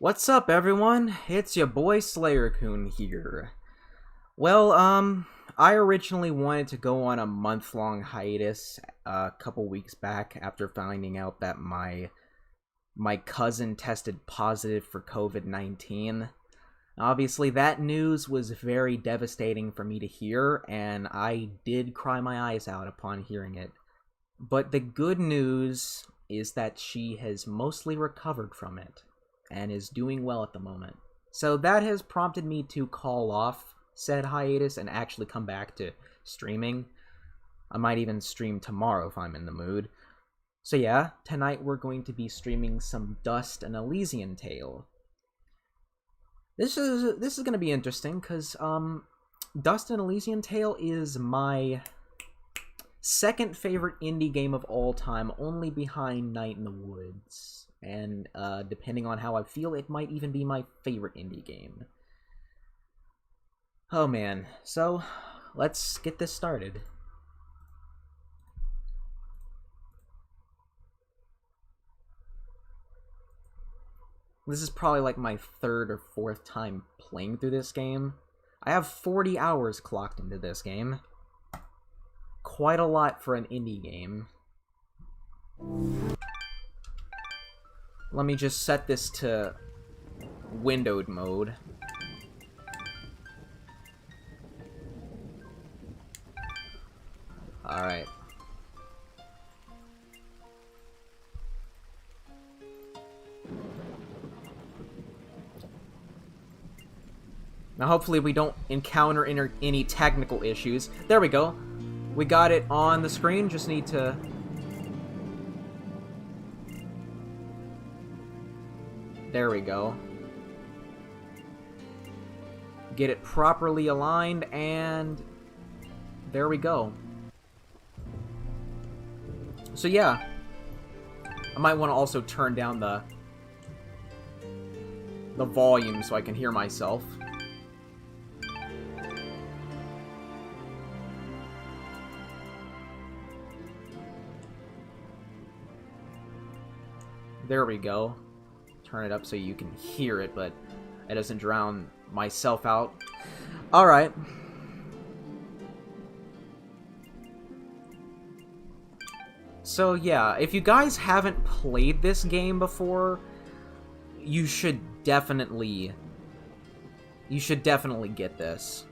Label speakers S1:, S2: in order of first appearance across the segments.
S1: What's up, everyone? It's your boy SlayerCoon here. Well, I originally wanted to go on a month-long hiatus a couple weeks back after finding out that my cousin tested positive for COVID-19. Obviously, that news was very devastating for me to hear, and I did cry my eyes out upon hearing it. But the good news is that she has mostly recovered from it and is doing well at the moment. So that has prompted me to call off said hiatus and actually come back to streaming. I might even stream tomorrow if I'm in the mood. So yeah, tonight we're going to be streaming some Dust and Elysian Tale. This is going to be interesting because Dust and Elysian Tale is my second favorite indie game of all time, only behind Night in the Woods. And depending on how I feel, it might even be my favorite indie game. Oh man, so let's get this started. This is probably like my third or fourth time playing through this game. I have 40 hours clocked into this game. Quite a lot for an indie game. Let me just set this to windowed mode. Alright. Now hopefully we don't encounter any technical issues. There we go. We got it on the screen, just need to... There we go. Get it properly aligned, and there we go. So yeah, I might want to also turn down the volume so I can hear myself. There we go. Turn it up so you can hear it, but it doesn't drown myself out. Alright. So yeah, if you guys haven't played this game before, you should definitely get this.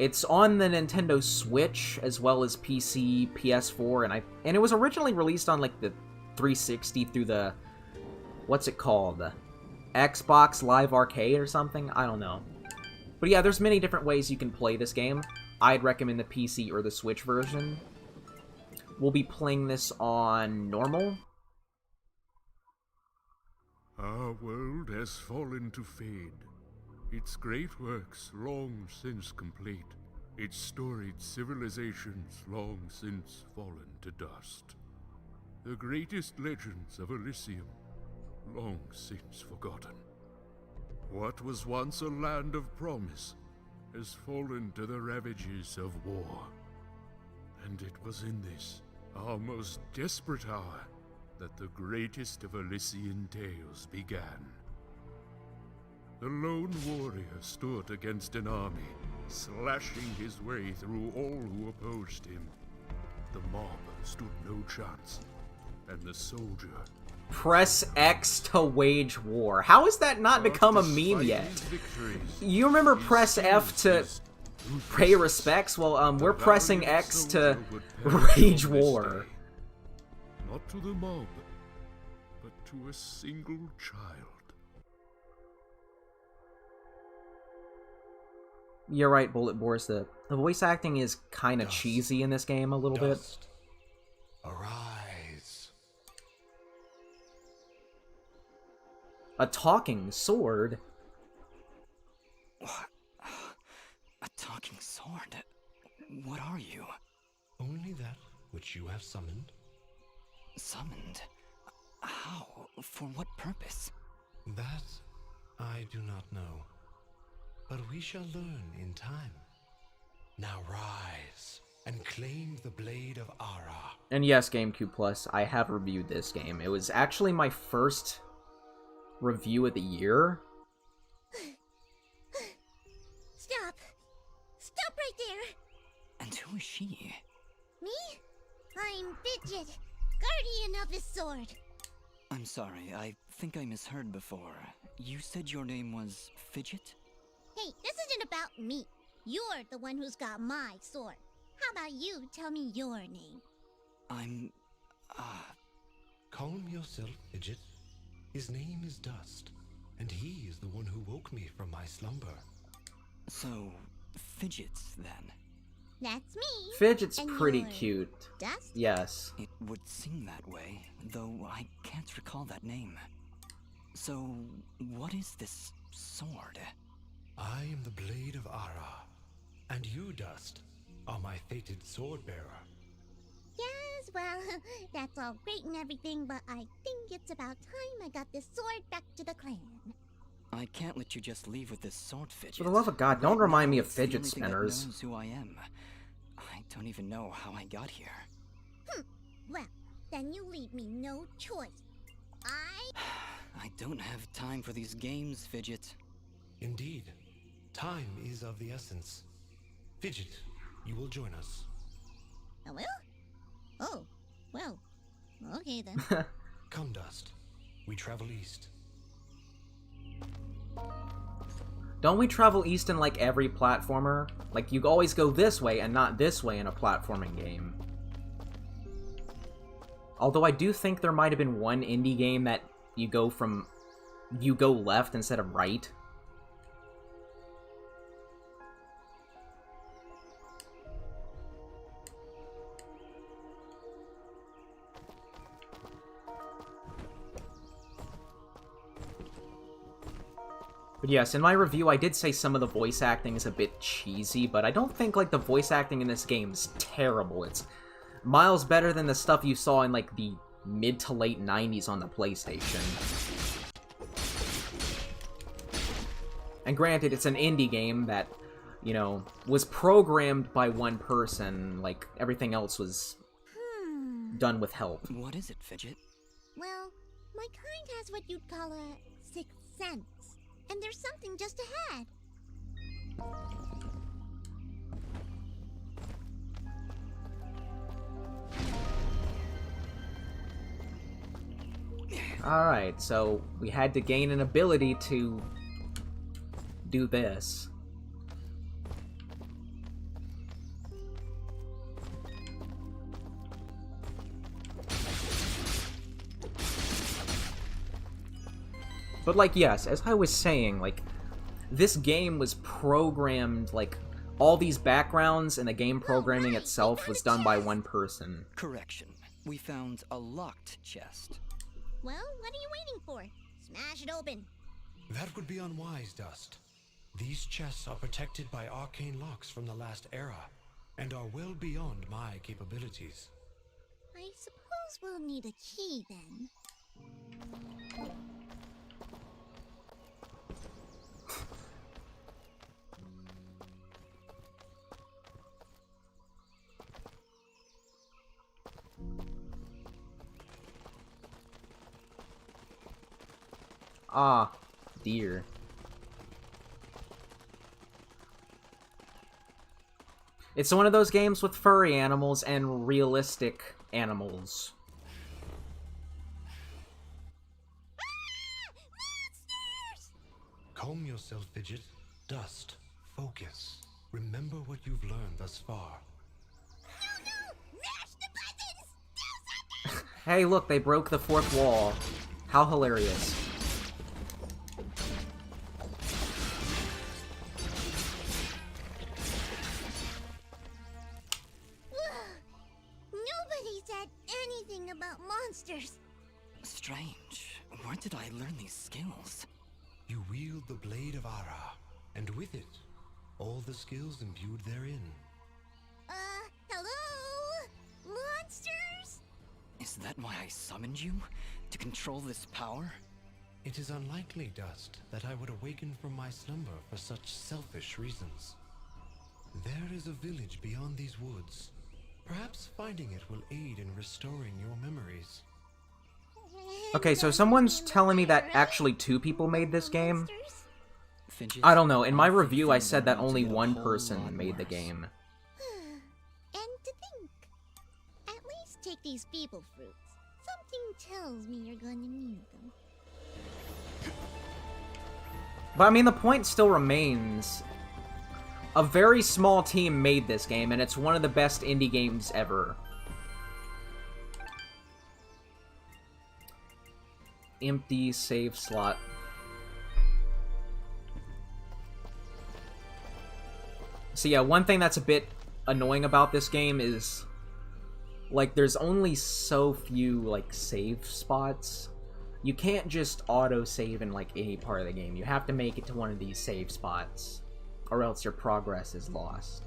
S1: It's on the Nintendo Switch as well as PC, PS4, and it was originally released on like the 360 through the, what's it called? Xbox Live Arcade or something? I don't know. But yeah, there's many different ways you can play this game. I'd recommend the PC or the Switch version. We'll be playing this on normal.
S2: Our world has fallen to fade, its great works long since complete, its storied civilizations long since fallen to dust. The greatest legends of Elysium long since forgotten. What was once a land of promise has fallen to the ravages of war. And it was in this, our most desperate hour, that the greatest of Elysian tales began. The lone warrior stood against an army, slashing his way through all who opposed him. The mob stood no chance, and the soldier...
S1: Press X to wage war. How has that not become a meme yet? You remember press F to pay respects? Well, we're pressing X to wage war.
S2: Not to the mob, but to a single child.
S1: You're right, Bullet Boars. The voice acting is kind of cheesy in this game a little bit.
S3: Arise.
S1: A talking sword?
S3: What? A talking sword? What are you?
S4: Only that which you have summoned.
S3: Summoned? How? For what purpose?
S4: That I do not know. But we shall learn in time. Now rise and claim the blade of Ara.
S1: And yes, GameCube Plus, I have reviewed this game. It was actually my first review of the year.
S5: Stop! Stop right there!
S3: And who is she?
S5: Me? I'm Fidget, guardian of this sword.
S3: I'm sorry, I think I misheard before. You said your name was Fidget?
S5: Hey, this isn't about me. You're the one who's got my sword. How about you tell me your name?
S3: I'm...
S4: Calm yourself, Fidget. His name is Dust, and he is the one who woke me from my slumber.
S3: So, Fidget's then?
S5: That's me.
S1: Fidget's
S5: And
S1: pretty
S5: you're
S1: cute.
S5: Dust?
S1: Yes.
S3: It would seem that way, though I can't recall that name. So, what is this sword?
S4: I am the Blade of Ara, and you, Dust, are my fated sword bearer.
S5: Yes, well, that's all great and everything, but I think it's about time I got this sword back to the clan.
S3: I can't let you just leave with this sword, Fidget.
S1: For the love of God, don't remind me of
S3: It's the
S1: fidget
S3: only thing that
S1: spinners.
S3: knows who I am. I don't even know how I got here.
S5: Well, then you leave me no choice.
S3: I don't have time for these games, Fidget.
S4: Indeed, time is of the essence. Fidget, you will join us.
S5: I will? Oh, well, okay then.
S4: Come, Dust. We travel east.
S1: Don't we travel east in like every platformer? Like you always go this way and not this way in a platforming game. Although I do think there might have been one indie game that you go left instead of right. But yes, in my review, I did say some of the voice acting is a bit cheesy, but I don't think, like, the voice acting in this game is terrible. It's miles better than the stuff you saw in, like, the mid to late 90s on the PlayStation. And granted, it's an indie game that, you know, was programmed by one person, like, everything else was done with help.
S3: What is it, Fidget?
S5: Well, my kind has what you'd call a sixth sense. And there's something just ahead.
S1: Alright, so we had to gain an ability to do this. But, like, yes, as I was saying, like, this game was programmed, like, all these backgrounds and the game programming itself was done by one person.
S3: Correction. We found a locked chest.
S5: Well, what are you waiting for? Smash it open.
S4: That would be unwise, Dust. These chests are protected by arcane locks from the last era, and are well beyond my capabilities.
S5: I suppose we'll need a key then.
S1: Ah, dear. It's one of those games with furry animals and realistic animals.
S5: Monsters!
S4: Calm yourself, Fidget. Dust. Focus. Remember what you've learned thus far.
S5: No! Mash the buttons! Do something!
S1: Hey, look, they broke the fourth wall. How hilarious.
S5: Nobody said anything about monsters.
S3: Strange. Where did I learn these skills?
S4: You wield the Blade of Ara, and with it, all the skills imbued therein.
S5: Hello? Monsters?
S3: Is that why I summoned you? To control this power?
S4: It is unlikely, Dust, that I would awaken from my slumber for such selfish reasons. There is a village beyond these woods. Perhaps finding it will aid in restoring your memories.
S1: Okay, so someone's telling me that actually 2 people made this game.
S3: Fidget,
S1: I don't know. In my
S3: think
S1: review, I
S3: things
S1: said that
S3: about to
S1: only
S3: get a
S1: one
S3: whole
S1: person
S3: lot
S1: made the
S3: worse.
S1: game.
S5: And to think, at least take these feeble fruits. Something tells me you're going to need them.
S1: But I mean, the point still remains. A very small team made this game, and it's one of the best indie games ever. Empty save slot. So yeah, one thing that's a bit annoying about this game is, like, there's only so few, like, save spots. You can't just auto-save in, like, any part of the game. You have to make it to one of these save spots, or else your progress is lost.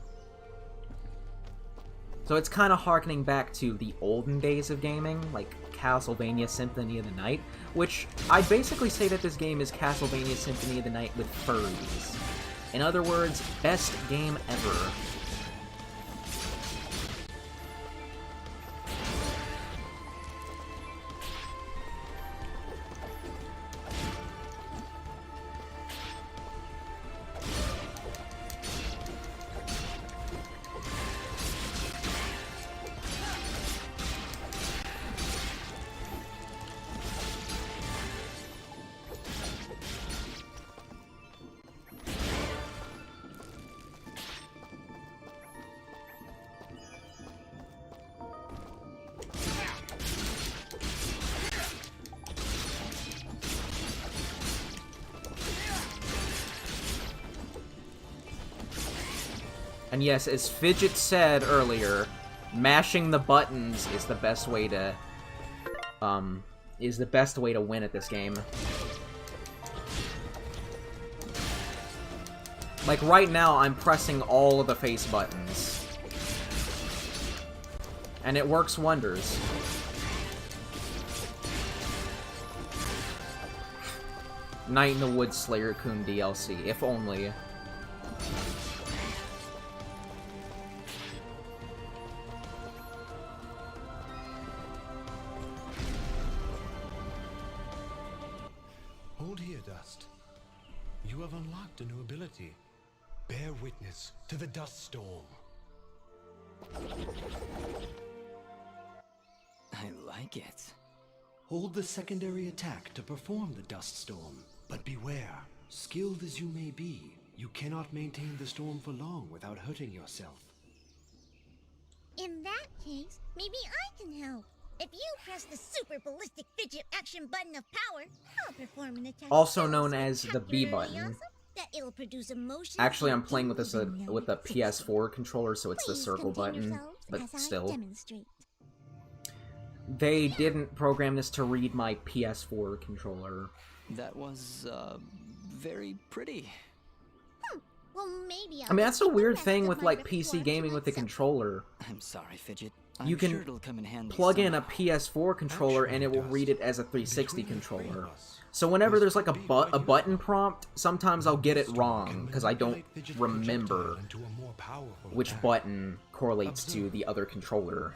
S1: So it's kind of harkening back to the olden days of gaming, like Castlevania Symphony of the Night, which I'd basically say that this game is Castlevania Symphony of the Night with furries. In other words, best game ever. And yes, as Fidget said earlier, mashing the buttons is the best way to win at this game. Like right now, I'm pressing all of the face buttons. And it works wonders. Night in the Woods SlayerCoon DLC, if only.
S4: Hold here, Dust. You have unlocked a new ability. Bear witness to the dust storm.
S3: I like it.
S6: Hold the secondary attack to perform the dust storm. But beware, skilled as you may be, you cannot maintain the storm for long without hurting yourself.
S5: In that case, maybe I can help. If you press the super ballistic fidget action button of power, I'll perform an attack
S1: Also
S5: so
S1: known as the B
S5: spectacularly
S1: button.
S5: awesome that it'll produce emotions
S1: Actually, I'm
S5: you
S1: playing with this
S5: didn't even know
S1: with a
S5: existed.
S1: PS4 controller, so it's the
S5: Please
S1: circle
S5: contain
S1: button,
S5: yourselves
S1: but
S5: as I
S1: still.
S5: demonstrate.
S1: They didn't program this to read my PS4 controller.
S3: That was, very pretty.
S5: Well, maybe
S1: I mean, that's a weird thing
S5: with
S1: with, like, PC gaming with the controller.
S3: I'm sorry, Fidget.
S1: You
S3: I'm
S1: can
S3: sure it'll come in handy
S1: Plug in a
S3: somehow.
S1: PS4 controller and it will
S4: Dust,
S1: read it as a 360
S4: between the three of
S1: controller.
S4: us,
S1: So whenever there's like a,
S4: this could be
S1: a
S4: what
S1: button
S4: you
S1: prompt, sometimes I'll get it
S4: Storm
S1: wrong,
S4: can
S1: because I don't
S4: manipulate Fidget's
S1: remember
S4: projectile into a more powerful
S1: which
S4: attack.
S1: button correlates to
S4: Observe.
S1: the other controller.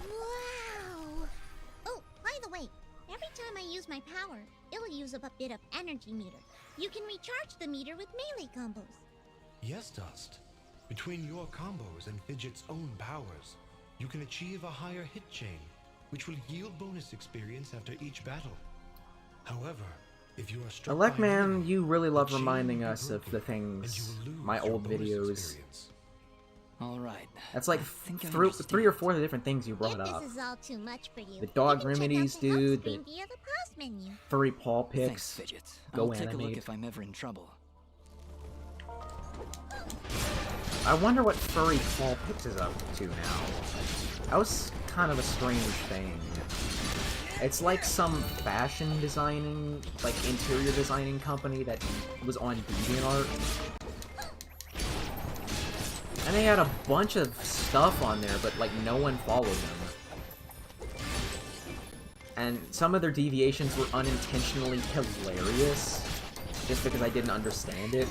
S5: Wow! Oh, by the way, every time I use my power, it'll use up a bit of energy meter. You can recharge the meter with melee combos.
S4: Yes, Dust. Between your combos and Fidget's own powers, you can achieve a higher hit chain, which will yield bonus experience after each battle. However, if you are struck by an
S1: Electman,
S4: enemy,
S1: you really
S4: the
S1: love
S4: chain
S1: reminding
S4: will be
S1: us of
S4: broken,
S1: the
S4: and you
S1: things,
S4: will lose
S1: my
S4: your
S1: old
S4: bonus
S1: videos.
S4: experience.
S3: All right.
S1: That's like
S3: I think I
S1: three
S3: understand.
S1: or four of the different things you
S5: If
S1: brought
S5: this
S1: up.
S5: is all too much for you,
S1: The dog
S5: you can check out
S1: remedies,
S5: the help
S1: dude,
S5: screen
S1: the-
S5: via the pause menu.
S1: Furry paw
S3: Thanks,
S1: pics.
S3: Fidget.
S1: Go
S3: I'll take a look
S1: animate.
S3: if I'm ever in trouble.
S1: I wonder what Furry Paw Pics is up to now. That was kind of a strange thing. It's like some fashion designing, like interior designing company that was on DeviantArt. And they had a bunch of stuff on there, but like no one followed them. And some of their deviations were unintentionally hilarious, just because I didn't understand it.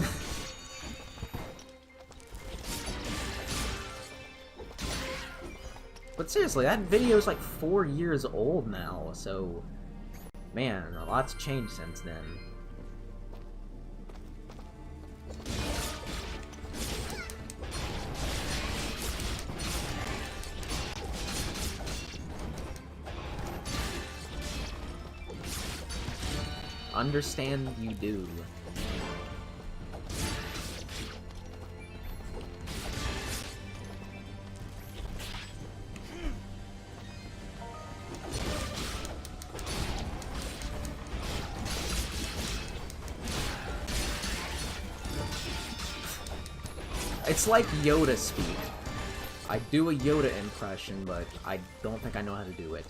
S1: But seriously, that video is like 4 years old now, so... Man, a lot's changed since then. Understand you do. It's like Yoda speak. I do a Yoda impression, but I don't think I know how to do it.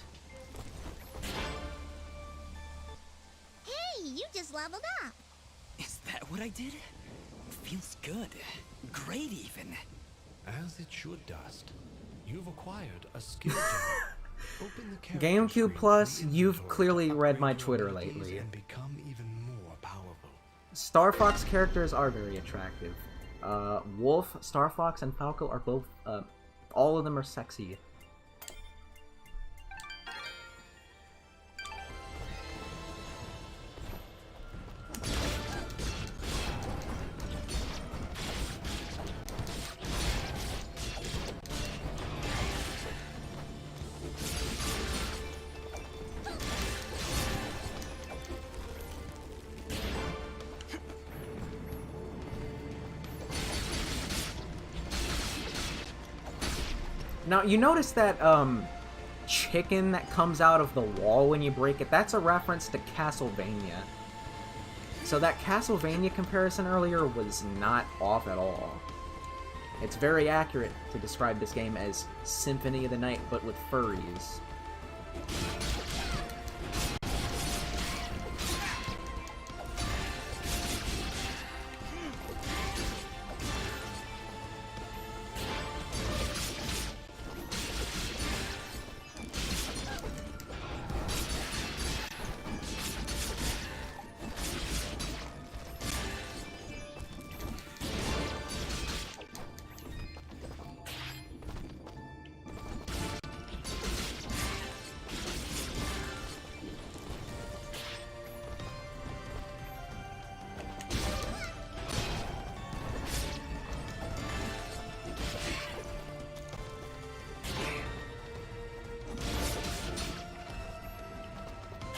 S5: Hey, you just leveled up.
S3: Is that what I did? Feels good. Great, even.
S4: As it should, Dust. You've acquired a skill gem. Open the character
S1: GameCube
S4: screen
S1: Plus,
S4: in the
S1: you've
S4: inventory,
S1: clearly read my
S4: upgrade your
S1: Twitter
S4: abilities,
S1: lately.
S4: and become even more powerful.
S1: Star Fox characters are very attractive. Wolf, Star Fox, and Falco are both, all of them are sexy. Now, you notice that, chicken that comes out of the wall when you break it? That's a reference to Castlevania. So that Castlevania comparison earlier was not off at all. It's very accurate to describe this game as Symphony of the Night, but with furries.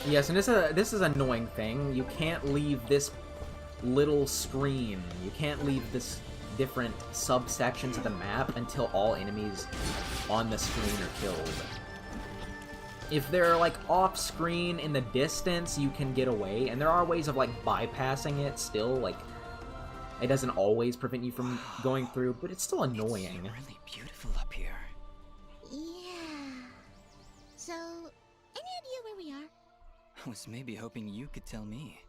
S1: Yes, and this is an annoying thing. You can't leave this little screen. You can't leave this different subsections of the map until all enemies on the screen are killed. If they're, like, off-screen in the distance, you can get away, and there are ways of, like, bypassing it still, like, it doesn't always prevent you from going through, but it's still annoying.
S3: It's really beautiful up here.
S5: Yeah. So, any idea where we are?
S3: I was maybe hoping you could tell me.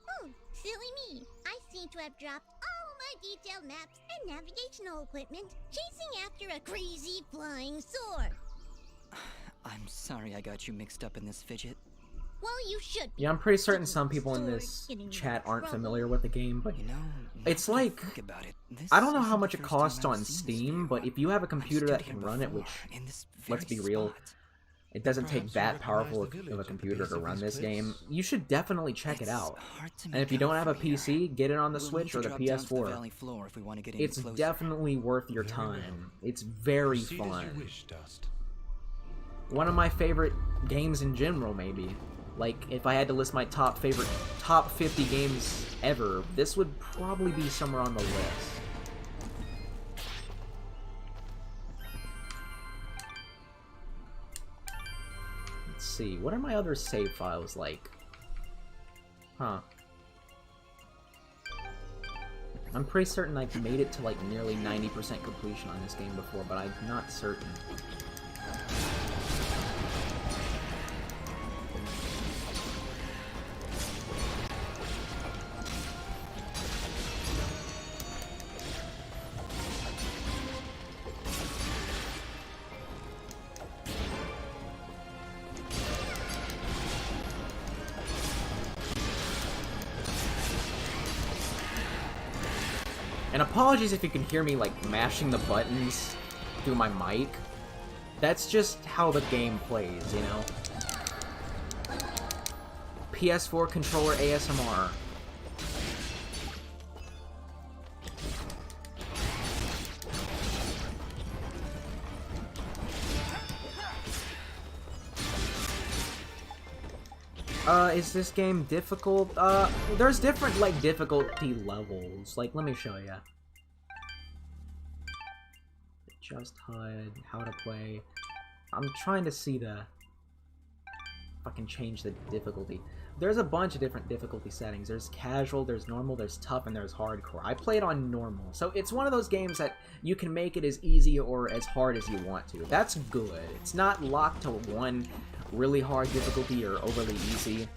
S5: Oh, silly me. I seem to have dropped all my detailed maps and navigational equipment chasing after a crazy flying sword.
S3: I'm sorry I got you mixed up in this fidget.
S5: Well, you should be.
S1: Yeah, I'm pretty certain some people in this chat aren't familiar with the game, but
S3: You know,
S1: it's
S3: now that I
S1: like,
S3: think about it, this
S1: I don't know how
S3: isn't
S1: much
S3: the
S1: it
S3: first time
S1: costs
S3: I've
S1: on
S3: seen this
S1: Steam,
S3: view.
S1: but if you have a
S3: I've
S1: computer
S3: stood
S1: that
S3: here
S1: can run it,
S3: before,
S1: which,
S3: in this
S1: let's
S3: very
S1: be real,
S3: spot.
S1: it doesn't take
S4: Perhaps you
S1: that
S4: recognize
S1: powerful
S4: the
S1: of
S4: village
S1: a
S4: at the
S1: computer
S4: base
S1: to
S4: of
S1: run
S4: this
S1: this game.
S4: cliffs.
S1: You should definitely check it
S3: It's
S1: out.
S3: hard to
S1: And
S3: make
S1: if you
S3: out
S1: don't have a
S3: from here.
S1: PC, get it on the
S3: We'll
S1: Switch
S3: need
S1: or
S3: to
S1: the
S3: drop down to the
S1: PS4.
S3: valley floor if we want to get any
S1: It's
S3: closer.
S1: definitely worth your
S4: Very well.
S1: time. It's very
S4: Proceed as you
S1: fun.
S4: wish, Dust.
S1: One of my favorite games in general, maybe. Like, if I had to list my top 50 games ever, this would probably be somewhere on the list. Let's see, what are my other save files like? Huh. I'm pretty certain I made it to like nearly 90% completion on this game before, but I'm not certain. And apologies if you can hear me, like, mashing the buttons through my mic. That's just how the game plays, you know? PS4 controller ASMR. Is this game difficult? There's different, like, difficulty levels. Like, let me show ya. Just HUD, how to play. I'm trying to see the... if I can change the difficulty. There's a bunch of different difficulty settings. There's casual, there's normal, there's tough, and there's hardcore. I played on normal, so it's one of those games that you can make it as easy or as hard as you want to. That's good. It's not locked to one really hard difficulty or overly easy.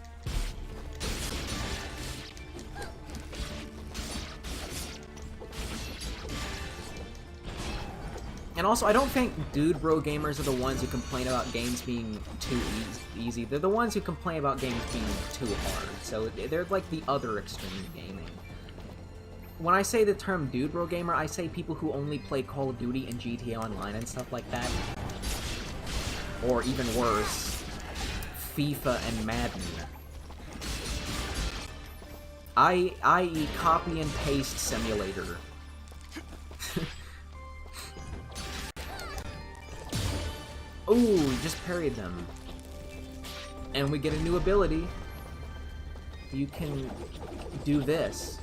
S1: And also, I don't think dude bro gamers are the ones who complain about games being too easy. They're the ones who complain about games being too hard. So they're like the other extreme of gaming. When I say the term dude bro gamer, I say people who only play Call of Duty and GTA Online and stuff like that. Or even worse, FIFA and Madden. I.e. copy and paste simulator. Ooh, we just parried them. And we get a new ability. You can do this.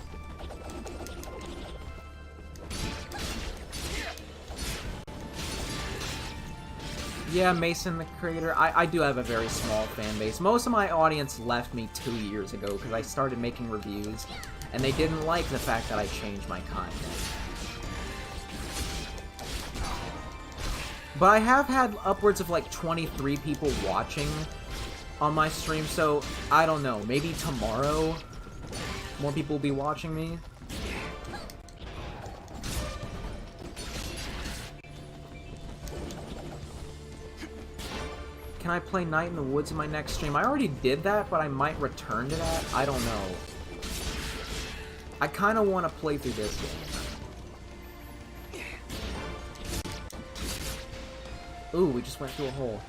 S1: Yeah, Mason the creator, I do have a very small fan base. Most of my audience left me 2 years ago because I started making reviews, and they didn't like the fact that I changed my content. But I have had upwards of like 23 people watching on my stream, so I don't know, maybe tomorrow more people will be watching me. Can I play Night in the Woods in my next stream? I already did that, but I might return to that. I don't know. I kind of want to play through this game. Ooh, we just went through a hole.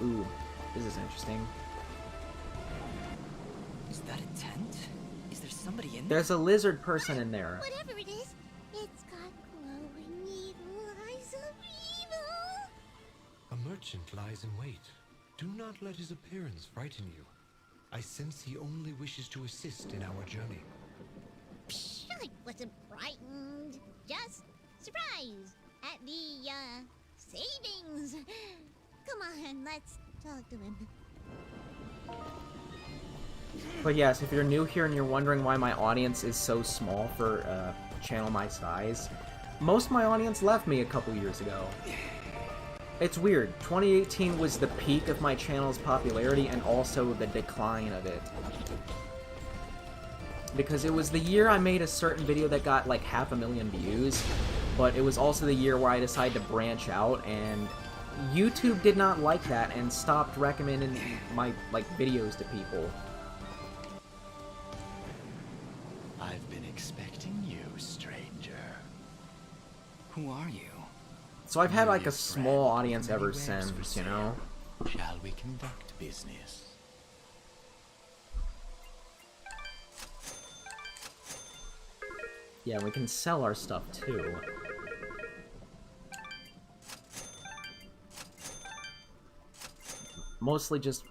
S1: Ooh, this is interesting.
S3: Is that a tent? Is there somebody in there?
S1: There's a lizard person in there.
S5: Whatever it is, it's got glowing evil eyes of evil.
S4: A merchant lies in wait. Do not let his appearance frighten you. I sense he only wishes to assist in our journey.
S5: Psh, I wasn't frightened. Just surprised at the, savings. Come on, let's talk to him.
S1: But yes, if you're new here and you're wondering why my audience is so small for a channel my size, most of my audience left me a couple years ago. It's weird. 2018 was the peak of my channel's popularity and also the decline of it. Because it was the year I made a certain video that got like 500,000 views, but it was also the year where I decided to branch out, and YouTube did not like that and stopped recommending my videos to people.
S7: I've been expecting you, stranger.
S3: Who are you?
S1: So I've had like a
S7: Your
S1: small
S7: friend
S1: audience
S7: with many
S1: ever
S7: wares
S1: since,
S7: for
S1: you know?
S7: sale. Shall we conduct business?
S1: Yeah, we can sell our stuff too. Mostly just...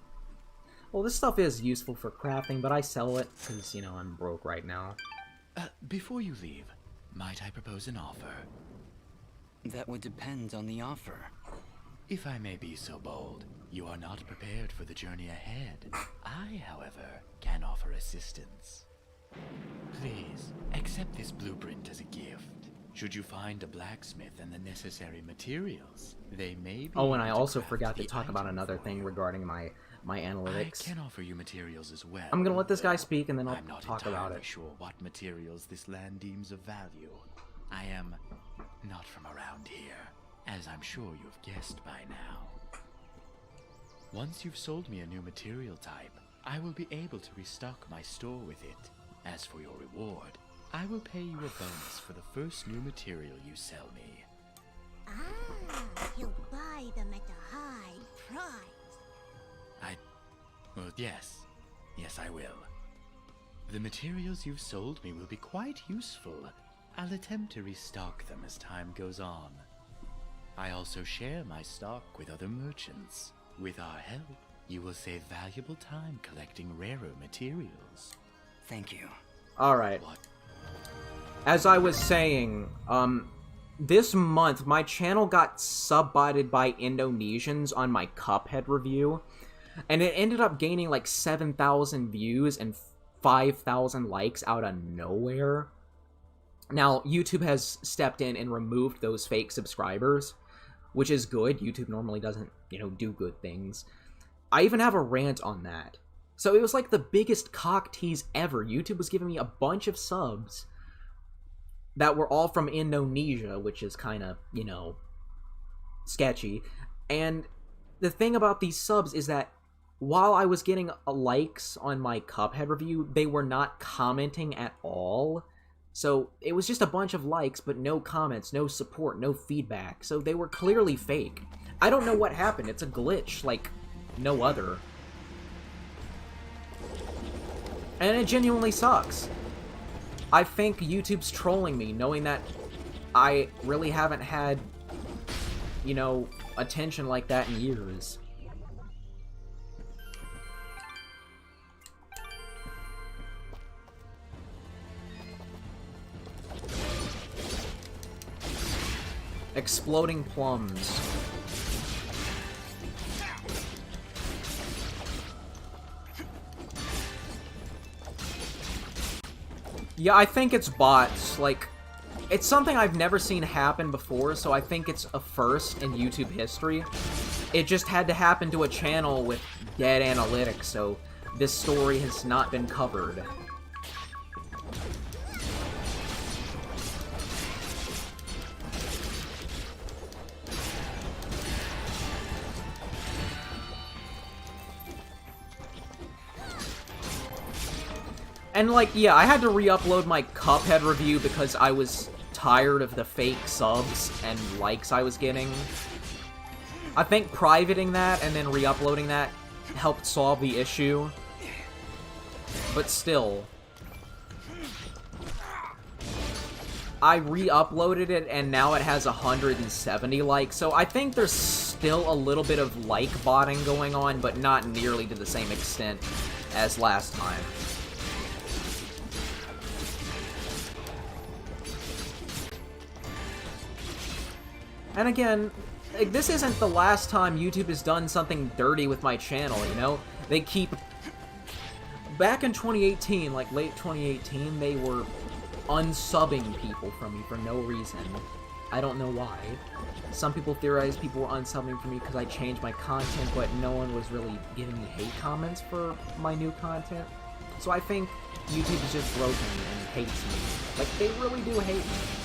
S1: well, this stuff is useful for crafting, but I sell it because, you know, I'm broke right now.
S7: Before you leave, might I propose an offer?
S3: That would depend on the offer.
S7: If I may be so bold, you are not prepared for the journey ahead. I, however, can offer assistance. Please, accept this blueprint as a gift. Should you find a blacksmith and the necessary materials, they may be...
S1: oh, and I
S7: able to
S1: also
S7: craft
S1: forgot to
S7: the
S1: talk about
S7: item
S1: another
S7: for
S1: thing
S7: you.
S1: regarding my analytics.
S7: I can offer you materials as well.
S1: I'm gonna let this guy speak and then I'll
S7: I'm not
S1: talk about
S7: entirely
S1: it.
S7: sure what materials this land deems of value. I am not from around here, as I'm sure you've guessed by now. Once you've sold me a new material type, I will be able to restock my store with it. As for your reward, I will pay you a bonus for the first new material you sell me.
S5: Ah, you'll buy them at a high price.
S7: Well, yes. Yes, I will. The materials you've sold me will be quite useful. I'll attempt to restock them as time goes on. I also share my stock with other merchants. With our help, you will save valuable time collecting rarer materials.
S3: Thank you.
S1: Alright.
S7: What?
S1: As I was saying, this month, my channel got sub-botted by Indonesians on my Cuphead review, and it ended up gaining like 7,000 views and 5,000 likes out of nowhere. Now, YouTube has stepped in and removed those fake subscribers, which is good. YouTube normally doesn't, do good things. I even have a rant on that. So it was like the biggest cock tease ever. YouTube was giving me a bunch of subs that were all from Indonesia, which is kind of, sketchy. And the thing about these subs is that while I was getting likes on my Cuphead review, they were not commenting at all. So it was just a bunch of likes, but no comments, no support, no feedback. So they were clearly fake. I don't know what happened. It's a glitch like no other. And it genuinely sucks. I think YouTube's trolling me, knowing that I really haven't had, attention like that in years. Exploding plums. Yeah, I think it's bots. Like, it's something I've never seen happen before, so I think it's a first in YouTube history. It just had to happen to a channel with dead analytics, so this story has not been covered. And, like, yeah, I had to re-upload my Cuphead review because I was tired of the fake subs and likes I was getting. I think privating that and then re-uploading that helped solve the issue. But still. I re-uploaded it and now it has 170 likes, so I think there's still a little bit of like botting going on, but not nearly to the same extent as last time. And again, like, this isn't the last time YouTube has done something dirty with my channel, They keep... Back in 2018, like late 2018, they were unsubbing people from me for no reason. I don't know why. Some people theorize people were unsubbing for me because I changed my content, but no one was really giving me hate comments for my new content. So I think YouTube is just broken and hates me. Like, they really do hate me.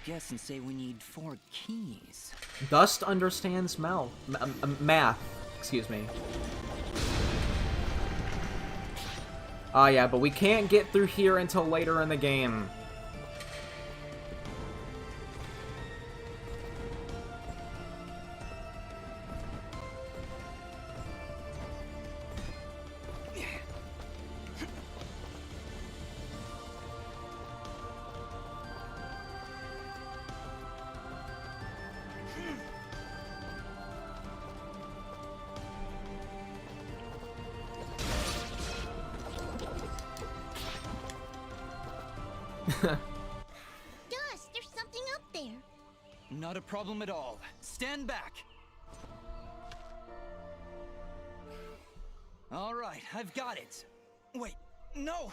S3: Guess and say we need 4 keys.
S1: Dust understands math. Excuse me. Ah, yeah, but we can't get through here until later in the game.
S5: Dust, there's something up there.
S3: Not a problem at all. Stand back. All right, I've got it. Wait, no.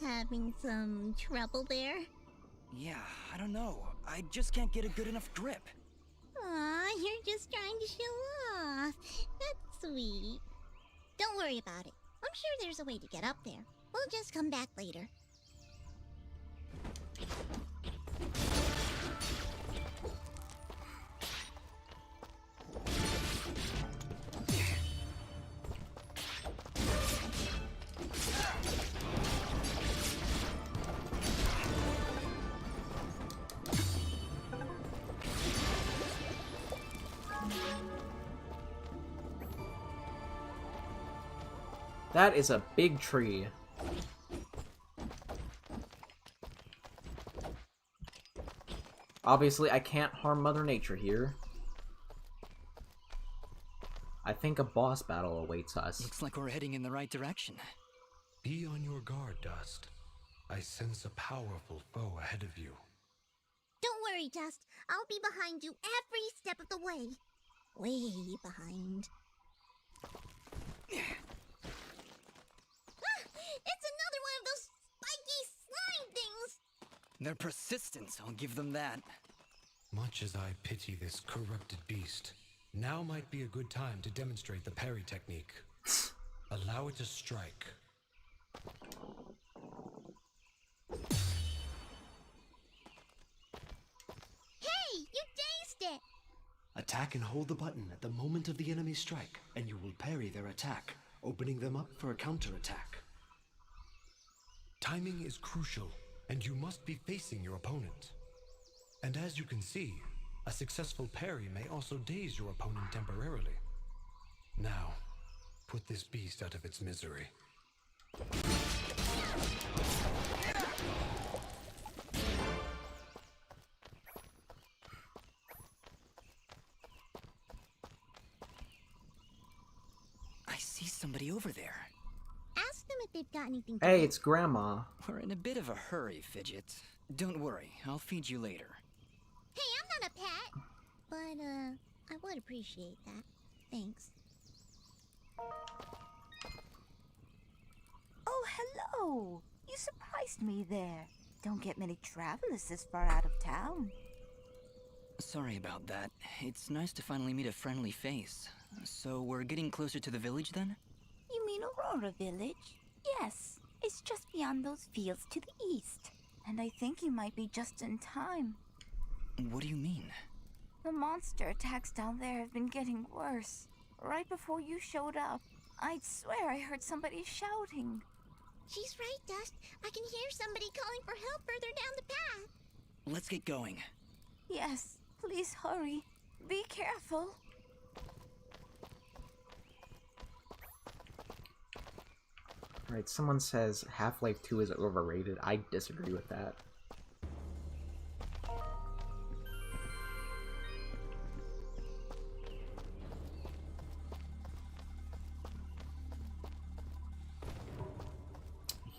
S5: Having some trouble there?
S3: Yeah, I don't know. I just can't get a good enough grip.
S5: Aw, you're just trying to show off. That's sweet. Don't worry about it. I'm sure there's a way to get up there. We'll just come back later.
S1: That is a big tree. Obviously, I can't harm Mother Nature here. I think a boss battle awaits us.
S3: Looks like we're heading in the right direction.
S4: Be on your guard, Dust. I sense a powerful foe ahead of you.
S5: Don't worry, Dust. I'll be behind you every step of the way. Way behind. It's another one of those spiky slime things!
S3: Their persistence, I'll give them that.
S4: Much as I pity this corrupted beast, now might be a good time to demonstrate the parry technique. Allow it to strike.
S5: Hey, you dazed it!
S6: Attack and hold the button at the moment of the enemy's strike, and you will parry their attack, opening them up for a counterattack.
S4: Timing is crucial, and you must be facing your opponent. And as you can see, a successful parry may also daze your opponent temporarily. Now, put this beast out of its misery.
S3: I see somebody over there.
S5: Ask them if they've got anything to
S1: Hey,
S5: eat.
S1: it's Grandma.
S3: We're in a bit of a hurry, Fidget. Don't worry, I'll feed you later.
S5: Hey, I'm not a pet! But, I would appreciate that. Thanks.
S8: Oh, hello! You surprised me there. Don't get many travelers this far out of town.
S3: Sorry about that. It's nice to finally meet a friendly face. So we're getting closer to the village then?
S8: You mean Aurora Village? Yes, it's just beyond those fields to the east. And I think you might be just in time.
S3: What do you mean?
S8: The monster attacks down there have been getting worse. Right before you showed up, I'd swear I heard somebody shouting.
S5: She's right, Dust. I can hear somebody calling for help further down the path.
S3: Let's get going.
S8: Yes, please hurry. Be careful.
S1: Alright, someone says Half-Life 2 is overrated. I disagree with that.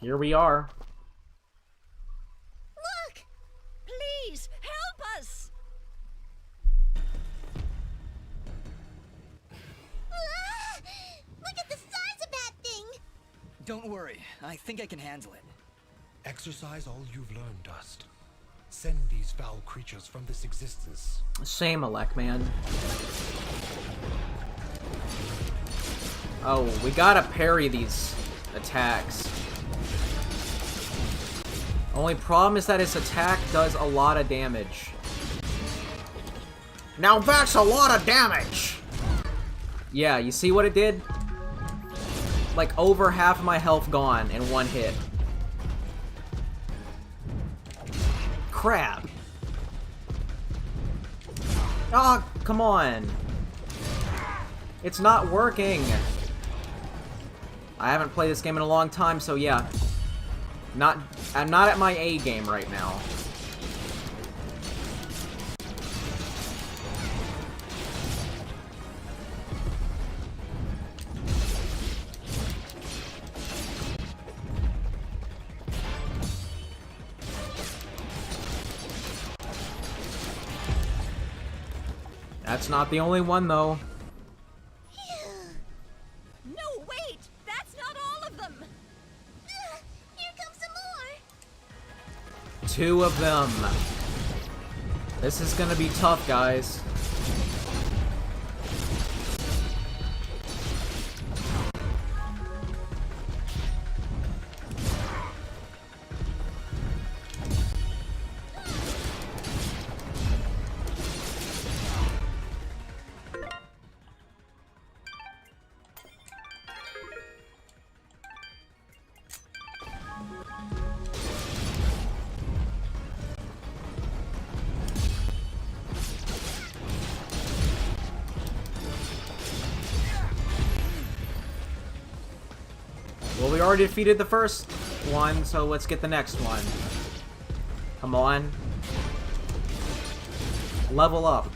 S1: Here we are.
S5: Look! Please, help us! Ah! Look at the size of that thing!
S3: Don't worry, I think I can handle it.
S4: Exercise all you've learned, Dust. Send these foul creatures from this existence.
S1: Shame, Alec, man. Oh, we gotta parry these attacks. Only problem is that his attack does a lot of damage. Now that's a lot of damage! Yeah, you see what it did? Like, over half of my health gone in one hit. Crap. Oh, come on. It's not working. I haven't played this game in a long time, so yeah. I'm not at my A game right now. That's not the only one, though.
S5: No, wait! That's not all of them! Here comes some more!
S1: 2 of them. This is gonna be tough, guys. Well, we already defeated the first one, so let's get the next one. Come on. Level up.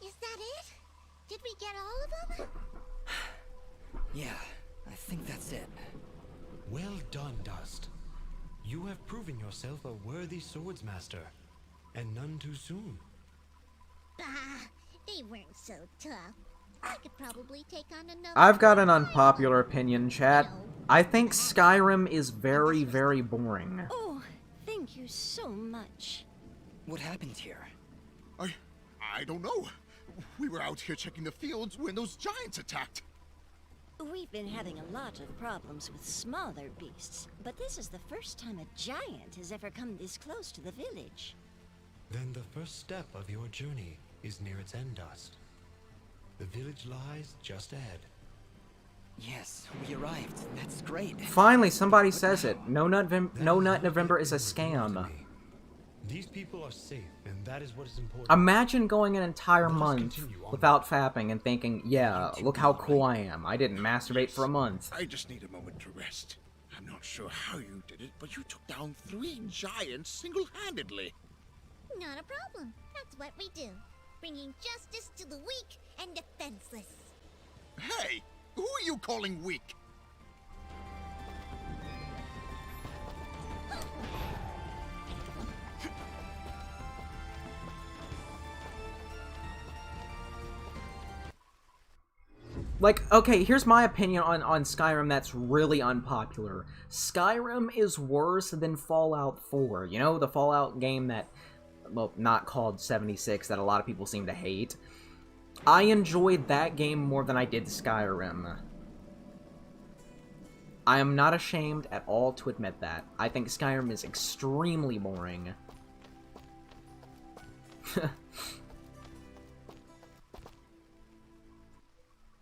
S5: Is that it? Did we get all of them?
S3: Yeah, I think that's it.
S4: Well done, Dust. You have proven yourself a worthy swordsmaster, and none too soon.
S5: Bah, they weren't so tough. I could probably take on another.
S1: I've got an unpopular opinion, chat. I think Skyrim is very, very boring.
S9: Oh, thank you so much.
S3: What happened here?
S10: I don't know. We were out here checking the fields when those giants attacked.
S9: We've been having a lot of problems with smaller beasts, but this is the first time a giant has ever come this close to the village.
S4: Then the first step of your journey is near its end, Dust. The village lies just ahead.
S3: Yes, we arrived. That's great.
S1: Finally, somebody says it. No Nut November is a scam.
S4: These people are safe, and that is what is important.
S1: Imagine going an entire month without fapping and thinking, yeah, look how cool I am. I didn't masturbate for a month.
S10: I just need a moment to rest. I'm not sure how you did it, but you took down 3 giants single-handedly.
S5: Not a problem. That's what we do. Bringing justice to the weak and defenseless.
S10: Hey, who are you calling weak?
S1: Like, okay, here's my opinion on Skyrim that's really unpopular. Skyrim is worse than Fallout 4. You know, the Fallout game that, well, not called 76, that a lot of people seem to hate. I enjoyed that game more than I did Skyrim. I am not ashamed at all to admit that. I think Skyrim is extremely boring.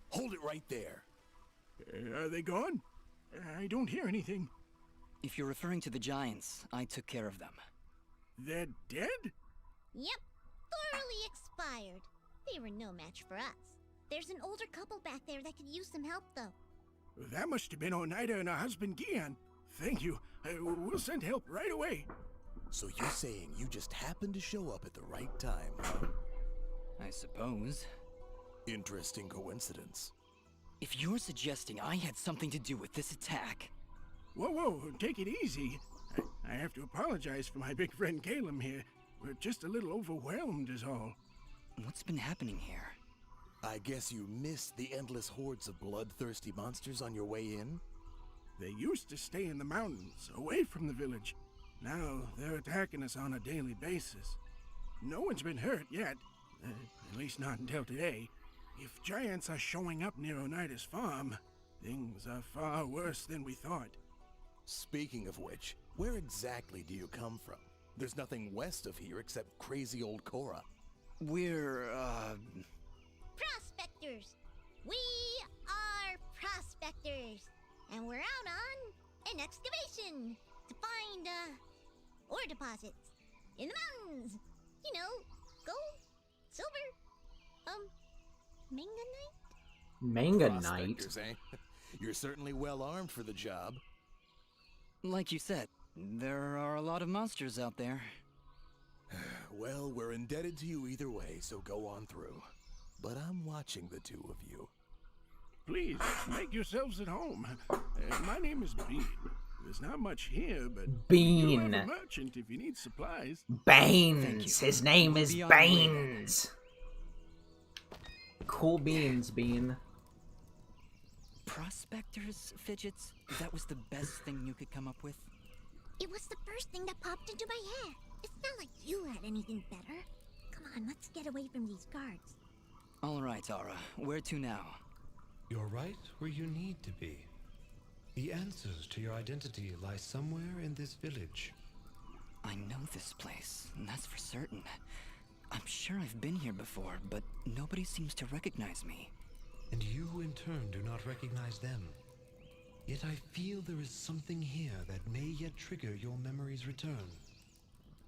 S11: Hold it right there.
S12: Are they gone? I don't hear anything.
S3: If you're referring to the giants, I took care of them.
S12: They're dead?
S5: Yep, thoroughly expired. They were no match for us. There's an older couple back there that could use some help, though.
S12: That must have been Oneida and her husband Gian. Thank you. We'll send help right away.
S11: So you're saying you just happened to show up at the right time, huh?
S3: I suppose.
S11: Interesting coincidence.
S3: If you're suggesting I had something to do with this attack...
S12: Whoa, take it easy. I have to apologize for my big friend Caleb here. We're just a little overwhelmed is all.
S3: What's been happening here?
S11: I guess you missed the endless hordes of bloodthirsty monsters on your way in?
S12: They used to stay in the mountains, away from the village. Now they're attacking us on a daily basis. No one's been hurt yet, at least not until today. If giants are showing up near Oneida's farm, things are far worse than we thought.
S11: Speaking of which, where exactly do you come from? There's nothing west of here except crazy old Cora.
S3: We're,
S5: Prospectors! We are prospectors! And we're out on an excavation to find, ore deposits in the mountains. You know, gold, silver, manganite?
S1: Manganite?
S11: Prospectors, eh? You're certainly well armed for the job.
S3: like you said, there are a lot of monsters out there.
S11: Well, we're indebted to you either way, so go on through. But I'm watching the two of you.
S12: Please, make yourselves at home. My name is Bean. There's not much here, but
S1: Bean.
S12: you have a merchant if you need supplies.
S1: Baines. His name is Baines. Cool beans, Bean.
S3: Prospectors, Fidgets? That was the best thing you could come up with?
S5: It was the first thing that popped into my head. It's not like you had anything better. Come on, let's get away from these guards.
S3: All right, Aura. Where to now?
S4: You're right where you need to be. The answers to your identity lie somewhere in this village.
S3: I know this place, and that's for certain. I'm sure I've been here before, but nobody seems to recognize me.
S4: And you, in turn, do not recognize them. Yet I feel there is something here that may yet trigger your memory's return.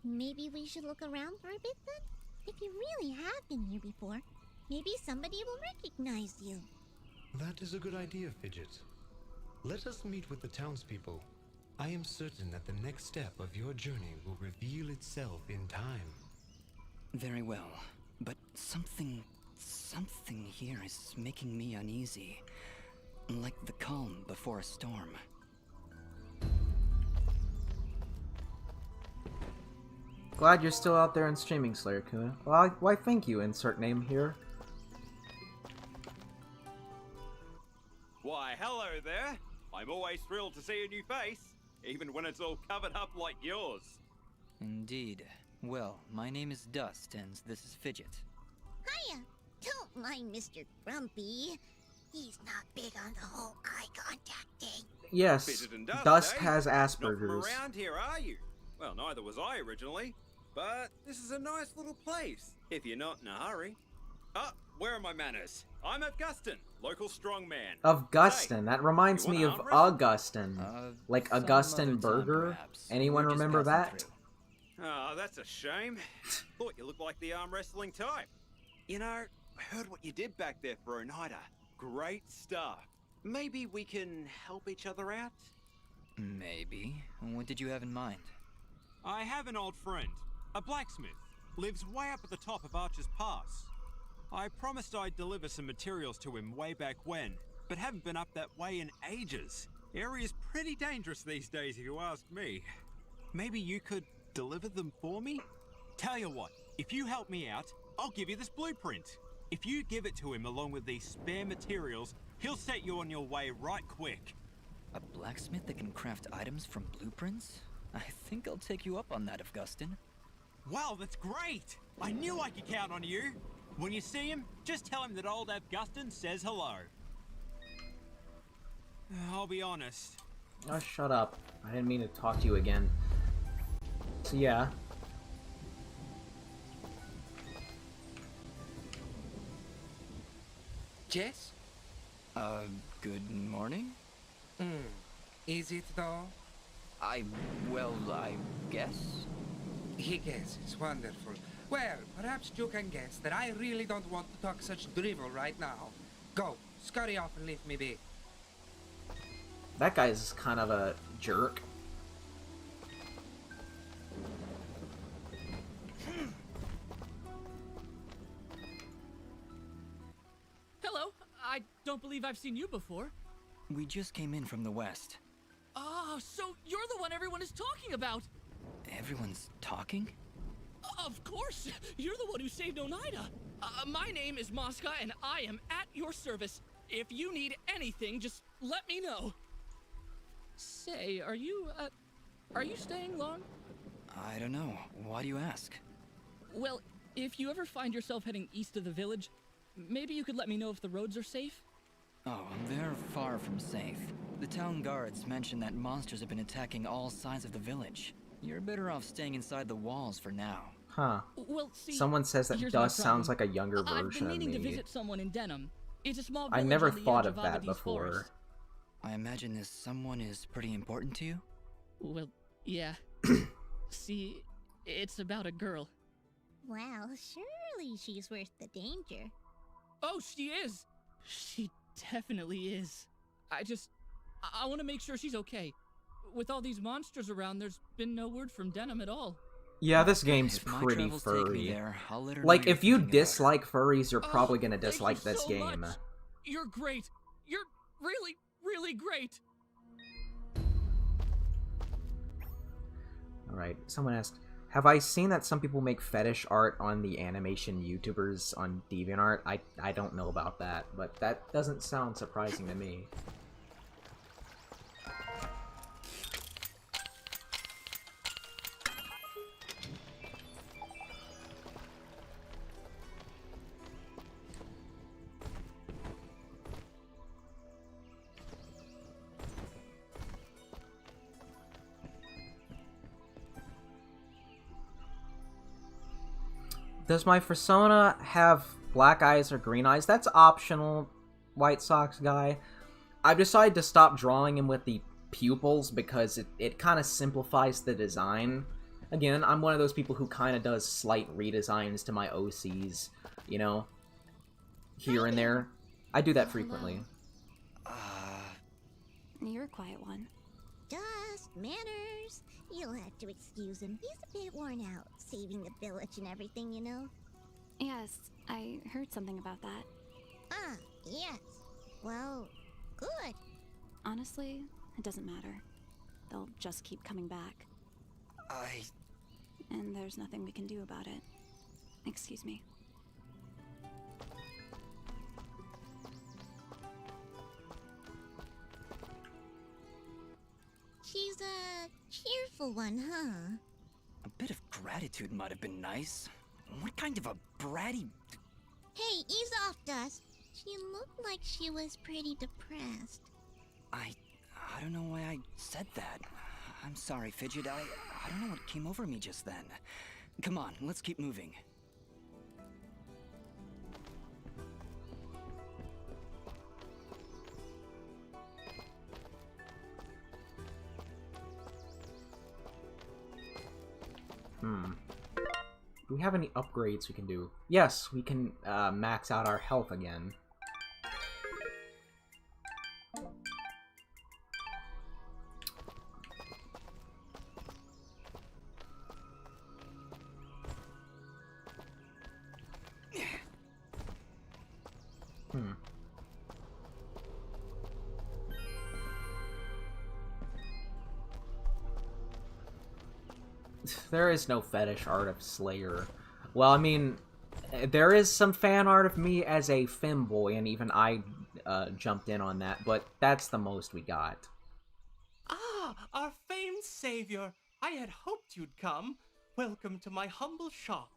S5: Maybe we should look around for a bit then? If you really have been here before, maybe somebody will recognize you.
S4: That is a good idea, Fidget. Let us meet with the townspeople. I am certain that the next step of your journey will reveal itself in time.
S3: Very well, but something here is making me uneasy. Like the calm before a storm.
S1: Glad you're still out there and streaming, SlayerCoon. Well, why thank you, insert name here.
S13: Why, hello there. I'm always thrilled to see a new face, even when it's all covered up like yours.
S3: Indeed. Well, my name is Dust, and this is Fidget.
S5: Hiya! Don't mind Mr. Grumpy. He's not big on the whole eye contact thing.
S1: Yes,
S13: Fidget and
S1: Dust
S13: eh?
S1: has
S13: Not from
S1: Asperger's.
S13: around here, are you? Well, neither was I originally. But this is a nice little place, if you're not in a hurry. Ah, where are my manners? I'm Augustin, local strongman.
S1: Augustin,
S13: Hey,
S1: that reminds
S13: you
S1: me
S13: wanna
S1: of
S13: arm wrestle?
S1: Augustin. Like
S3: Some
S1: Augustin
S3: other time,
S1: Burger?
S3: perhaps.
S1: Anyone
S3: We're just
S1: remember
S3: passing
S1: that?
S3: through.
S13: Oh, that's a shame. Thought you looked like the arm wrestling type. You know, I heard what you did back there for Oneida. Great stuff. Maybe we can help each other out?
S3: Maybe. What did you have in mind?
S13: I have an old friend, a blacksmith. Lives way up at the top of Archer's Pass. I promised I'd deliver some materials to him way back when, but haven't been up that way in ages. Area's pretty dangerous these days if you ask me. Maybe you could deliver them for me? Tell you what, if you help me out, I'll give you this blueprint. If you give it to him along with these spare materials, he'll set you on your way right quick.
S3: A blacksmith that can craft items from blueprints? I think I'll take you up on that, Augustin.
S13: Wow, that's great! I knew I could count on you! When you see him, just tell him that old Augustin says hello. I'll be honest.
S1: Oh, shut up. I didn't mean to talk to you again. So yeah.
S14: Jess?
S3: Good morning?
S14: Is it though?
S3: I guess?
S14: He guesses. Wonderful. Well, perhaps you can guess that I really don't want to talk such drivel right now. Go, scurry off and leave me be.
S1: That guy's kind of a jerk.
S15: Hello. I don't believe I've seen you before.
S3: We just came in from the west.
S15: Oh, so you're the one everyone is talking about.
S3: Everyone's talking?
S15: Of course. You're the one who saved Oneida. My name is Mosca, and I am at your service. If you need anything, just let me know. Say, are you staying long?
S3: I don't know. Why do you ask?
S15: Well, if you ever find yourself heading east of the village, maybe you could let me know if the roads are safe?
S3: Oh, they're far from safe. The town guards mentioned that monsters have been attacking all sides of the village. You're better off staying inside the walls for now.
S1: Huh.
S15: Well, see,
S1: Someone says that
S15: here's
S1: Dust
S15: my
S1: sounds
S15: problem.
S1: like a younger
S15: I've
S1: version
S15: been
S1: of
S15: meaning to
S1: me.
S15: visit someone in Denham. It's a small
S1: I
S15: village
S1: never
S15: on the
S1: thought
S15: edge
S1: of that
S15: Avadi's
S1: before.
S15: forest.
S3: I imagine this someone is pretty important to you?
S15: Well, yeah. See, it's about a girl.
S5: Well, surely she's worth the danger.
S15: Oh, she is! She definitely is. I want to make sure she's okay. With all these monsters around, there's been no word from Denham at all.
S1: Yeah, this game's
S3: If my
S1: pretty
S3: travels take me
S1: furry.
S3: there, I'll let her know
S1: Like,
S3: you're
S1: if you
S3: thinking about her.
S1: dislike furries, you're probably gonna
S15: Thank you
S1: dislike this
S15: so
S1: game.
S15: much. You're great. You're really, really great.
S1: Alright, someone asked, Have I seen that some people make fetish art on the animation YouTubers on DeviantArt? I don't know about that, but that doesn't sound surprising to me. Does my persona have black eyes or green eyes? That's optional, White Sox guy. I've decided to stop drawing him with the pupils because it kind of simplifies the design. Again, I'm one of those people who kind of does slight redesigns to my OCs, you know, here and there. I do that frequently.
S16: You're a quiet one.
S5: Just manners. You'll have to excuse him. He's a bit worn out, saving the village and everything, you know?
S16: Yes, I heard something about that.
S5: Ah, yes. Well, good.
S16: Honestly, it doesn't matter. They'll just keep coming back. And there's nothing we can do about it. Excuse me.
S5: She's a cheerful one, huh?
S3: A bit of gratitude might have been nice. What kind of a bratty...
S5: Hey, ease off, Dust. She looked like she was pretty depressed.
S3: I don't know why I said that. I'm sorry, Fidget. I don't know what came over me just then. Come on, let's keep moving.
S1: Do we have any upgrades we can do? Yes, we can max out our health again. There is no fetish art of Slayer. Well, I mean, there is some fan art of me as a femboy, and even I jumped in on that, but that's the most we got.
S17: Ah, our famed savior. I had hoped you'd come. Welcome to my humble shop.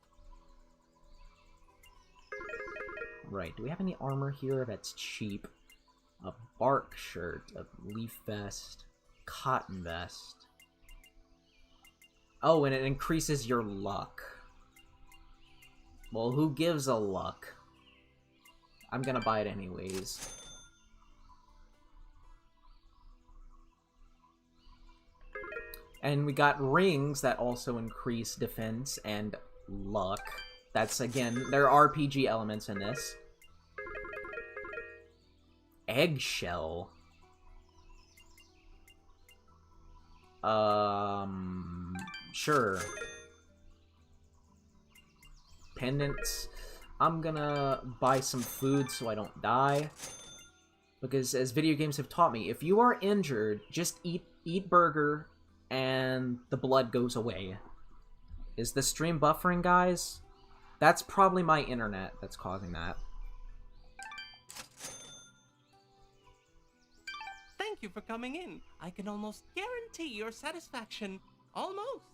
S1: Right, do we have any armor here that's cheap? A bark shirt, a leaf vest, cotton vest. Oh, and it increases your luck. Well, who gives a luck? I'm gonna buy it anyways. And we got rings that also increase defense and luck. That's, again, there are RPG elements in this. Eggshell. Sure. Pendants. I'm gonna buy some food so I don't die. Because as video games have taught me, if you are injured, just eat burger and the blood goes away. Is the stream buffering, guys? That's probably my internet that's causing that.
S17: Thank you for coming in. I can almost guarantee your satisfaction. Almost.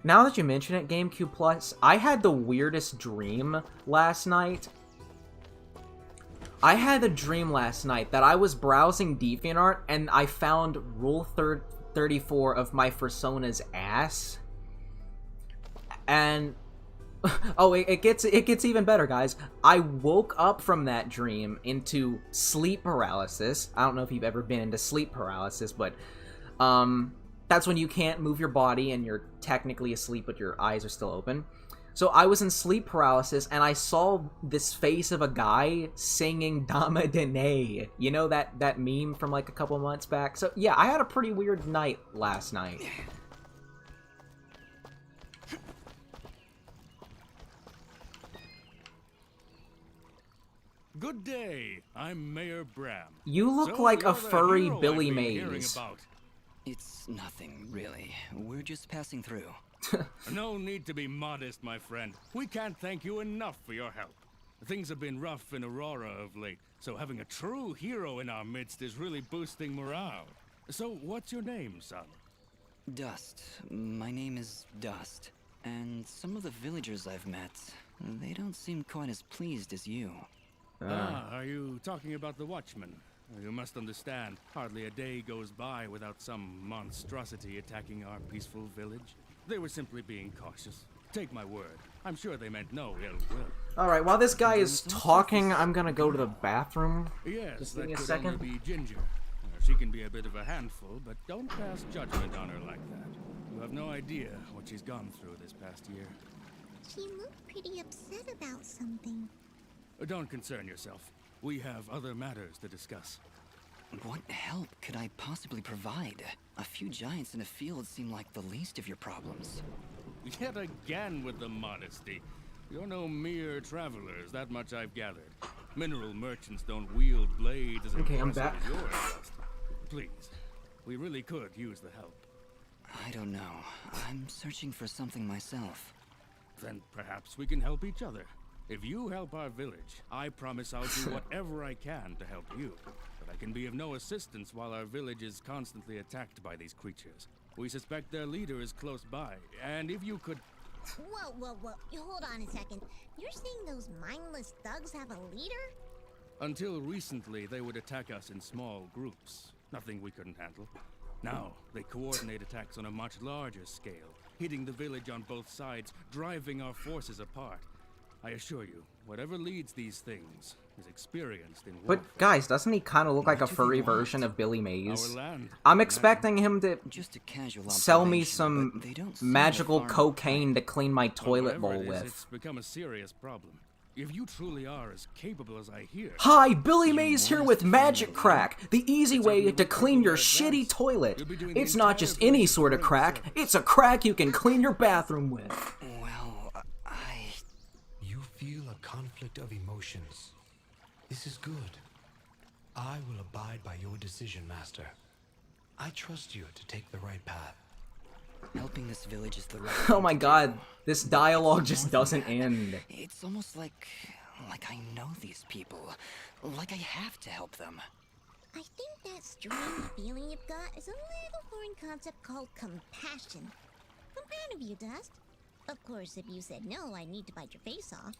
S1: Now that you mention it, GameCube Plus, I had the weirdest dream last night. I had a dream last night that I was browsing DeviantArt and I found Rule 34 of my Persona's ass. And oh, it gets even better, guys. I woke up from that dream into sleep paralysis. I don't know if you've ever been into sleep paralysis, but that's when you can't move your body and you're technically asleep, but your eyes are still open. So I was in sleep paralysis, and I saw this face of a guy singing Dama Dene. You know that meme from like a couple months back? So yeah, I had a pretty weird night last night.
S2: Good day. I'm Mayor Bram.
S1: You look
S2: So
S1: like
S2: you're
S1: a
S2: the
S1: furry
S2: hero
S1: Billy
S2: I've been hearing
S1: Mays.
S2: about.
S3: It's nothing, really. We're just passing through.
S2: No need to be modest, my friend. We can't thank you enough for your help. Things have been rough in Aurora of late, so having a true hero in our midst is really boosting morale. So, what's your name, son?
S3: Dust. My name is Dust. And some of the villagers I've met, they don't seem quite as pleased as you.
S2: Are you talking about the Watchmen? You must understand, hardly a day goes by without some monstrosity attacking our peaceful village. They were simply being cautious. Take my word. I'm sure they meant no ill will.
S1: Alright, while this guy is talking, I'm gonna go to the bathroom.
S2: Yes,
S1: just
S2: that
S1: give me a
S2: could
S1: second.
S2: only be Ginger. She can be a bit of a handful, but don't pass judgment on her like that. You have no idea what she's gone through this past year.
S5: She looked pretty upset about something.
S2: Don't concern yourself. We have other matters to discuss.
S3: What help could I possibly provide? A few giants in a field seem like the least of your problems.
S2: Yet again with the modesty. You're no mere travelers, that much I've gathered. Mineral merchants don't wield blades as
S1: Okay, I'm
S2: impressive
S1: back.
S2: as yours. Please, we really could use the help.
S3: I don't know. I'm searching for something myself.
S2: Then perhaps we can help each other. If you help our village, I promise I'll do whatever I can to help you. But I can be of no assistance while our village is constantly attacked by these creatures. We suspect their leader is close by, and if you could...
S5: Whoa, whoa, whoa. Hold on a second. You're saying those mindless thugs have a leader?
S2: Until recently, they would attack us in small groups. Nothing we couldn't handle. Now, they coordinate attacks on a much larger scale, hitting the village on both sides, driving our forces apart. I assure you, whatever leads these things is experienced in warfare.
S1: But guys, doesn't he kind of look like a furry version of Billy Mays?
S2: Our land.
S1: I'm expecting him to
S3: Just a casual
S1: sell me
S3: observation,
S1: some
S3: but they don't seem
S1: magical
S3: to farm-
S1: cocaine to clean my toilet
S2: Whatever
S1: bowl
S2: it is,
S1: with.
S2: It's become a serious problem. If you truly are as capable as I hear...
S1: Hi, Billy Mays here with Magic Crack, the easy way to clean your shitty toilet. It's not just any sort of crack, it's a crack you can clean your bathroom with.
S3: Well,
S4: You feel a conflict of emotions. This is good. I will abide by your decision, Master. I trust you to take the right path.
S3: Helping this village is the right
S1: Oh my god, this dialogue just doesn't end.
S3: It's almost like I know these people. Like I have to help them.
S5: I think that strange feeling you've got is a little foreign concept called compassion. I'm proud of you, Dust. Of course, if you said no, I'd need to bite your face off.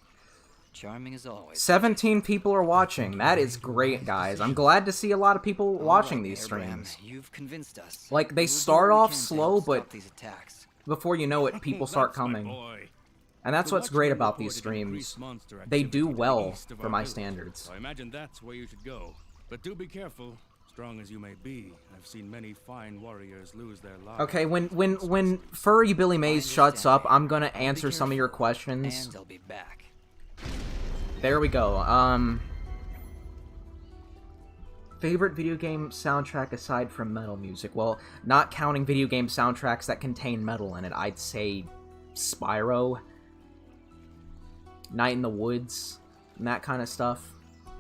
S3: Charming as always.
S1: 17 people are watching. That is great, guys. I'm glad to see a lot of people watching these streams.
S3: You've convinced us.
S1: Like, they
S3: We'll do
S1: start
S3: what we
S1: off
S3: can to
S1: slow,
S3: help
S1: but
S3: stop these attacks.
S1: before you know it, people start
S2: That's my
S1: coming.
S2: boy.
S1: And that's
S2: The
S1: what's great
S2: Watchmen
S1: about these
S2: reported increased
S1: streams.
S2: monster
S1: They do
S2: activity to the
S1: well
S2: east of
S1: for
S2: our
S1: my
S2: village.
S1: standards.
S2: So I imagine that's where you should go. But do be careful. Strong as you may be, I've seen many fine warriors lose their lives.
S1: Okay, when furry Billy Mays shuts up, I'm gonna answer some of your questions.
S3: And I'll be back.
S1: There we go. Favorite video game soundtrack aside from metal music? Well, not counting video game soundtracks that contain metal in it, I'd say Spyro, Night in the Woods, and that kind of stuff.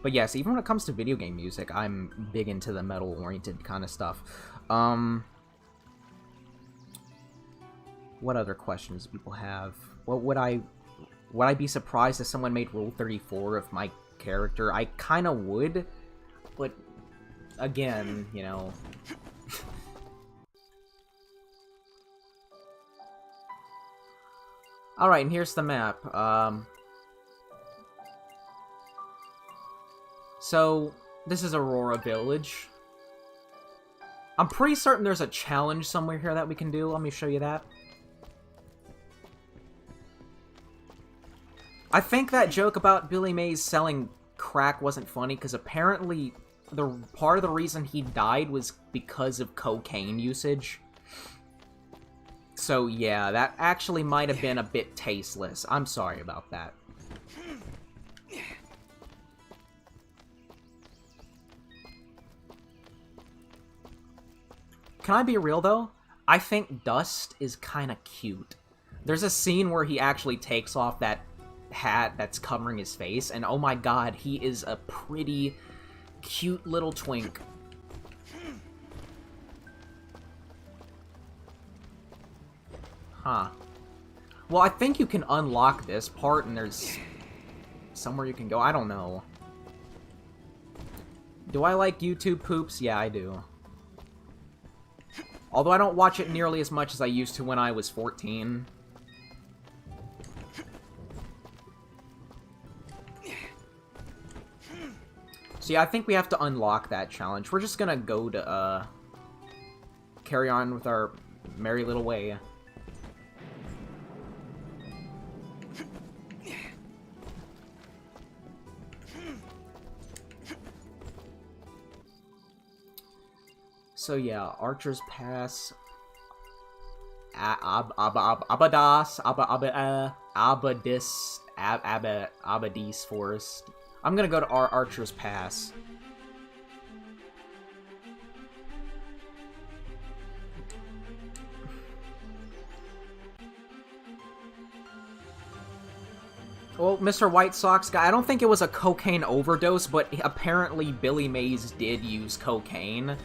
S1: But yes, even when it comes to video game music, I'm big into the metal-oriented kind of stuff. What other questions do people have? What would I be surprised if someone made Rule 34 of my character? I kind of would, but again, you know. Alright, and here's the map. So, this is Aurora Village. I'm pretty certain there's a challenge somewhere here that we can do. Let me show you that. I think that joke about Billy Mays selling crack wasn't funny, because apparently the part of the reason he died was because of cocaine usage. So yeah, that actually might have been a bit tasteless. I'm sorry about that. Can I be real, though? I think Dust is kind of cute. There's a scene where he actually takes off that hat that's covering his face, and oh my god, he is a pretty cute little twink. Huh. Well, I think you can unlock this part, and there's somewhere you can go. I don't know. Do I like YouTube poops? Yeah, I do. Although I don't watch it nearly as much as I used to when I was 14. So yeah, I think we have to unlock that challenge. We're just gonna go to, carry on with our merry little way. So yeah, Archer's Pass, Abadis Forest. I'm gonna go to Archer's Pass. Well, Mr. White Sox guy, I don't think it was a cocaine overdose, but apparently Billy Mays did use cocaine.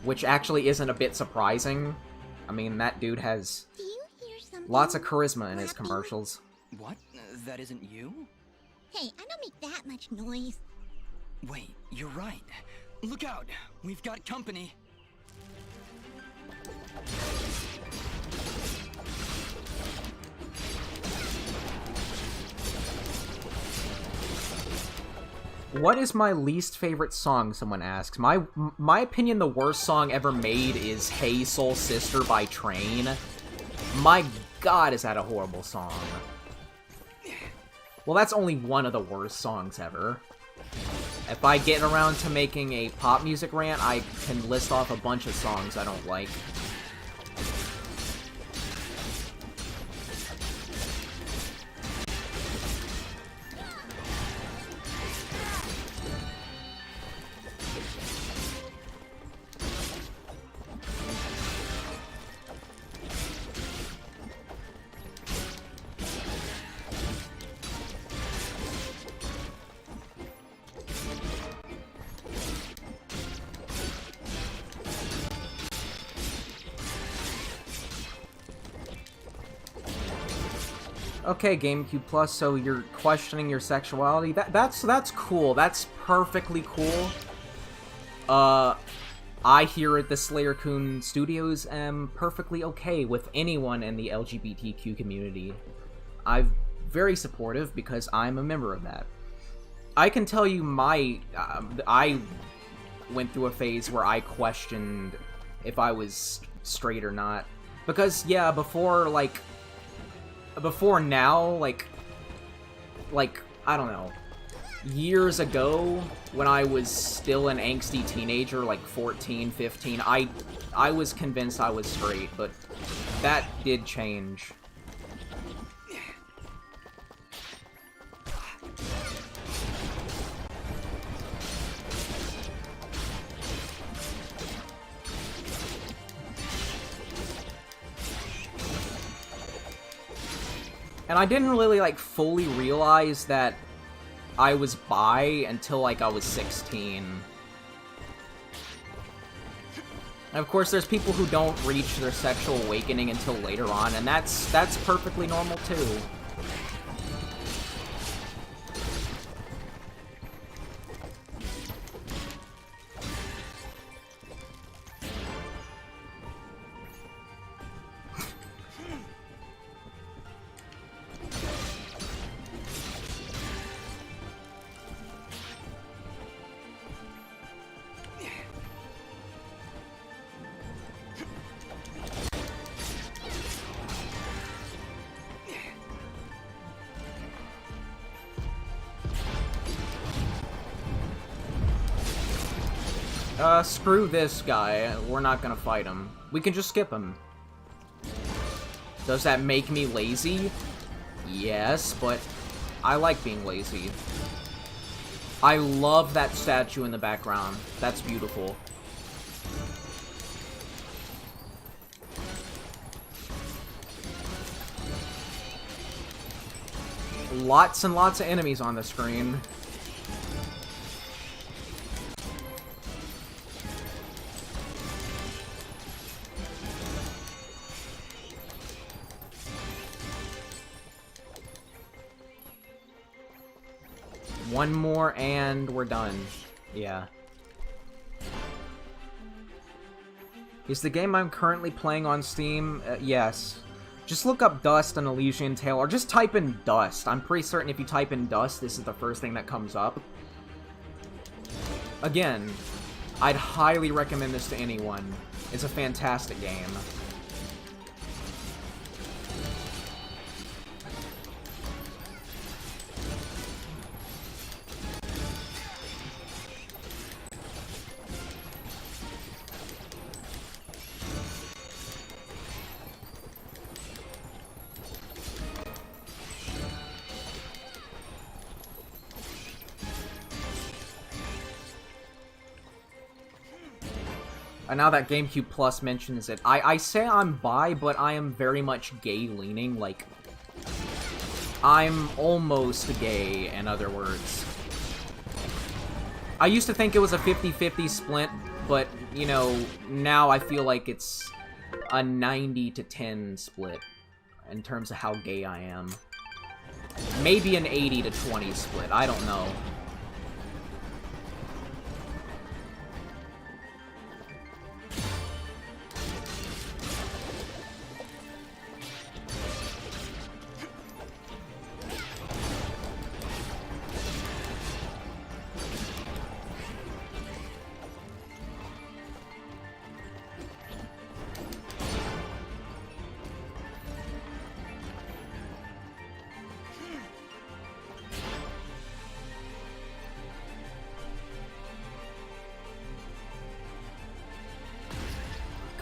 S1: Which actually isn't a bit surprising. I mean, that dude has lots of charisma in his commercials.
S3: What? That isn't you?
S5: Hey, I don't make that much noise.
S3: Wait, you're right. Look out! We've got company!
S1: What is my least favorite song, someone asks. My opinion, the worst song ever made is Hey Soul Sister by Train. My god, is that a horrible song. Well, that's only one of the worst songs ever. If I get around to making a pop music rant, I can list off a bunch of songs I don't like. Okay, GameCube Plus, so you're questioning your sexuality? That's cool. That's perfectly cool. I here at the SlayerCoon Studios am perfectly okay with anyone in the LGBTQ community. I'm very supportive because I'm a member of that. I can tell you I went through a phase where I questioned if I was straight or not. Because, yeah, before now, like, I don't know, years ago, when I was still an angsty teenager, like 14, 15, I was convinced I was straight, but that did change. And I didn't really, like, fully realize that I was bi until, like, I was 16. And of course, there's people who don't reach their sexual awakening until later on, and that's perfectly normal, too. Screw this guy. We're not gonna fight him. We can just skip him. Does that make me lazy? Yes, but I like being lazy. I love that statue in the background. That's beautiful. Lots and lots of enemies on the screen. One more and we're done. Yeah. Is the game I'm currently playing on Steam? Yes. Just look up Dust and Elysian Tale, or just type in Dust. I'm pretty certain if you type in Dust, this is the first thing that comes up. Again, I'd highly recommend this to anyone. It's a fantastic game. And now that GameCube Plus mentions it, I say I'm bi, but I am very much gay-leaning, like, I'm almost gay, in other words. I used to think it was a 50-50 split, but, you know, now I feel like it's a 90-10 split, in terms of how gay I am. Maybe an 80-20 split, I don't know.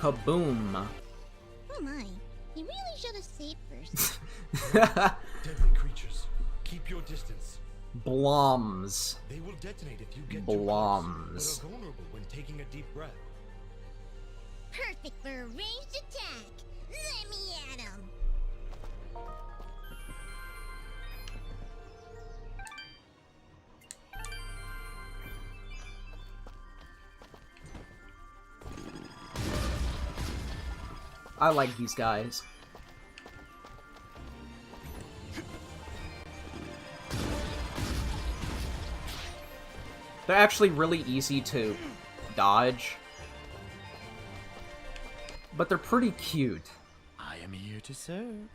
S1: Kaboom.
S5: Oh my, you really should have saved first.
S4: Deadly creatures. Keep your distance.
S1: Bloms.
S4: They will detonate if you get
S1: Bloms.
S4: too close, but are vulnerable when taking a deep breath.
S5: Perfect for a ranged attack. Let me at him.
S1: I like these guys. They're actually really easy to dodge. But they're pretty cute.
S7: I am here to serve.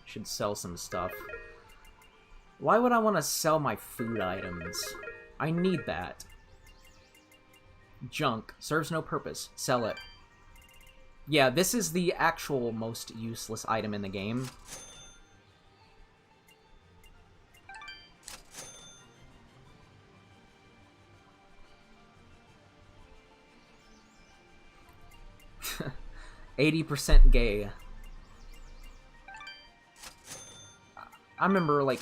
S1: Should sell some stuff. Why would I want to sell my food items? I need that. Junk. Serves no purpose. Sell it. Yeah, this is the actual most useless item in the game. %80 gay. I remember, like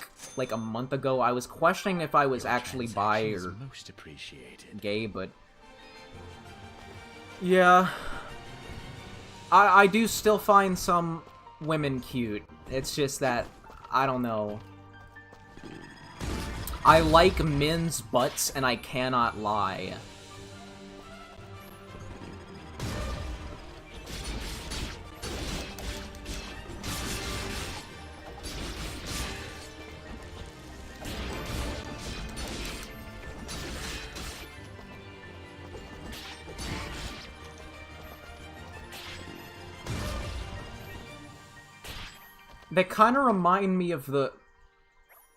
S1: a month ago, I was questioning if I was actually bi or
S7: most appreciated.
S1: Gay, but yeah, I do still find some women cute. It's just that I don't know. I like men's butts, and I cannot lie. They kind of remind me of the...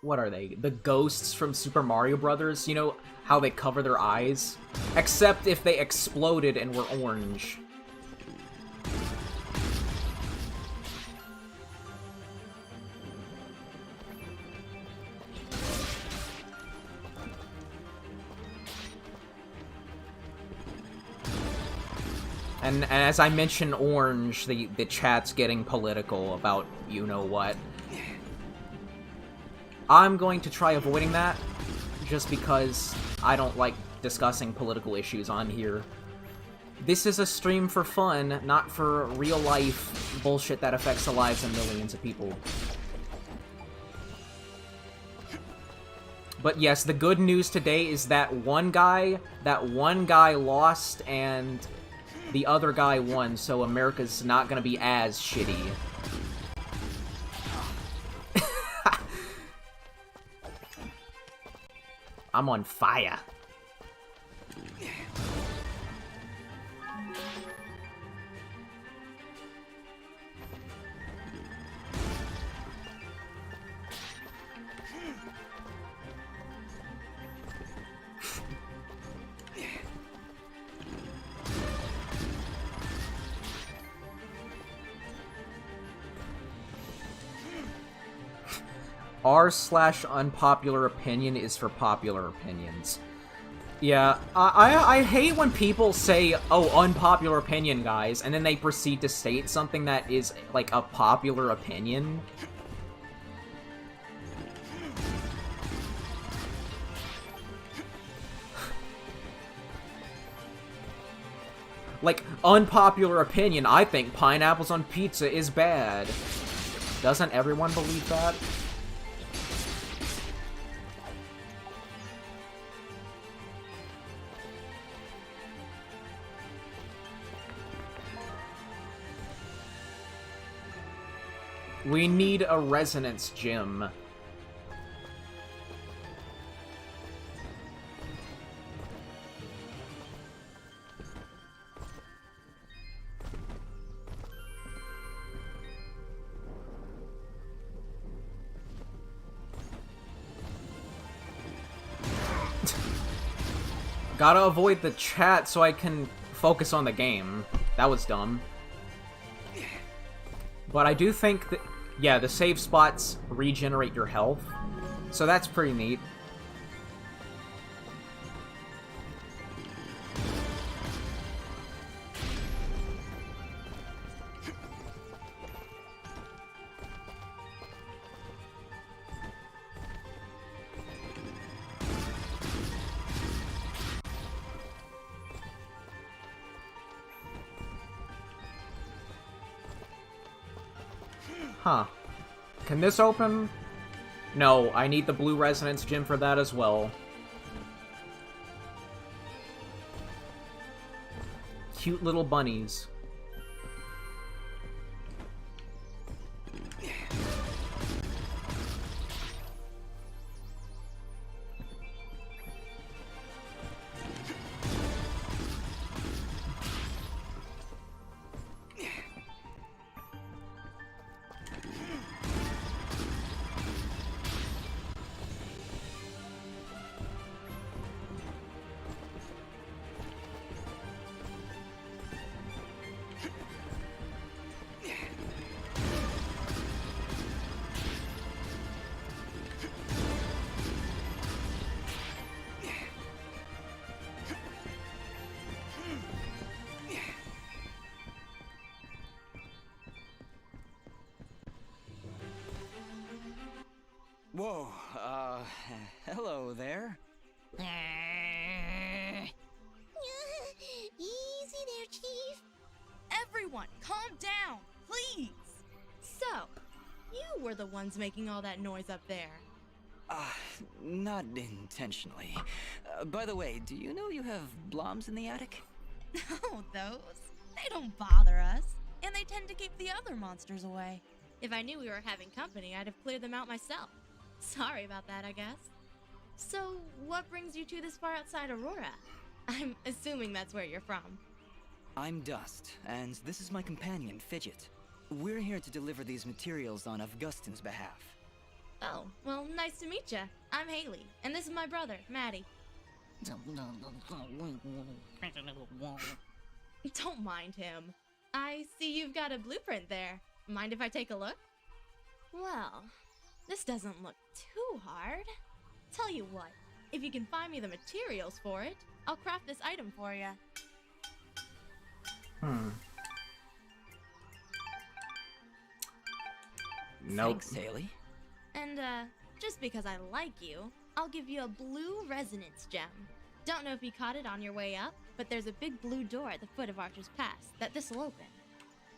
S1: What are they? The ghosts from Super Mario Brothers. You know how they cover their eyes? Except if they exploded and were orange. And as I mentioned orange, the chat's getting political about you-know-what. I'm going to try avoiding that, just because I don't like discussing political issues on here. This is a stream for fun, not for real-life bullshit that affects the lives of millions of people. But yes, the good news today is that one guy lost, and the other guy won, so America's not gonna be as shitty. I'm on fire. R/unpopular opinion is for popular opinions. Yeah, I hate when people say, oh, unpopular opinion, guys, and then they proceed to state something that is, like, a popular opinion. Like, unpopular opinion, I think pineapples on pizza is bad. Doesn't everyone believe that? We need a resonance gem. Gotta avoid the chat so I can focus on the game. That was dumb. But I do think that, yeah, the save spots regenerate your health, so that's pretty neat. Huh. Can this open? No, I need the blue resonance gem for that as well. Cute little bunnies.
S3: Whoa, hello there.
S5: Easy there, Chief.
S18: Everyone, calm down, please. So, you were the ones making all that noise up there.
S3: Not intentionally. By the way, do you know you have bloms in the attic?
S18: Oh, those? They don't bother us. And they tend to keep the other monsters away. If I knew we were having company, I'd have cleared them out myself. Sorry about that, I guess. So, what brings you two this far outside Aurora? I'm assuming that's where you're from.
S3: I'm Dust, and this is my companion, Fidget. We're here to deliver these materials on Augustin's behalf.
S18: Oh, well, nice to meet ya. I'm Haley, and this is my brother, Maddie. Don't mind him. I see you've got a blueprint there. Mind if I take a look? Well, this doesn't look too hard. Tell you what, if you can find me the materials for it, I'll craft this item for you.
S1: Nope.
S3: Thanks, Haley.
S18: And, just because I like you, I'll give you a blue resonance gem. Don't know if you caught it on your way up, but there's a big blue door at the foot of Archer's Pass that this'll open.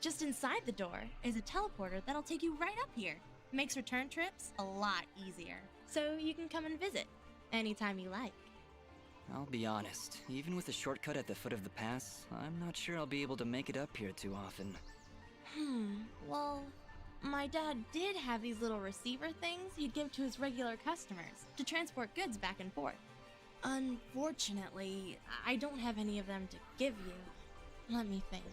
S18: Just inside the door is a teleporter that'll take you right up here. Makes return trips a lot easier. So you can come and visit anytime you like.
S3: I'll be honest. Even with a shortcut at the foot of the pass, I'm not sure I'll be able to make it up here too often.
S18: Well, my dad did have these little receiver things he'd give to his regular customers to transport goods back and forth. Unfortunately, I don't have any of them to give you. Let me think.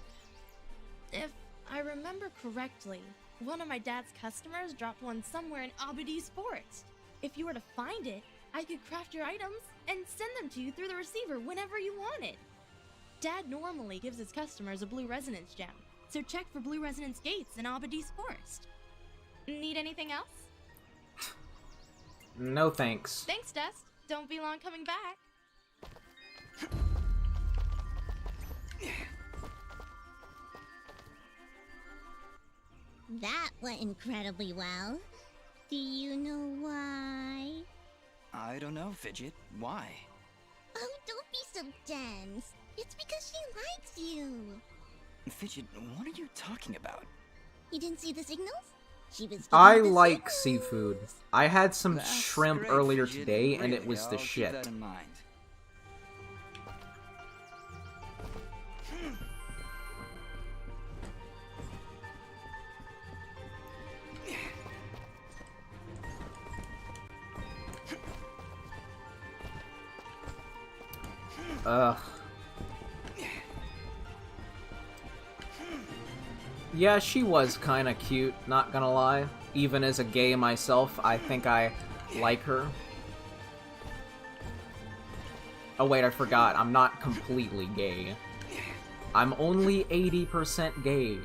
S18: If I remember correctly, one of my dad's customers dropped one somewhere in Abadi's forest. If you were to find it, I could craft your items and send them to you through the receiver whenever you wanted. Dad normally gives his customers a blue resonance gem, so check for blue resonance gates in Abadi's forest. Need anything else?
S1: No thanks.
S18: Thanks, Dust. Don't be long coming back.
S5: That went incredibly well. Do you know why?
S3: I don't know, Fidget. Why?
S5: Oh, don't be so dense. It's because she likes you.
S3: Fidget, what are you talking about?
S5: You didn't see the signals? She was.
S1: I
S5: giving the
S1: like
S5: signals.
S1: seafood. I had some
S3: That's
S1: shrimp
S3: great,
S1: earlier
S3: Fidget.
S1: today, and
S3: Really,
S1: it was the
S3: I'll keep
S1: shit.
S3: that in mind.
S1: Ugh. Yeah, she was kinda cute, not gonna lie. Even as a gay myself, I think I like her. Oh wait, I forgot. I'm not completely gay. I'm only 80% gay.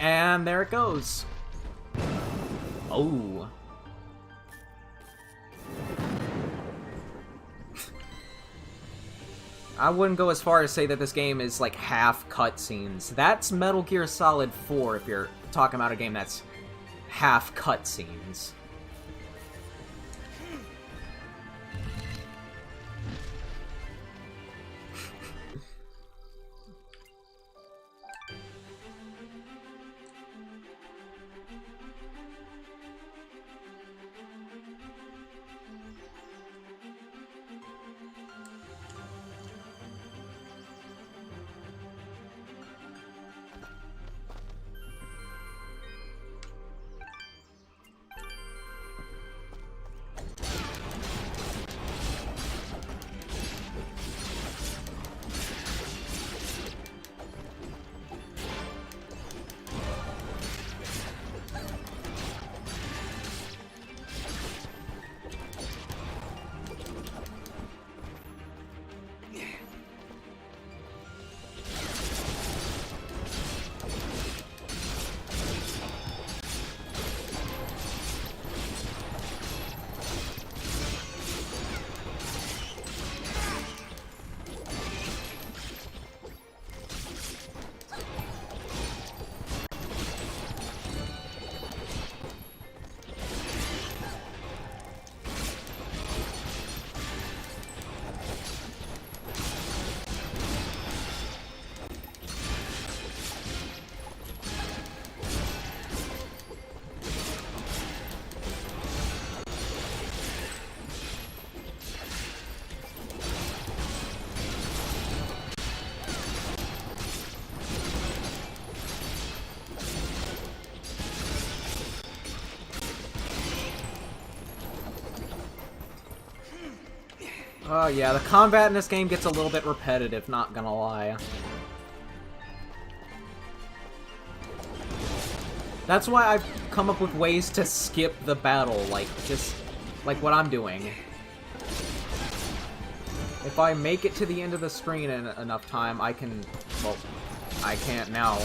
S1: And there it goes. Oh. I wouldn't go as far as say that this game is like half cutscenes. That's Metal Gear Solid 4 if you're talking about a game that's half cutscenes. Oh yeah, the combat in this game gets a little bit repetitive, not gonna lie. That's why I've come up with ways to skip the battle, like, just like what I'm doing. If I make it to the end of the screen in enough time, I can... well, I can't now.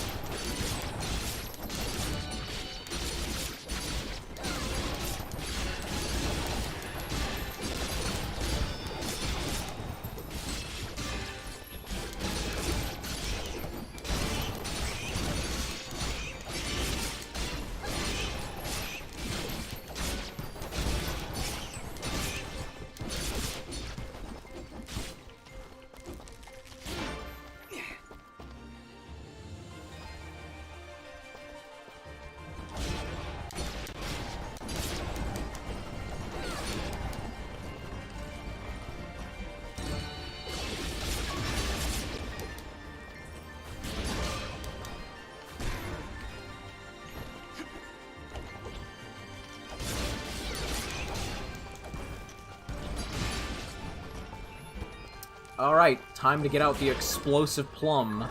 S1: Alright, time to get out the explosive plum.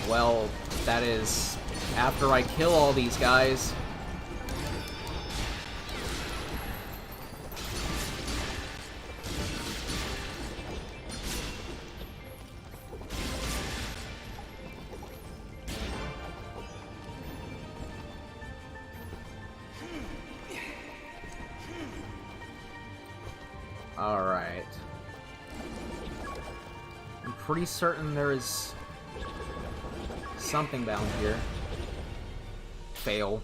S1: Well, that is after I kill all these guys. Alright. I'm pretty certain there is something down here. Fail.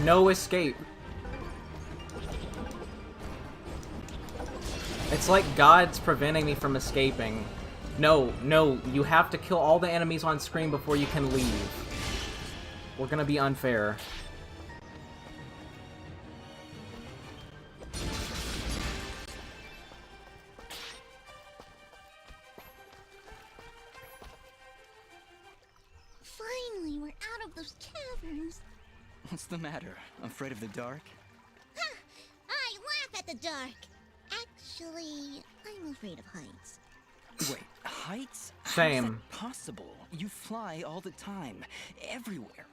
S1: No escape. It's like God's preventing me from escaping. No, no, you have to kill all the enemies on screen before you can leave. We're gonna be unfair.
S5: Finally, we're out of those caverns.
S3: What's the matter? Afraid of the dark?
S5: Ha! I laugh at the dark. Actually, I'm afraid of heights.
S3: Wait, heights?
S1: Same.
S3: How is that possible? You fly all the time, everywhere.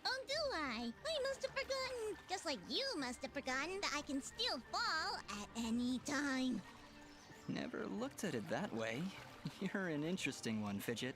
S5: Oh, do I? I must have forgotten. Just like you must have forgotten that I can still fall at any time.
S3: Never looked at it that way. You're an interesting one, Fidget.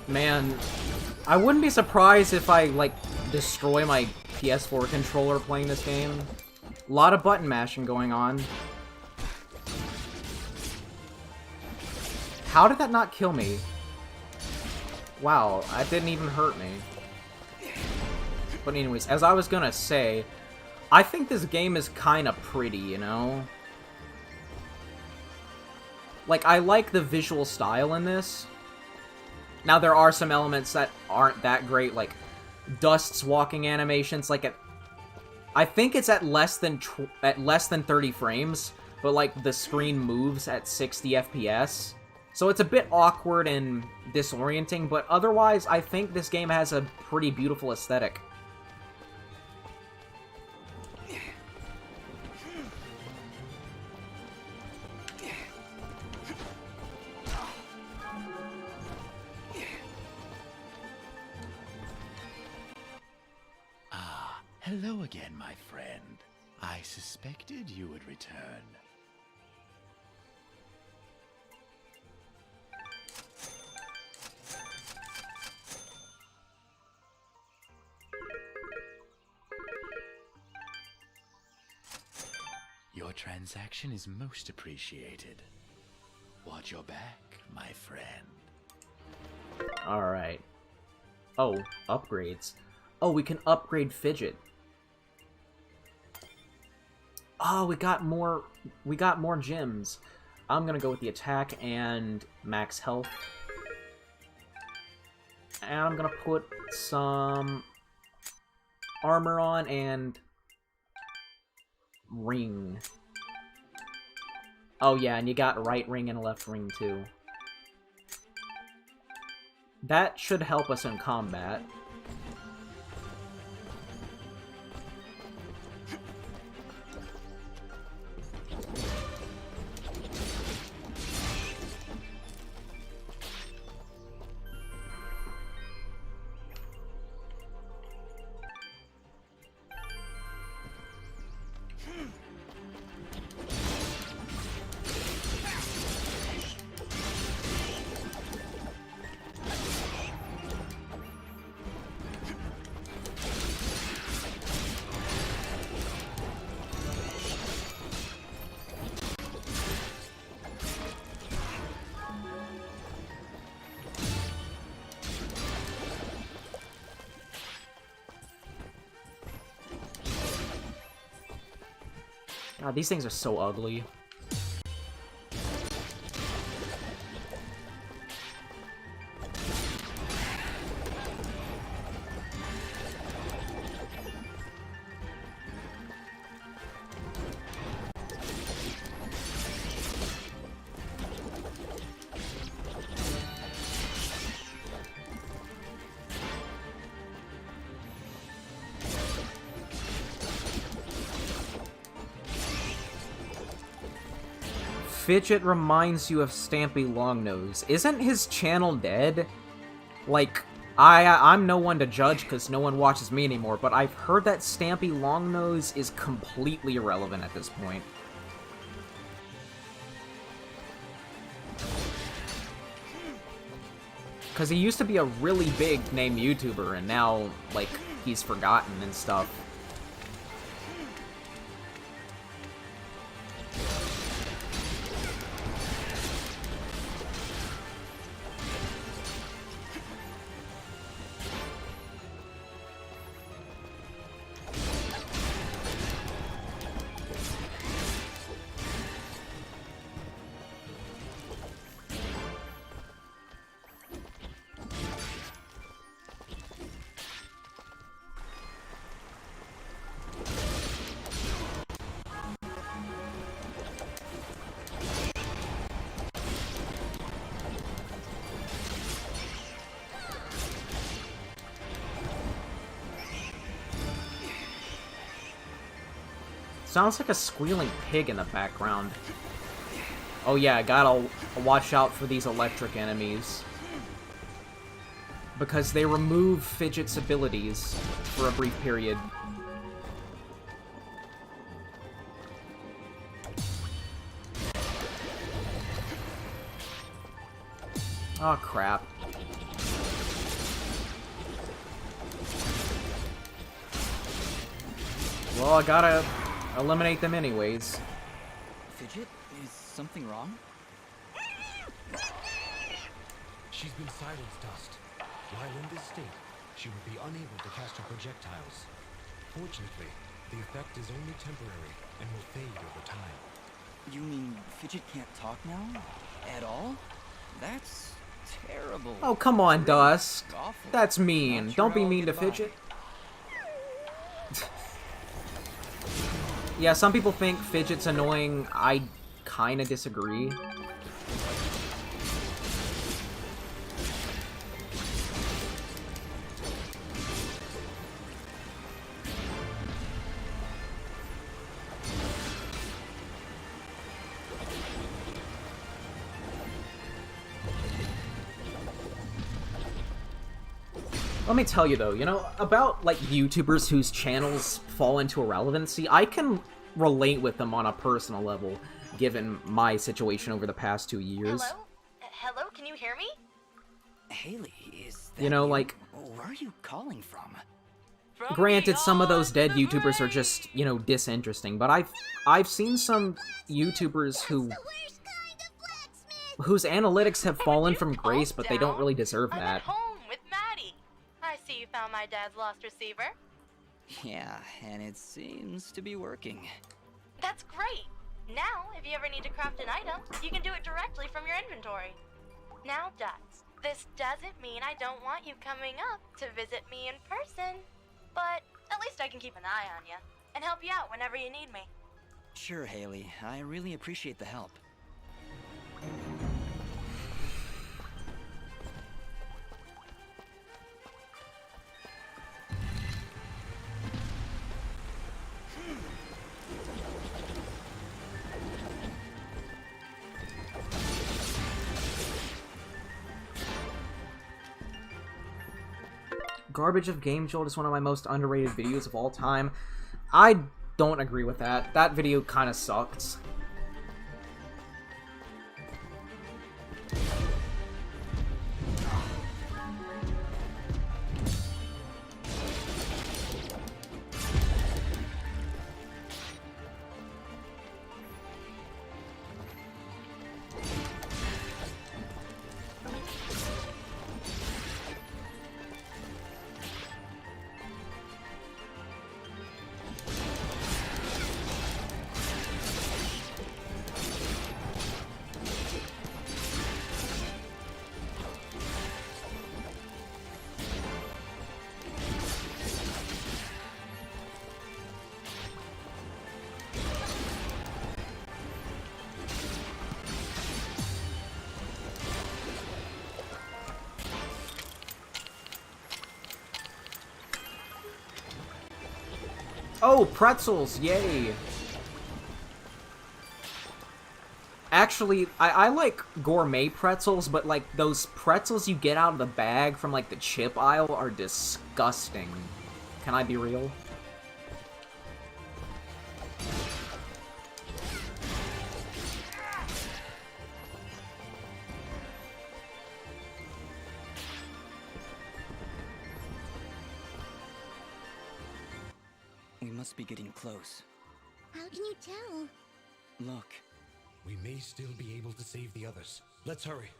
S1: Man, I wouldn't be surprised if I, like, destroy my PS4 controller playing this game. A lot of button mashing going on. How did that not kill me? Wow, that didn't even hurt me. But anyways, as I was gonna say, I think this game is kinda pretty, you know? Like, I like the visual style in this. Now, there are some elements that aren't that great, like Dust's walking animations. Like, I think it's at less than 30 frames, but like the screen moves at 60 FPS, so it's a bit awkward and disorienting. But otherwise, I think this game has a pretty beautiful aesthetic.
S7: Hello again, my friend. I suspected you would return. Your transaction is most appreciated. Watch your back, my friend.
S1: Alright. Oh, upgrades. Oh, we can upgrade Fidget. Oh, we got more gems. I'm gonna go with the attack and max health. And I'm gonna put some armor on and ring. Oh yeah, and you got right ring and left ring too. That should help us in combat. God, these things are so ugly. Fidget reminds you of Stampy Longnose. Isn't his channel dead? Like, I'm no one to judge because no one watches me anymore, but I've heard that Stampy Longnose is completely irrelevant at this point. Because he used to be a really big name YouTuber, and now, like, he's forgotten and stuff. Sounds like a squealing pig in the background. Oh yeah, gotta watch out for these electric enemies. Because they remove Fidget's abilities for a brief period. Oh crap. Well, I gotta eliminate them anyways.
S3: Fidget, is something wrong?
S4: She's been silenced, Dust. While in this state, she will be unable to cast her projectiles. Fortunately, the effect is only temporary and will fade over time.
S3: You mean Fidget can't talk now? At all? That's terrible.
S1: Oh, come on, Dust.
S3: Awful.
S1: That's mean.
S3: Not
S1: Don't
S3: sure
S1: be
S3: I'll
S1: mean to
S3: get by.
S1: Fidget. Yeah, some people think Fidget's annoying. I kinda disagree. Let me tell you though, you know, about like YouTubers whose channels fall into irrelevancy, I can relate with them on a personal level, given my situation over the past 2 years.
S8: Hello? Hello, can you hear me?
S3: Haley, is that
S1: You know, like,
S3: Where are you calling from?
S1: Granted, some of those dead YouTubers are just, you know, disinteresting, but I've seen some YouTubers whose analytics have fallen from grace, but they don't really deserve
S19: I'm
S1: that.
S19: at home with Maddie. I see you found my dad's lost receiver.
S3: Yeah, and it seems to be working.
S19: That's great. Now, if you ever need to craft an item, you can do it directly from your inventory. Now, Dots, this doesn't mean I don't want you coming up to visit me in person. But at least I can keep an eye on you and help you out whenever you need me.
S3: Sure, Haley. I really appreciate the help.
S1: Garbage of Game Jolt is one of my most underrated videos of all time. I don't agree with that. That video kind of sucks. Oh, pretzels! Yay! Actually, I like gourmet pretzels, but like those pretzels you get out of the bag from like the chip aisle are disgusting. Can I be real?
S3: We must be getting close.
S5: How can you tell?
S3: Look.
S4: We may still be able to save the others. Let's hurry.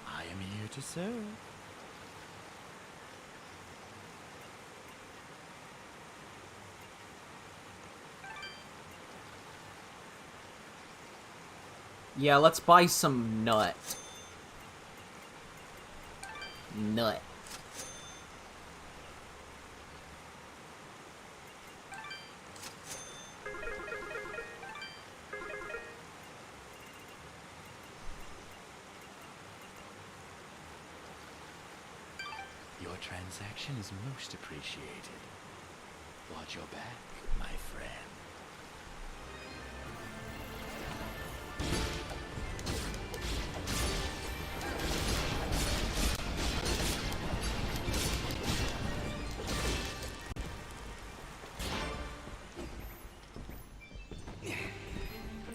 S7: I am here to serve.
S1: Yeah, let's buy some nut. Nut.
S7: Your transaction is most appreciated. Watch your back, my friend.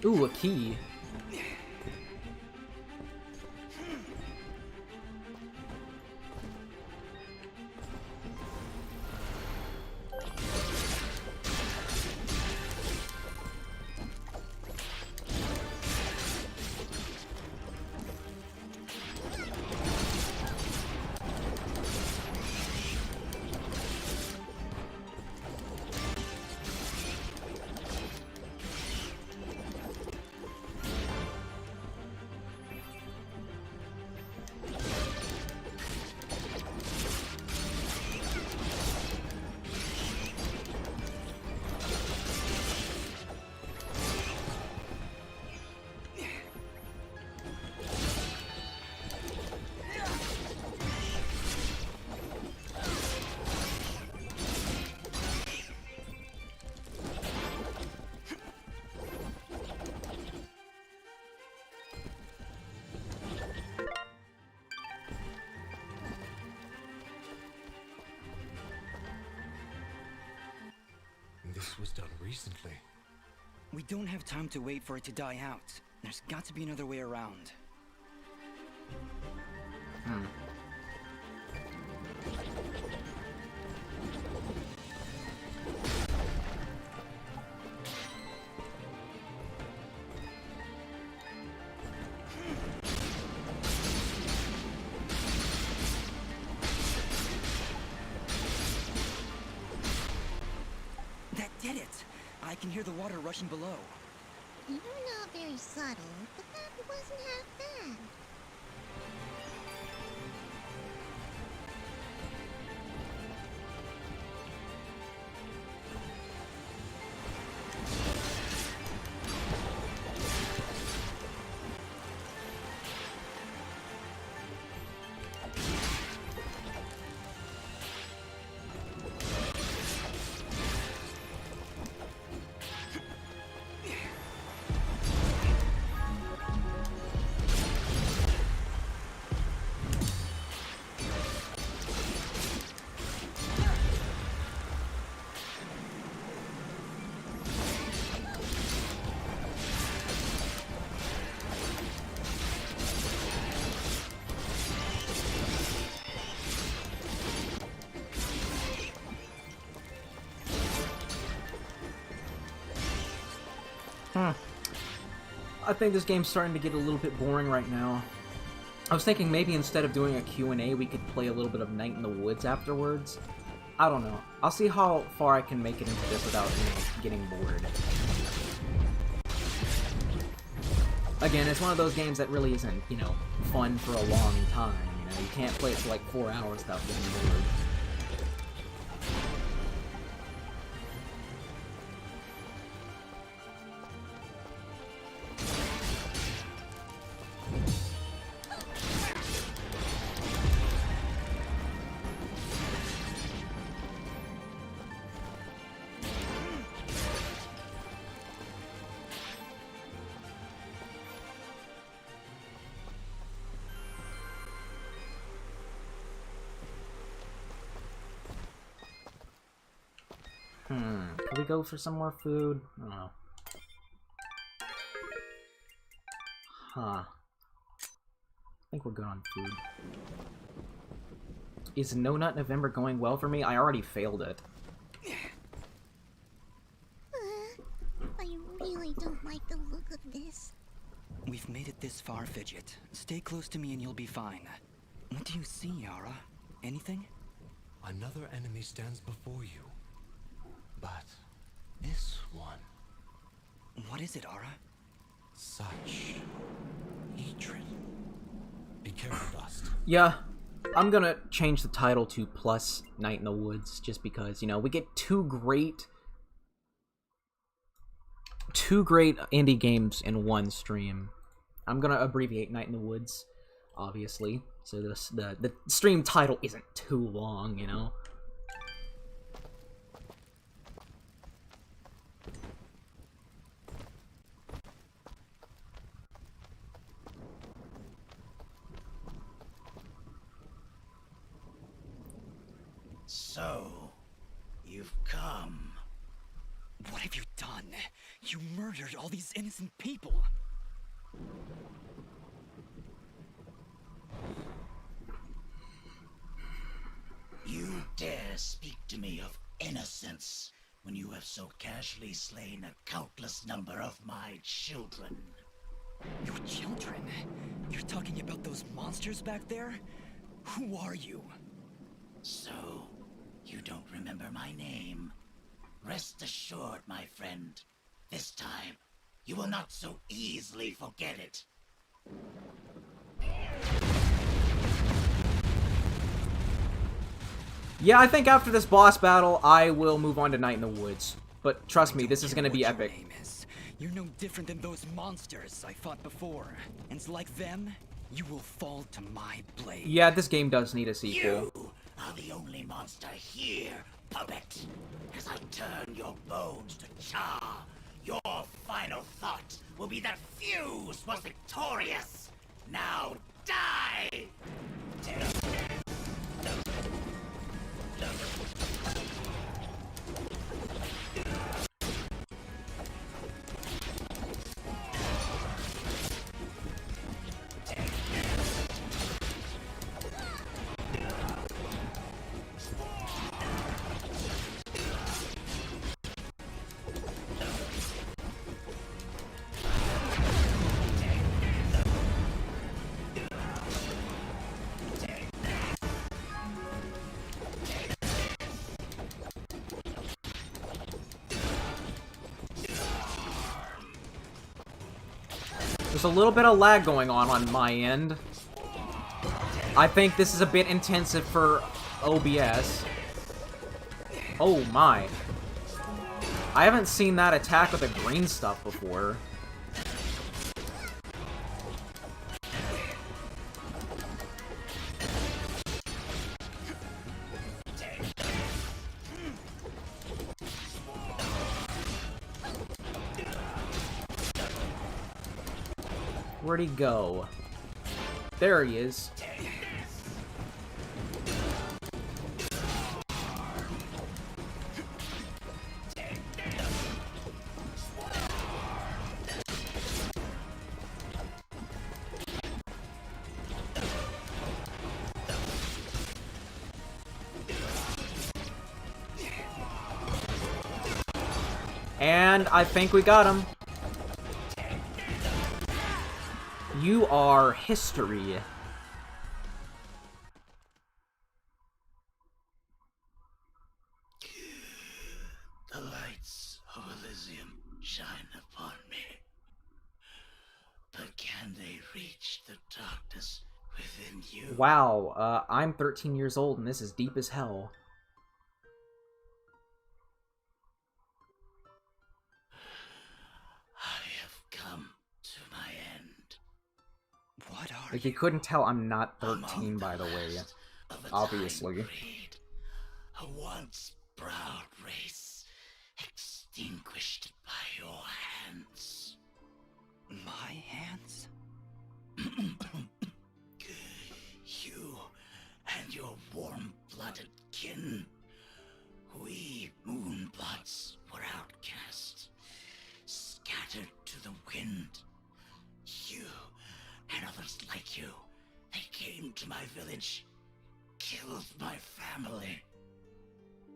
S1: Ooh, a key.
S4: This was done recently.
S3: We don't have time to wait for it to die out. There's got to be another way around. That did it! I can hear the water rushing below.
S5: You're not very subtle, but that wasn't half bad.
S1: I think this game's starting to get a little bit boring right now. I was thinking maybe instead of doing a Q&A, we could play a little bit of Night in the Woods afterwards. I don't know. I'll see how far I can make it into this without, getting bored. Again, it's one of those games that really isn't, fun for a long time. You can't play it for like 4 hours without getting bored. Can we go for some more food? I don't know. I think we're good on food. Is No Nut November going well for me? I already failed it.
S5: I really don't like the look of this.
S3: We've made it this far, Fidget. Stay close to me and you'll be fine. What do you see, Yara? Anything?
S4: Another enemy stands before you. But this one...
S3: What is it, Ara?
S4: Such hatred. Be careful, Dust.
S1: Yeah, I'm gonna change the title to Plus Night in the Woods, just because, we get two great indie games in one stream. I'm gonna abbreviate Night in the Woods, obviously, so the stream title isn't too long,
S20: So, you've come.
S3: What have you done? You murdered all these innocent people.
S20: You dare speak to me of innocence when you have so casually slain a countless number of my children.
S3: Your children? You're talking about those monsters back there? Who are you?
S20: So, you don't remember my name? Rest assured, my friend. This time, you will not so easily forget it.
S1: Yeah, I think after this boss battle, I will move on to Night in the Woods. But trust me, this is gonna be epic.
S3: You're no different than those monsters I fought before. And like them, you will fall to my blade.
S1: Yeah, this game does need a sequel.
S20: You are the only monster here, puppet. As I turn your bones to char, your final thought will be that Fuse was victorious. Now die!
S1: There's a little bit of lag going on my end. I think this is a bit intensive for OBS. Oh my. I haven't seen that attack with the green stuff before. Where'd he go? There he is. And I think we got him. You are history.
S20: The lights of Elysian shine upon me. But can they reach the darkness within you?
S1: Wow, I'm 13 years old and this is deep as hell.
S3: What are
S1: Like, you couldn't tell I'm not 13, by the way. Obviously.
S20: A once proud race, extinguished by your hands.
S3: My hands?
S20: You and your warm-blooded kin. We Moonblots were outcast, scattered to the wind. You and others like you, they came to my village, killed my family.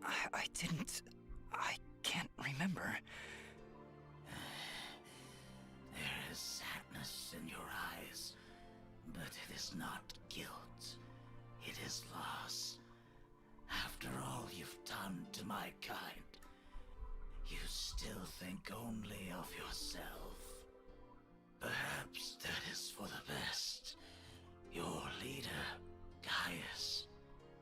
S3: I didn't... I can't remember.
S20: There is sadness in your eyes, but it is not guilt. It is loss. After all you've done to my kind, you still think only of yourself. Perhaps that is for the best. Your leader, Gaius,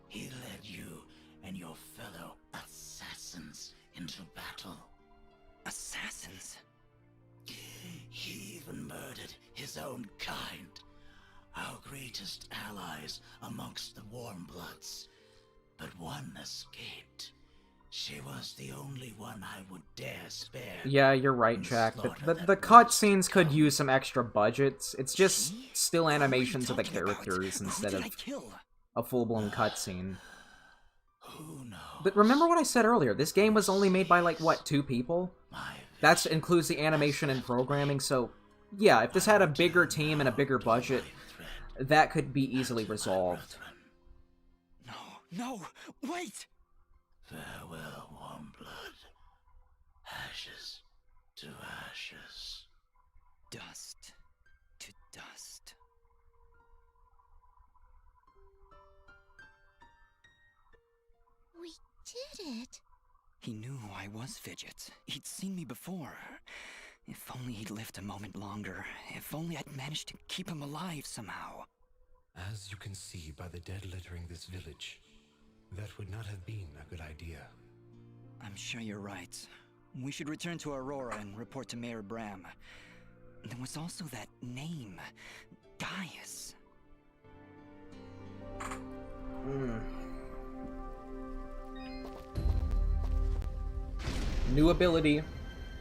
S20: he led you and your fellow assassins into battle.
S3: Assassins?
S20: He even murdered his own kind. Our greatest allies amongst the Warmbloods. But one escaped. She was the only one I would dare spare.
S1: Yeah, you're right, Jack. The cutscenes could use some extra budgets. It's just still animations of the characters instead of a full-blown cutscene. But remember what I said earlier, this game was only made by, like, what, 2 people? That includes the animation and programming, so yeah, if this had a bigger team and a bigger budget, that could be easily resolved.
S3: No, wait!
S20: Farewell, Warmblood. Ashes to ashes.
S3: Dust to dust.
S5: We did it.
S3: He knew I was Fidget. He'd seen me before. If only he'd lived a moment longer. If only I'd managed to keep him alive somehow.
S4: As you can see by the dead littering this village, that would not have been a good idea.
S3: I'm sure you're right. We should return to Aurora and report to Mayor Bram. There was also that name, Gaius.
S1: New ability.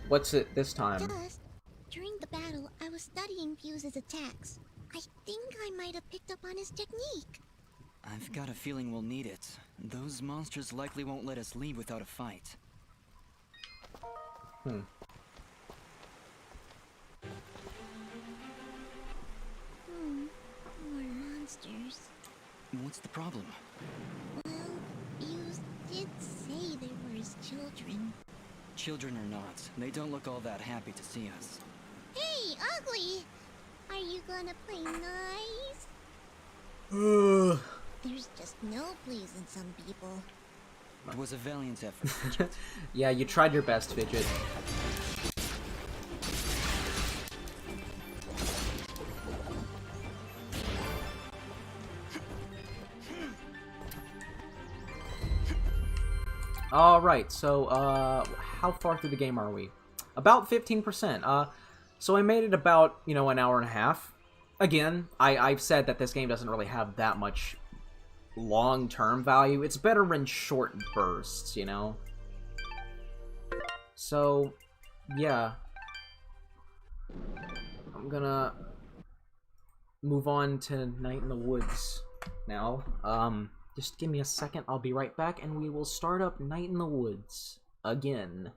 S1: What's it this time?
S5: Dust, during the battle, I was studying Fuse's attacks. I think I might have picked up on his technique.
S3: I've got a feeling we'll need it. Those monsters likely won't let us leave without a fight.
S5: More monsters.
S3: What's the problem?
S5: Well, you did say they were his children.
S3: Children or not, they don't look all that happy to see us.
S5: Hey, Ugly! Are you gonna play nice? There's just no pleasing some people.
S3: It was a valiant effort, Fidget.
S1: Yeah, you tried your best, Fidget. Alright, so, how far through the game are we? About 15%. So I made it about, you know, an hour and a half. Again, I've said that this game doesn't really have that much long-term value. It's better in short bursts, you know? So, yeah. I'm gonna move on to Night in the Woods now. Just give me a second, I'll be right back, and we will start up Night in the Woods again.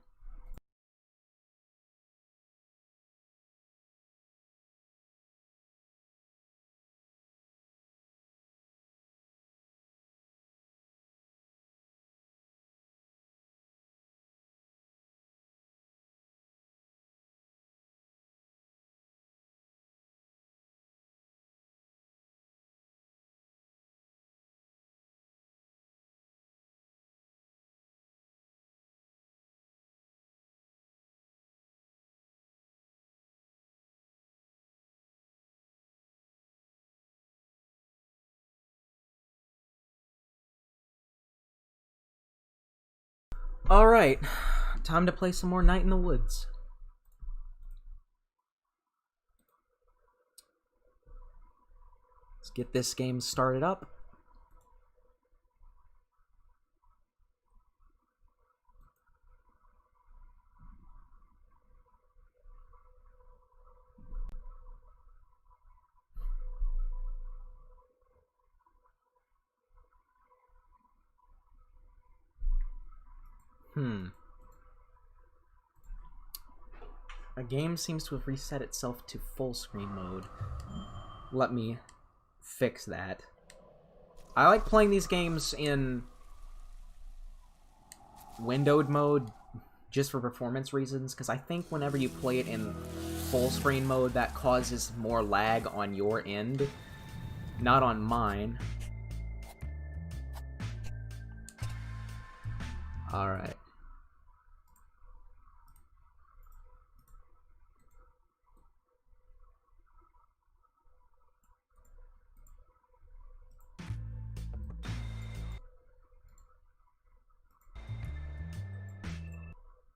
S1: Alright, time to play some more Night in the Woods. Let's get this game started up. A game seems to have reset itself to full screen mode. Let me fix that. I like playing these games in windowed mode just for performance reasons, because I think whenever you play it in full screen mode, that causes more lag on your end, not on mine. Alright.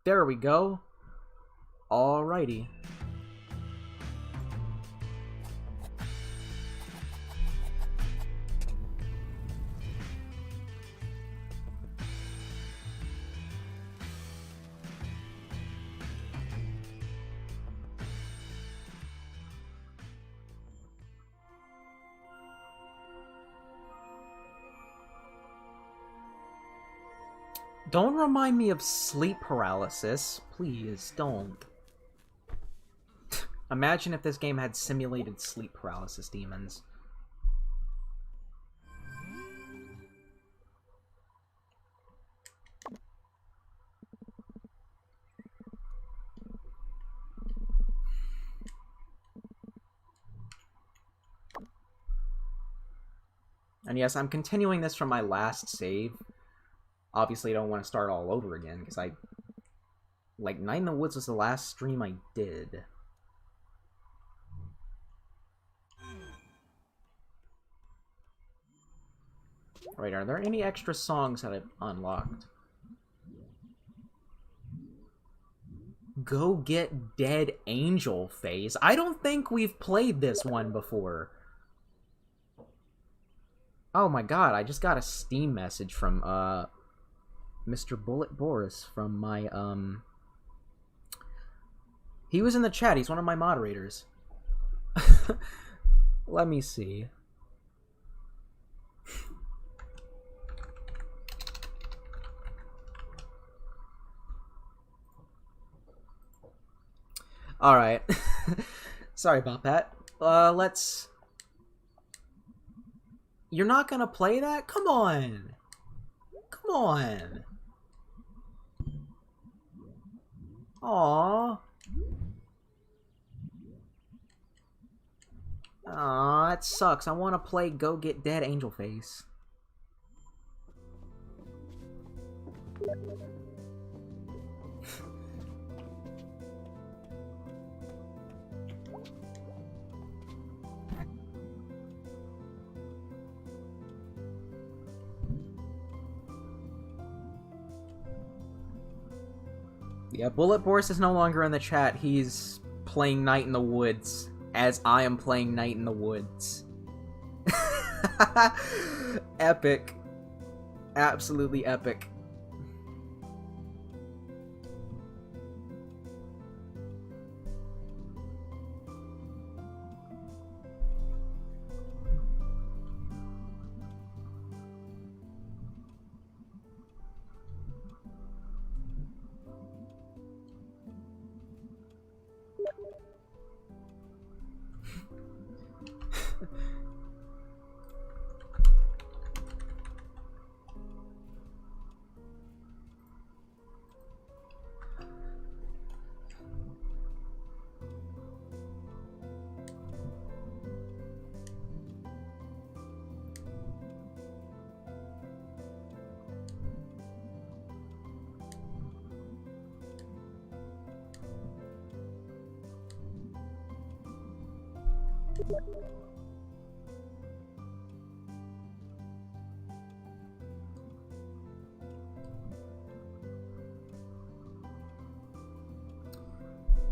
S1: There we go. Alrighty. Don't remind me of sleep paralysis. Please, don't. Imagine if this game had simulated sleep paralysis demons. And yes, I'm continuing this from my last save. Obviously, I don't want to start all over again, because like, Night in the Woods was the last stream I did. Right, are there any extra songs that I've unlocked? Go Get Dead Angel Phase. I don't think we've played this one before. Oh my god, I just got a Steam message from, Mr. Bullet Boris from my, He was in the chat, he's one of my moderators. Let me see. Alright. Sorry about that. Let's... You're not gonna play that? Come on! Come on! Aww. Aw, that sucks. I want to play Go Get Dead Angel Face. Yeah, Bullet Boris is no longer in the chat. He's playing Night in the Woods, as I am playing Night in the Woods. Epic. Absolutely epic.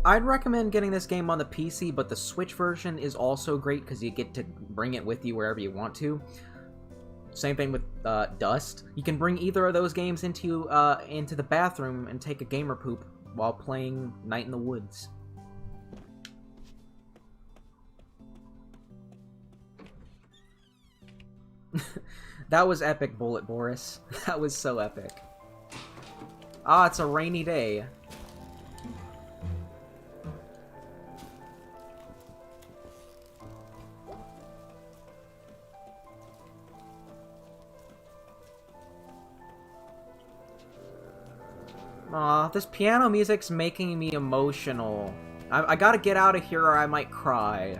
S1: I'd recommend getting this game on the PC, but the Switch version is also great because you get to bring it with you wherever you want to. Same thing with Dust. You can bring either of those games into the bathroom and take a gamer poop while playing Night in the Woods. That was epic, Bullet Boris. That was so epic. Ah, it's a rainy day. Aw, this piano music's making me emotional. I gotta get out of here or I might cry.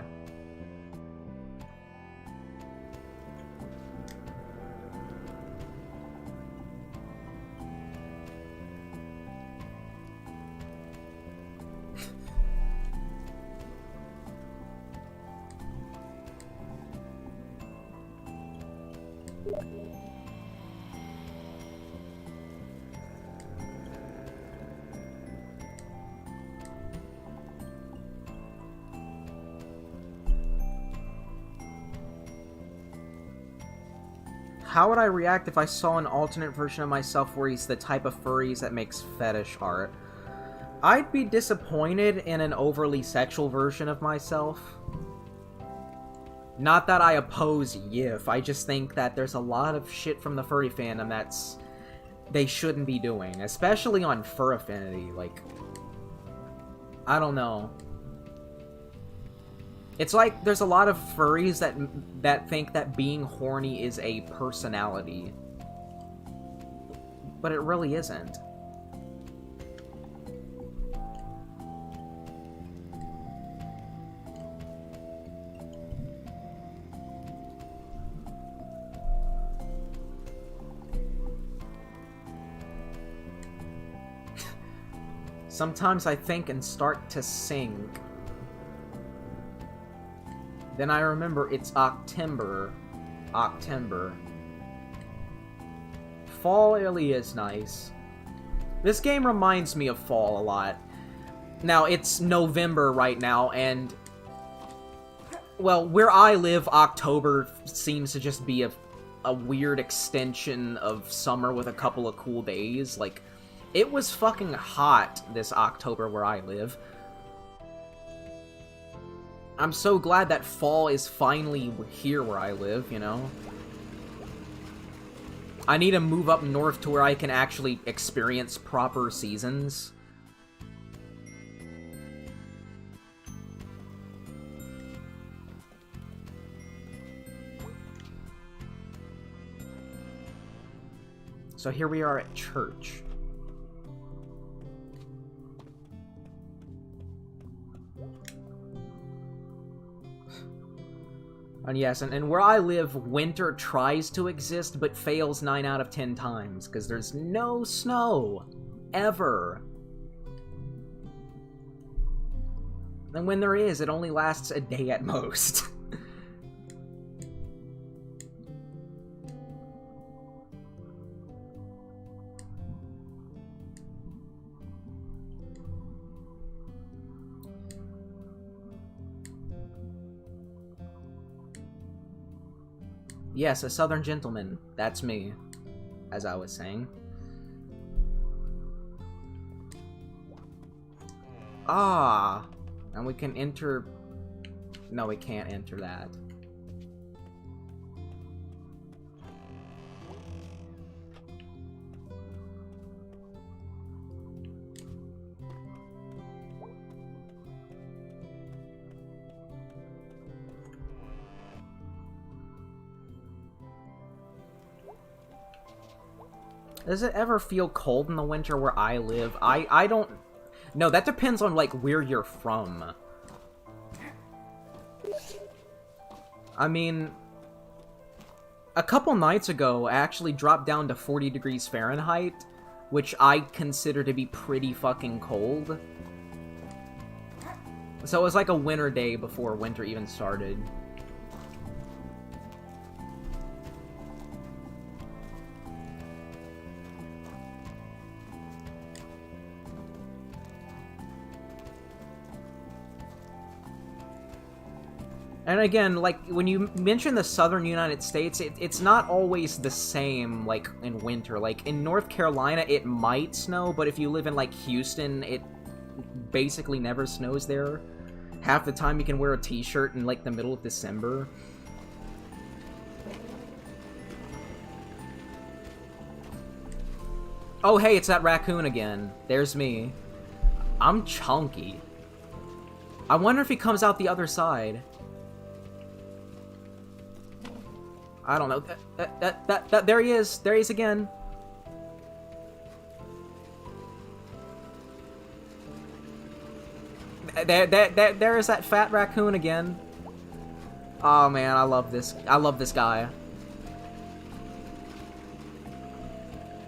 S1: How would I react if I saw an alternate version of myself where he's the type of furries that makes fetish art? I'd be disappointed in an overly sexual version of myself. Not that I oppose YIF, I just think that there's a lot of shit from the furry fandom that's... they shouldn't be doing, especially on Fur Affinity, like... I don't know. It's like there's a lot of furries that think that being horny is a personality. But it really isn't. Sometimes I think and start to sing. Then I remember it's October. Fall really is nice. This game reminds me of fall a lot. Now, it's November right now, and... well, where I live, October seems to just be a weird extension of summer with a couple of cool days. Like, it was fucking hot this October where I live. I'm so glad that fall is finally here where I live, you know? I need to move up north to where I can actually experience proper seasons. So here we are at church. And yes, and where I live, winter tries to exist, but fails 9 out of 10 times, because there's no snow. Ever. And when there is, it only lasts a day at most. Yes, a southern gentleman. That's me, as I was saying. Ah! And we can enter... No, we can't enter that. Does it ever feel cold in the winter where I live? I don't... No, that depends on, like, where you're from. I mean... A couple nights ago, I actually dropped down to 40 degrees Fahrenheit, which I consider to be pretty fucking cold. So it was like a winter day before winter even started. And again, like, when you mention the southern United States, it's not always the same, like, in winter. Like, in North Carolina, it might snow, but if you live in, like, Houston, it basically never snows there. Half the time you can wear a t-shirt in, like, the middle of December. Oh, hey, it's that raccoon again. There's me. I'm chunky. I wonder if he comes out the other side. I don't know. There he is. There he is again. There is that fat raccoon again. Oh man, I love this. I love this guy.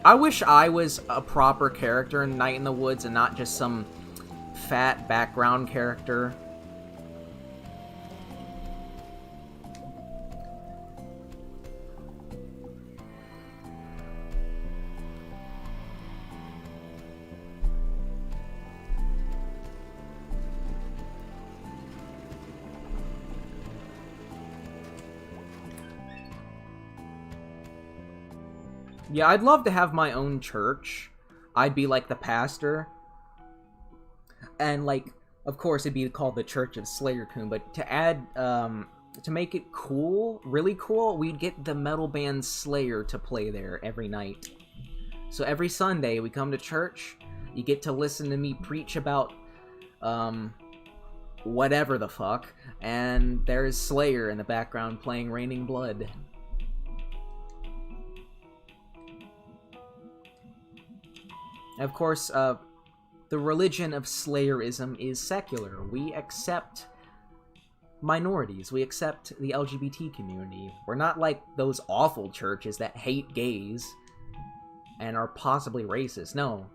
S1: I wish I was a proper character in Night in the Woods and not just some fat background character. Yeah, I'd love to have my own church. I'd be like the pastor. And like, of course it'd be called the Church of SlayerCoon, but to add, to make it cool, really cool, we'd get the metal band Slayer to play there every night. So every Sunday we come to church, you get to listen to me preach about, whatever the fuck, and there's Slayer in the background playing Raining Blood. Of course, the religion of Slayerism is secular. We accept minorities. We accept the LGBT community. We're not like those awful churches that hate gays and are possibly racist. No.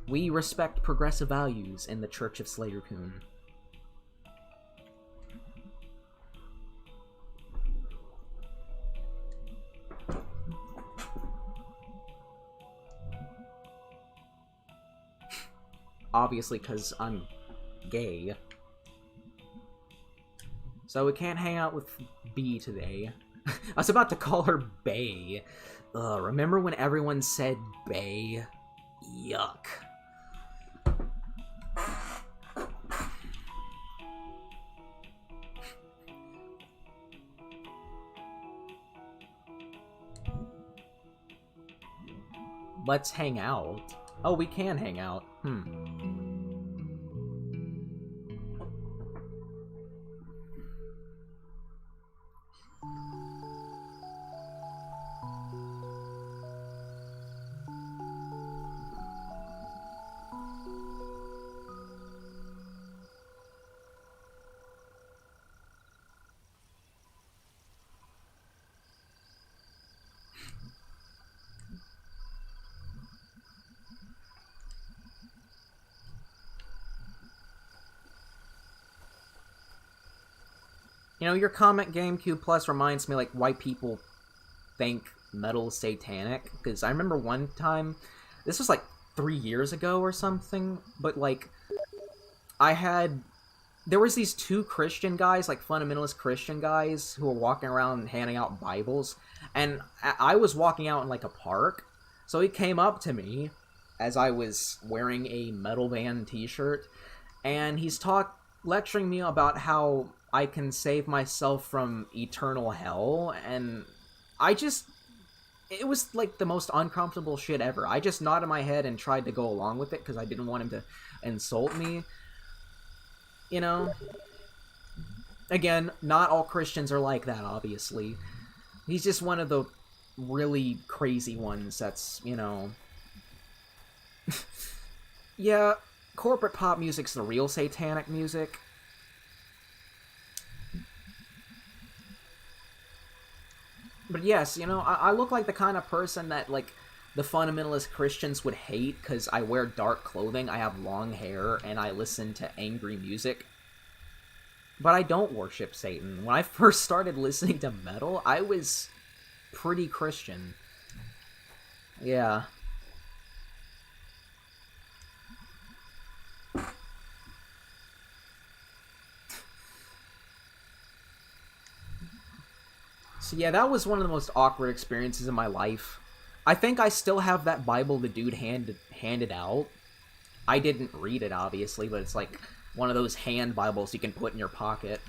S1: We respect progressive values in the Church of SlayerCoon. Obviously, because I'm gay. So we can't hang out with B today. I was about to call her Bae. Remember when everyone said Bae? Yuck. Let's hang out. Oh, we can hang out. You know, your comment GameCube Plus reminds me, like, why people think metal is satanic. Because I remember one time, this was like 3 years ago or something, but, like, I had there was these two Christian guys, like fundamentalist Christian guys, who were walking around handing out Bibles, and I was walking out in like a park, so he came up to me as I was wearing a Metal Band t-shirt, and he's lecturing me about how I can save myself from eternal hell, and it was like the most uncomfortable shit ever. I just nodded my head and tried to go along with it because I didn't want him to insult me. You know? Again, not all Christians are like that, obviously. He's just one of the really crazy ones that's, you know... Yeah, corporate pop music's the real satanic music. But yes, you know, I look like the kind of person that, like, the fundamentalist Christians would hate because I wear dark clothing, I have long hair, and I listen to angry music. But I don't worship Satan. When I first started listening to metal, I was pretty Christian. Yeah. So yeah, that was one of the most awkward experiences in my life. I think I still have that Bible the dude handed out. I didn't read it, obviously, but it's like one of those hand Bibles you can put in your pocket.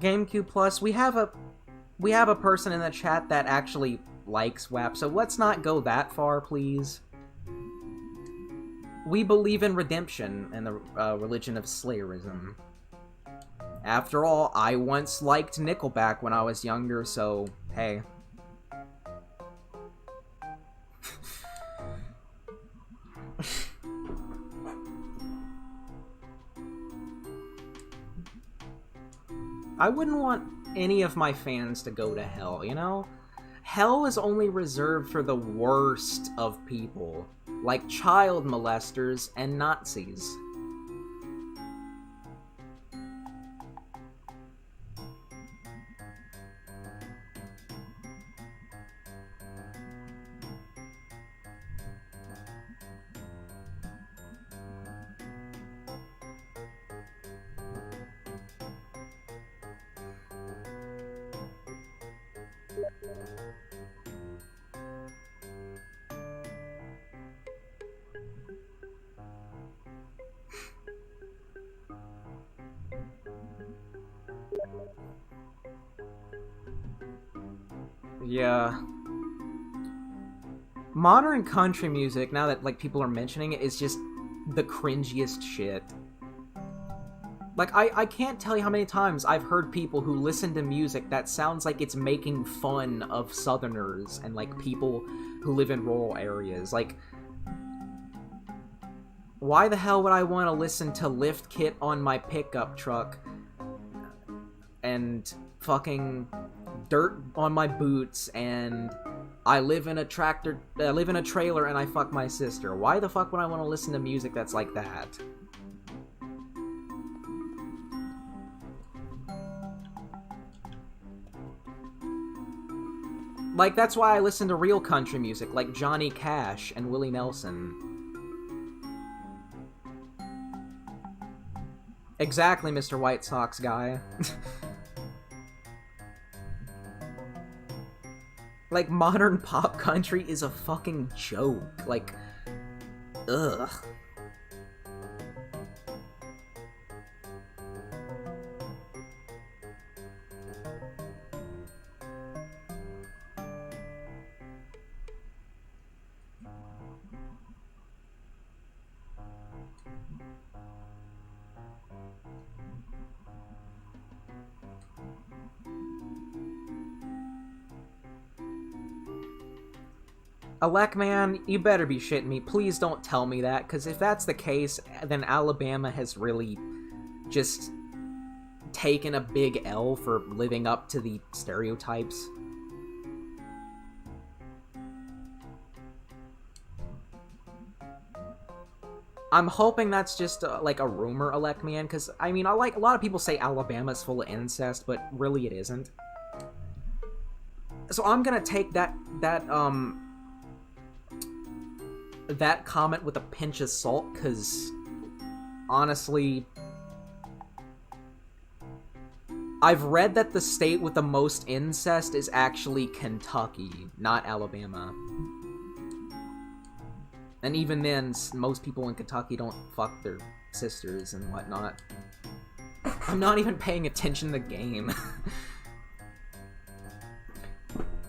S1: GameCube Plus, we have a person in the chat that actually likes WAP, so let's not go that far, please. We believe in redemption and the religion of Slayerism. After all, I once liked Nickelback when I was younger, so hey. I wouldn't want any of my fans to go to hell, you know? Hell is only reserved for the worst of people, like child molesters and Nazis. Yeah. Modern country music, now that, like, people are mentioning it, is just the cringiest shit. Like, I can't tell you how many times I've heard people who listen to music that sounds like it's making fun of Southerners and, like, people who live in rural areas. Like, why the hell would I want to listen to Lift Kit on my pickup truck and fucking dirt on my boots and I live in a trailer and I fuck my sister? Why the fuck would I want to listen to music that's like that? Like, that's why I listen to real country music, like Johnny Cash and Willie Nelson. Exactly, Mr. White Sox guy. Like, modern pop country is a fucking joke. Like, ugh. Alec, man, you better be shitting me. Please don't tell me that, because if that's the case, then Alabama has really just taken a big L for living up to the stereotypes. I'm hoping that's just like a rumor, Elecmian, because I mean, a lot of people say Alabama's full of incest, but really it isn't. So I'm gonna take that comment with a pinch of salt, because honestly, I've read that the state with the most incest is actually Kentucky, not Alabama. And even then, most people in Kentucky don't fuck their sisters and whatnot. I'm not even paying attention to the game.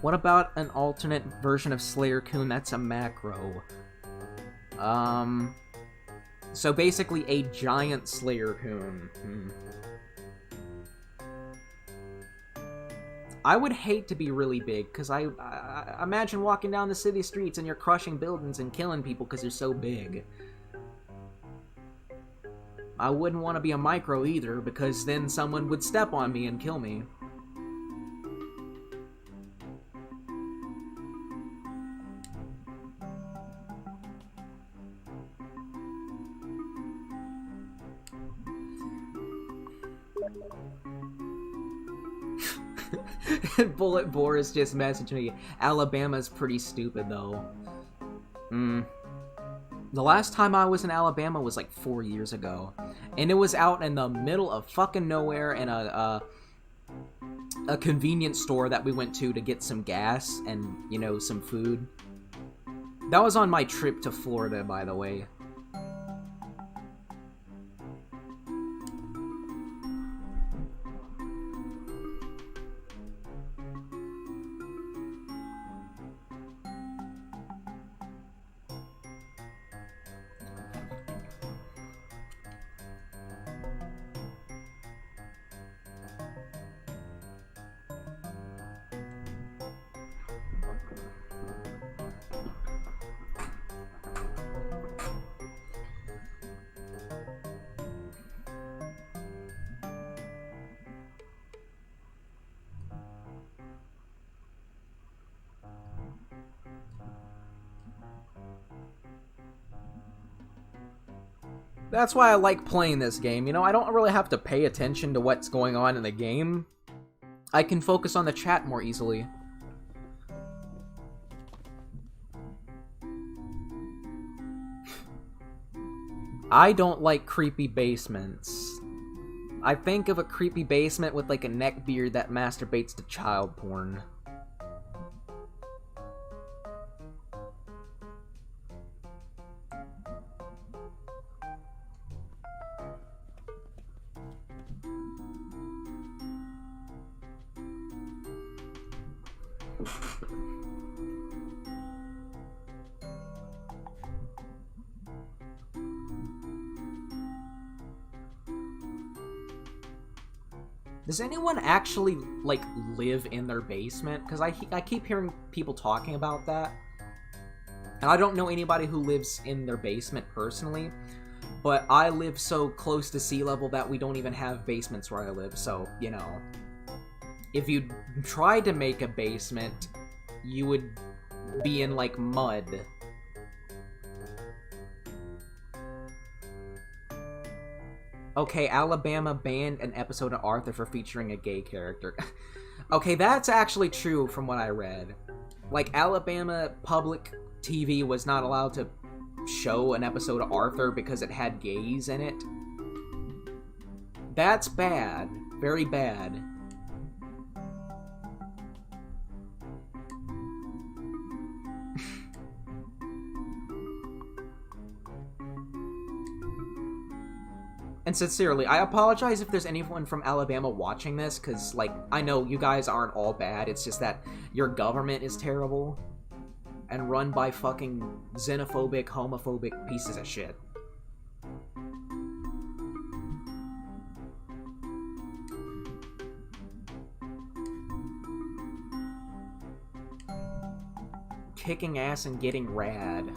S1: What about an alternate version of SlayerCoon that's a macro? So basically a giant SlayerCoon. I would hate to be really big, because I imagine walking down the city streets and you're crushing buildings and killing people because you're so big. I wouldn't want to be a micro either, because then someone would step on me and kill me. Bullet Boris just messaged me. Alabama's pretty stupid, though. The last time I was in Alabama was like 4 years ago. And it was out in the middle of fucking nowhere in a convenience store that we went to get some gas and, you know, some food. That was on my trip to Florida, by the way. That's why I like playing this game, you know, I don't really have to pay attention to what's going on in the game. I can focus on the chat more easily. I don't like creepy basements. I think of a creepy basement with like a neckbeard that masturbates to child porn. Does anyone actually, like, live in their basement? Because I keep hearing people talking about that. And I don't know anybody who lives in their basement personally. But I live so close to sea level that we don't even have basements where I live. So, you know, if you tried to make a basement, you would be in, like, mud. Okay, Alabama banned an episode of Arthur for featuring a gay character. Okay, that's actually true from what I read. Like, Alabama public TV was not allowed to show an episode of Arthur because it had gays in it. That's bad. Very bad. And sincerely, I apologize if there's anyone from Alabama watching this, because, like, I know you guys aren't all bad, it's just that your government is terrible and run by fucking xenophobic, homophobic pieces of shit. Kicking ass and getting rad.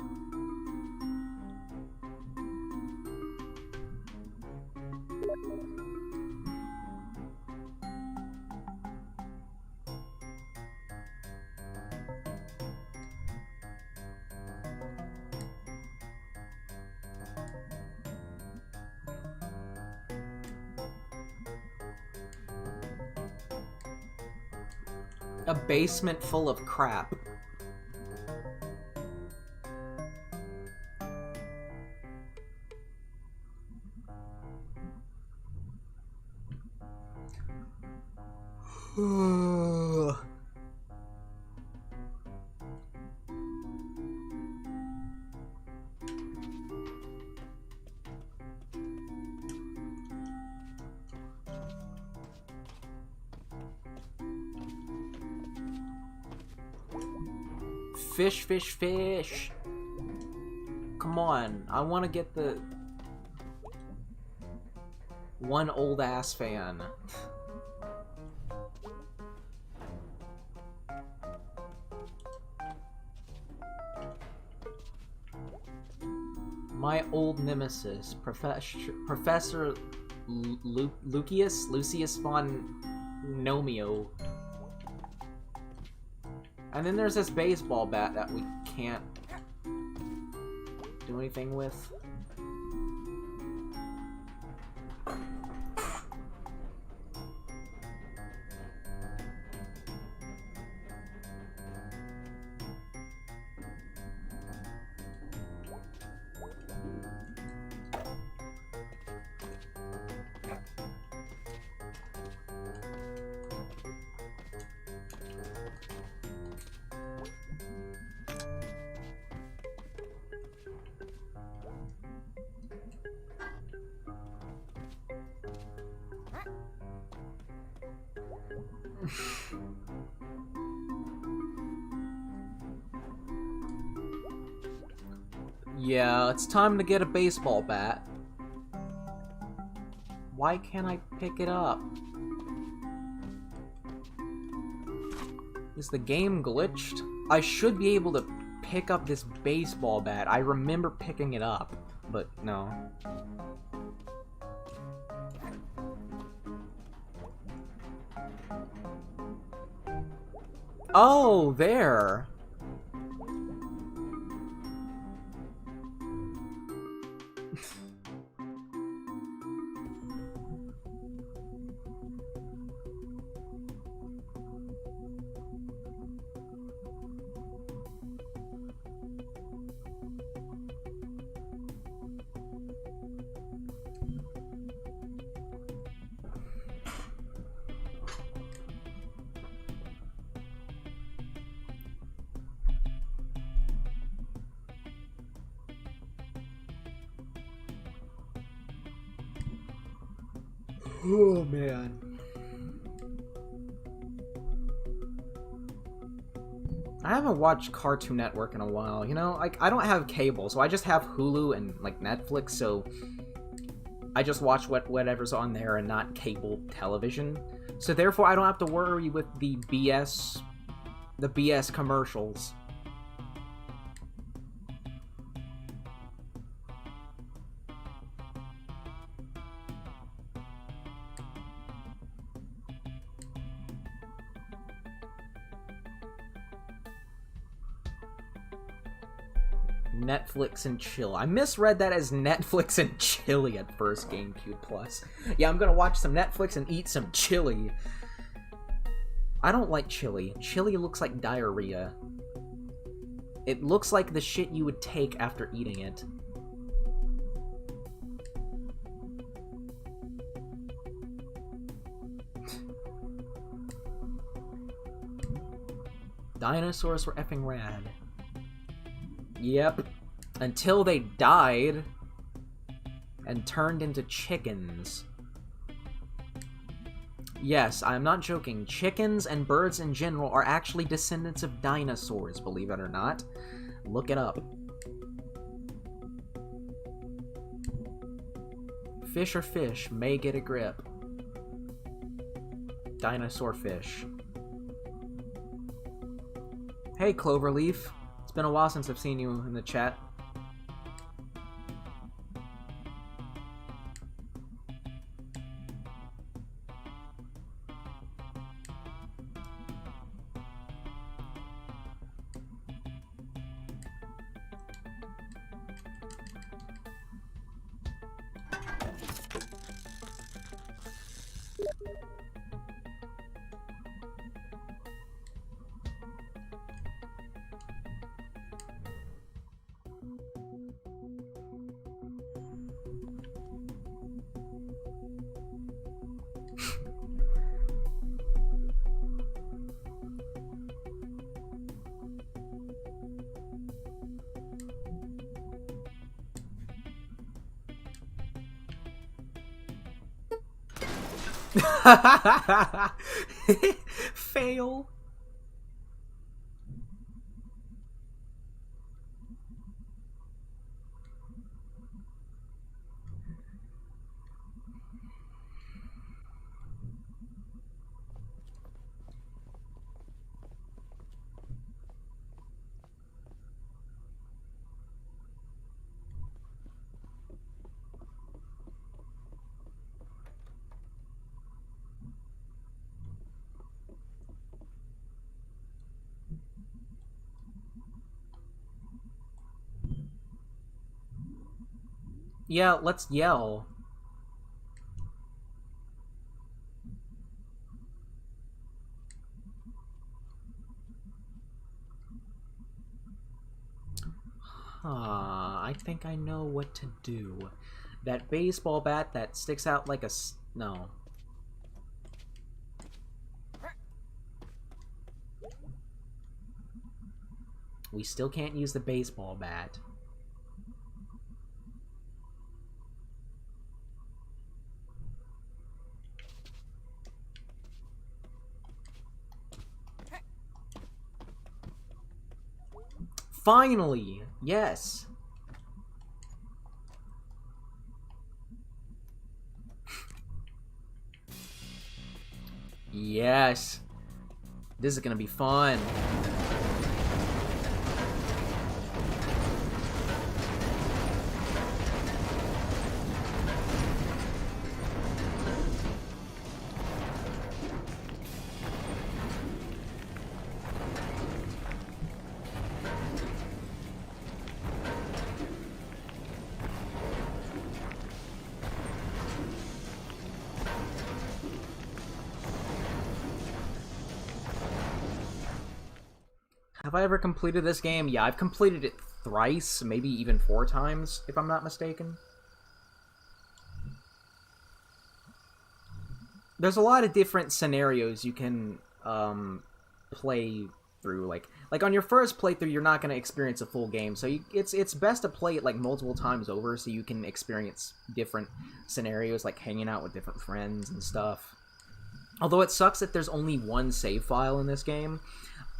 S1: A basement full of crap. Fish, fish, fish. Come on, I want to get the one old ass fan. My old nemesis, Professor Lucius von Nomio. And then there's this baseball bat that we can't do anything with. Yeah, it's time to get a baseball bat. Why can't I pick it up? Is the game glitched? I should be able to pick up this baseball bat. I remember picking it up, but no. Oh, there! Oh, man. I haven't watched Cartoon Network in a while, you know? Like, I don't have cable, so I just have Hulu and, like, Netflix, so I just watch whatever's on there and not cable television. So therefore, I don't have to worry with the BS commercials. Netflix and chill. I misread that as Netflix and chili at first, GameCube Plus. Yeah, I'm gonna watch some Netflix and eat some chili. I don't like chili. Chili looks like diarrhea. It looks like the shit you would take after eating it. Dinosaurs were effing rad. Yep. Until they died and turned into chickens. Yes, I'm not joking. Chickens and birds in general are actually descendants of dinosaurs, believe it or not. Look it up. Fish or fish may get a grip. Dinosaur fish. Hey, Cloverleaf. It's been a while since I've seen you in the chat. Fail. Yeah, let's yell. I think I know what to do. That baseball bat that sticks out like a no. We still can't use the baseball bat. Finally! Yes! Yes! This is gonna be fun. Have I ever completed this game? Yeah, I've completed it thrice, maybe even 4 times, if I'm not mistaken. There's a lot of different scenarios you can play through. Like on your first playthrough, you're not going to experience a full game, so it's best to play it like multiple times over so you can experience different scenarios, like hanging out with different friends and stuff. Although it sucks that there's only one save file in this game.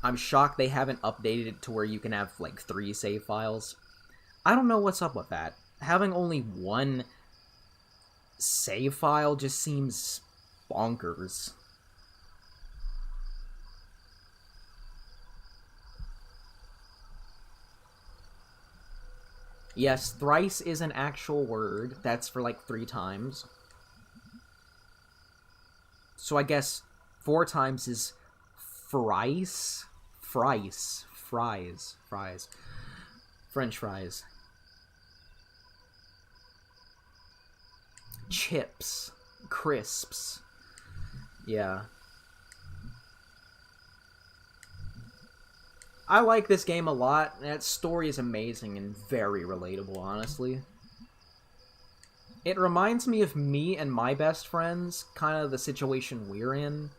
S1: I'm shocked they haven't updated it to where you can have, like, 3 save files. I don't know what's up with that. Having only one save file just seems bonkers. Yes, thrice is an actual word. That's for, like, 3 times. So I guess 4 times is fries? Fries. French fries. Chips. Crisps. Yeah. I like this game a lot. That story is amazing and very relatable, honestly. It reminds me of me and my best friends, kind of the situation we're in.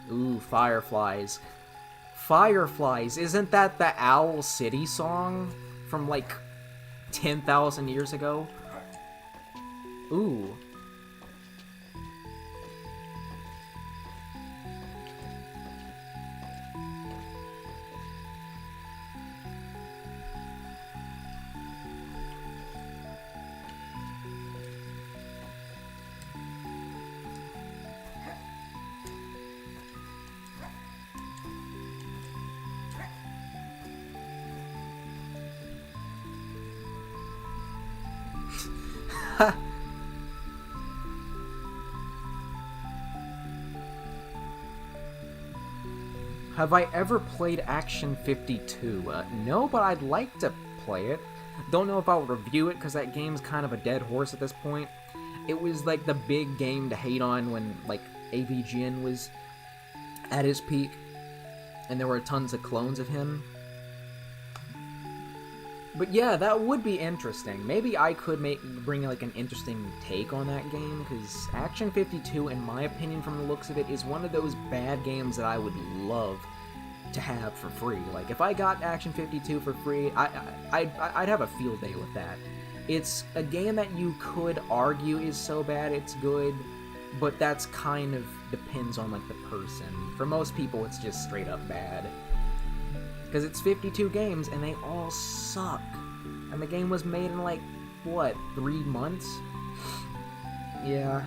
S1: Ooh, Fireflies. Fireflies, isn't that the Owl City song from like 10,000 years ago? Ooh. Have I ever played Action 52? No, but I'd like to play it. Don't know if I'll review it, because that game's kind of a dead horse at this point. It was, like, the big game to hate on when, like, AVGN was at his peak, and there were tons of clones of him. But yeah, that would be interesting. Maybe I could bring, like, an interesting take on that game, because Action 52, in my opinion, from the looks of it, is one of those bad games that I would love to have for free. Like, if I got Action 52 for free, I'd have a field day with that. It's a game that you could argue is so bad it's good, but that's kind of depends on, like, the person. For most people, it's just straight up bad. Because it's 52 games, and they all suck. And the game was made in, like, what, 3 months? Yeah.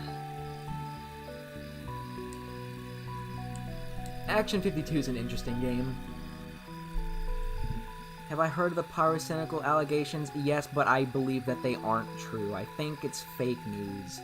S1: Action 52 is an interesting game. Have I heard of the pyrocynical allegations? Yes, but I believe that they aren't true. I think it's fake news.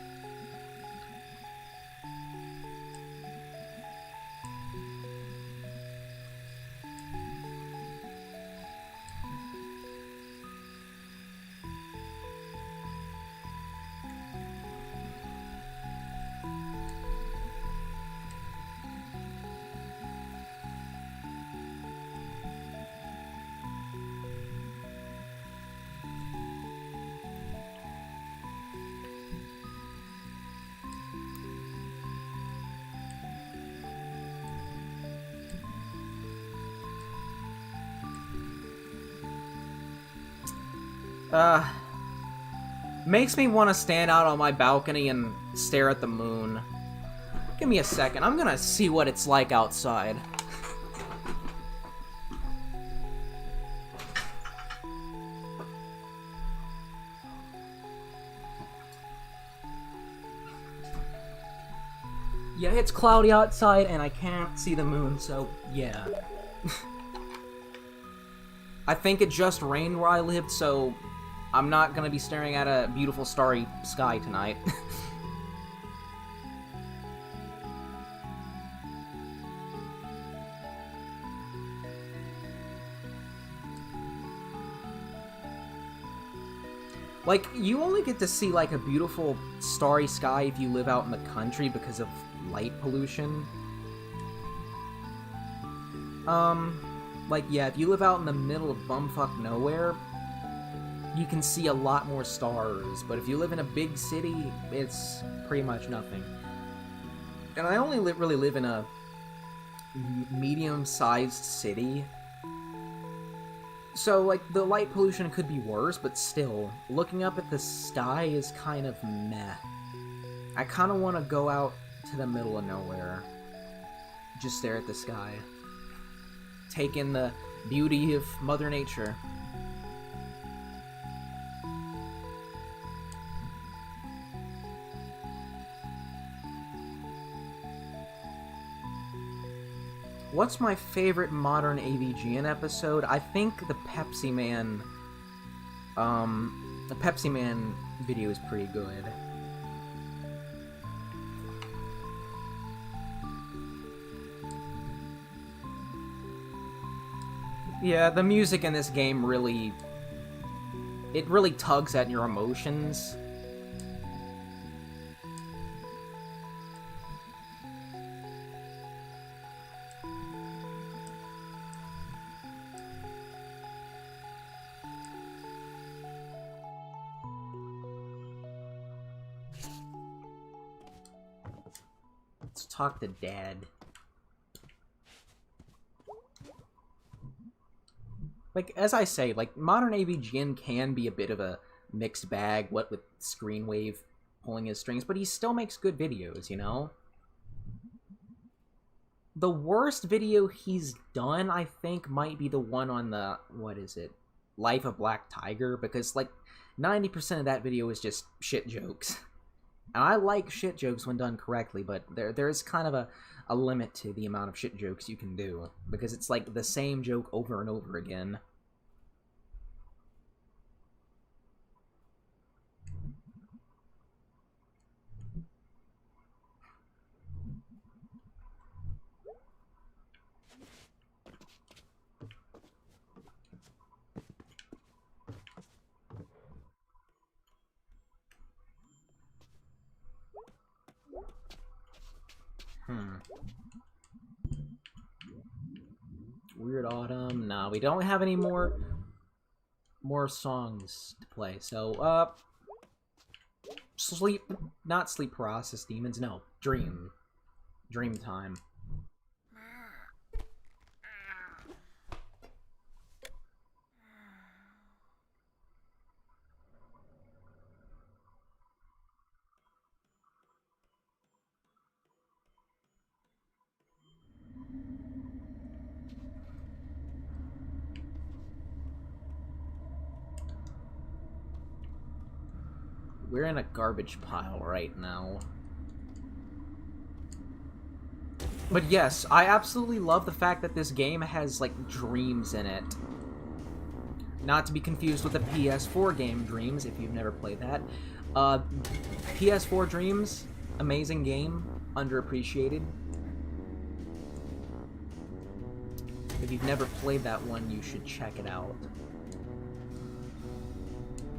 S1: Makes me want to stand out on my balcony and stare at the moon. Give me a second, I'm gonna see what it's like outside. Yeah, it's cloudy outside and I can't see the moon, so yeah. I think it just rained where I lived, so I'm not gonna be staring at a beautiful starry sky tonight. Like, you only get to see, like, a beautiful starry sky if you live out in the country because of light pollution. Like, yeah, if you live out in the middle of bumfuck nowhere, you can see a lot more stars, but if you live in a big city, it's pretty much nothing. And I only really live in a medium-sized city, so, like, the light pollution could be worse, but still, looking up at the sky is kind of meh. I kind of want to go out to the middle of nowhere, just stare at the sky, take in the beauty of Mother Nature. What's my favorite modern AVGN episode? I think the Pepsi Man video is pretty good. Yeah, the music in this game really tugs at your emotions. Let's talk to Dad. Like, as I say, like, modern AVGN can be a bit of a mixed bag, what with Screenwave pulling his strings, but he still makes good videos, you know? The worst video he's done, I think, might be the one on the, what is it, Life of Black Tiger, because, like, 90% of that video is just shit jokes. And I like shit jokes when done correctly, but there's kind of a limit to the amount of shit jokes you can do, because it's like the same joke over and over again. Weird Autumn. Nah, we don't have any more songs to play. So, not sleep paralysis demons. No, dream time. We're in a garbage pile right now. But yes, I absolutely love the fact that this game has, like, dreams in it. Not to be confused with the PS4 game Dreams, if you've never played that. PS4 Dreams, amazing game, underappreciated. If you've never played that one, you should check it out.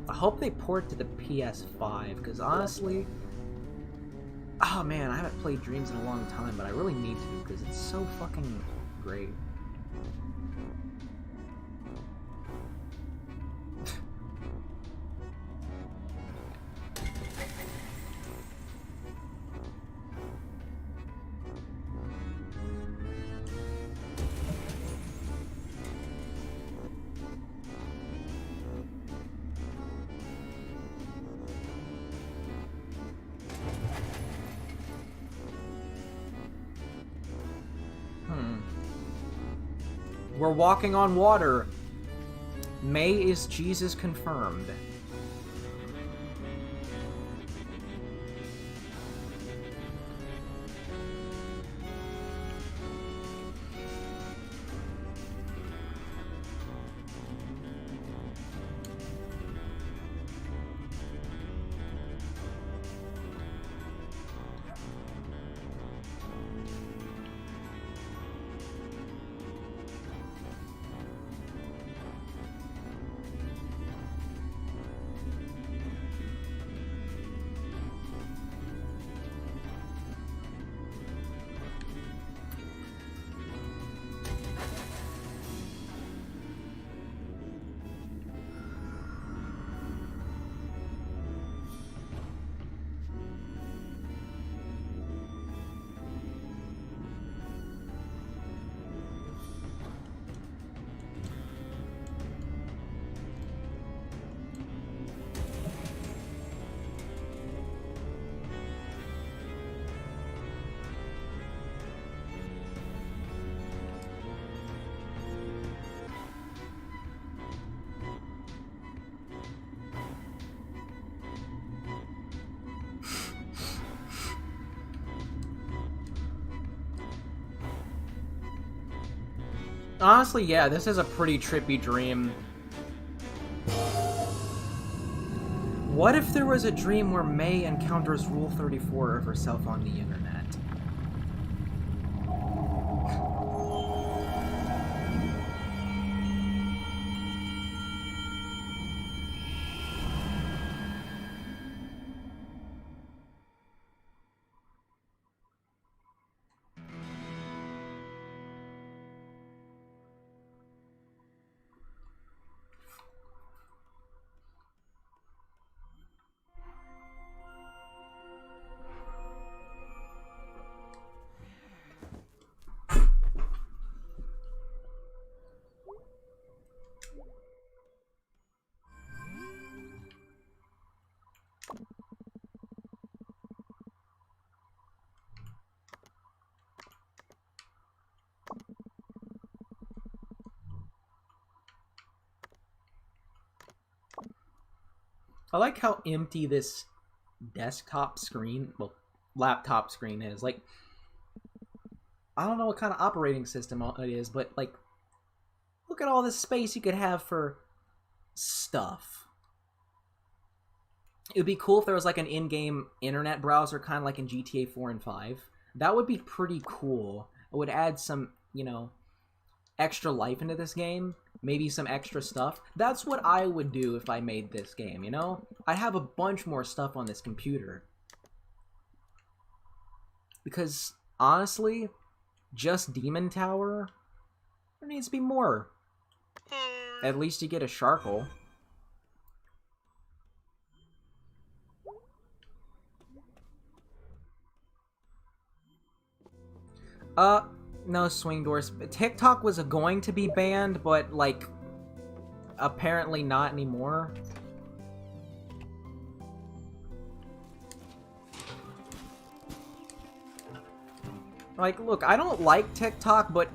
S1: I hope they port to the PS5, because honestly... Oh man, I haven't played Dreams in a long time, but I really need to, because it's so fucking great. We're walking on water. May is Jesus confirmed. Honestly, yeah, this is a pretty trippy dream. What if there was a dream where May encounters Rule 34 of herself on the internet? I like how empty this desktop screen, well, laptop screen is. Like, I don't know what kind of operating system it is, but, like, look at all this space you could have for stuff. It would be cool if there was, like, an in-game internet browser, kind of like in GTA 4 and 5. That would be pretty cool. It would add some, you know, extra life into this game. Maybe some extra stuff. That's what I would do if I made this game, you know? I'd have a bunch more stuff on this computer. Because, honestly, just Demon Tower? There needs to be more. At least you get a Sharkle. No swing doors. TikTok was going to be banned, but, like, apparently not anymore. Like, look, I don't like TikTok, but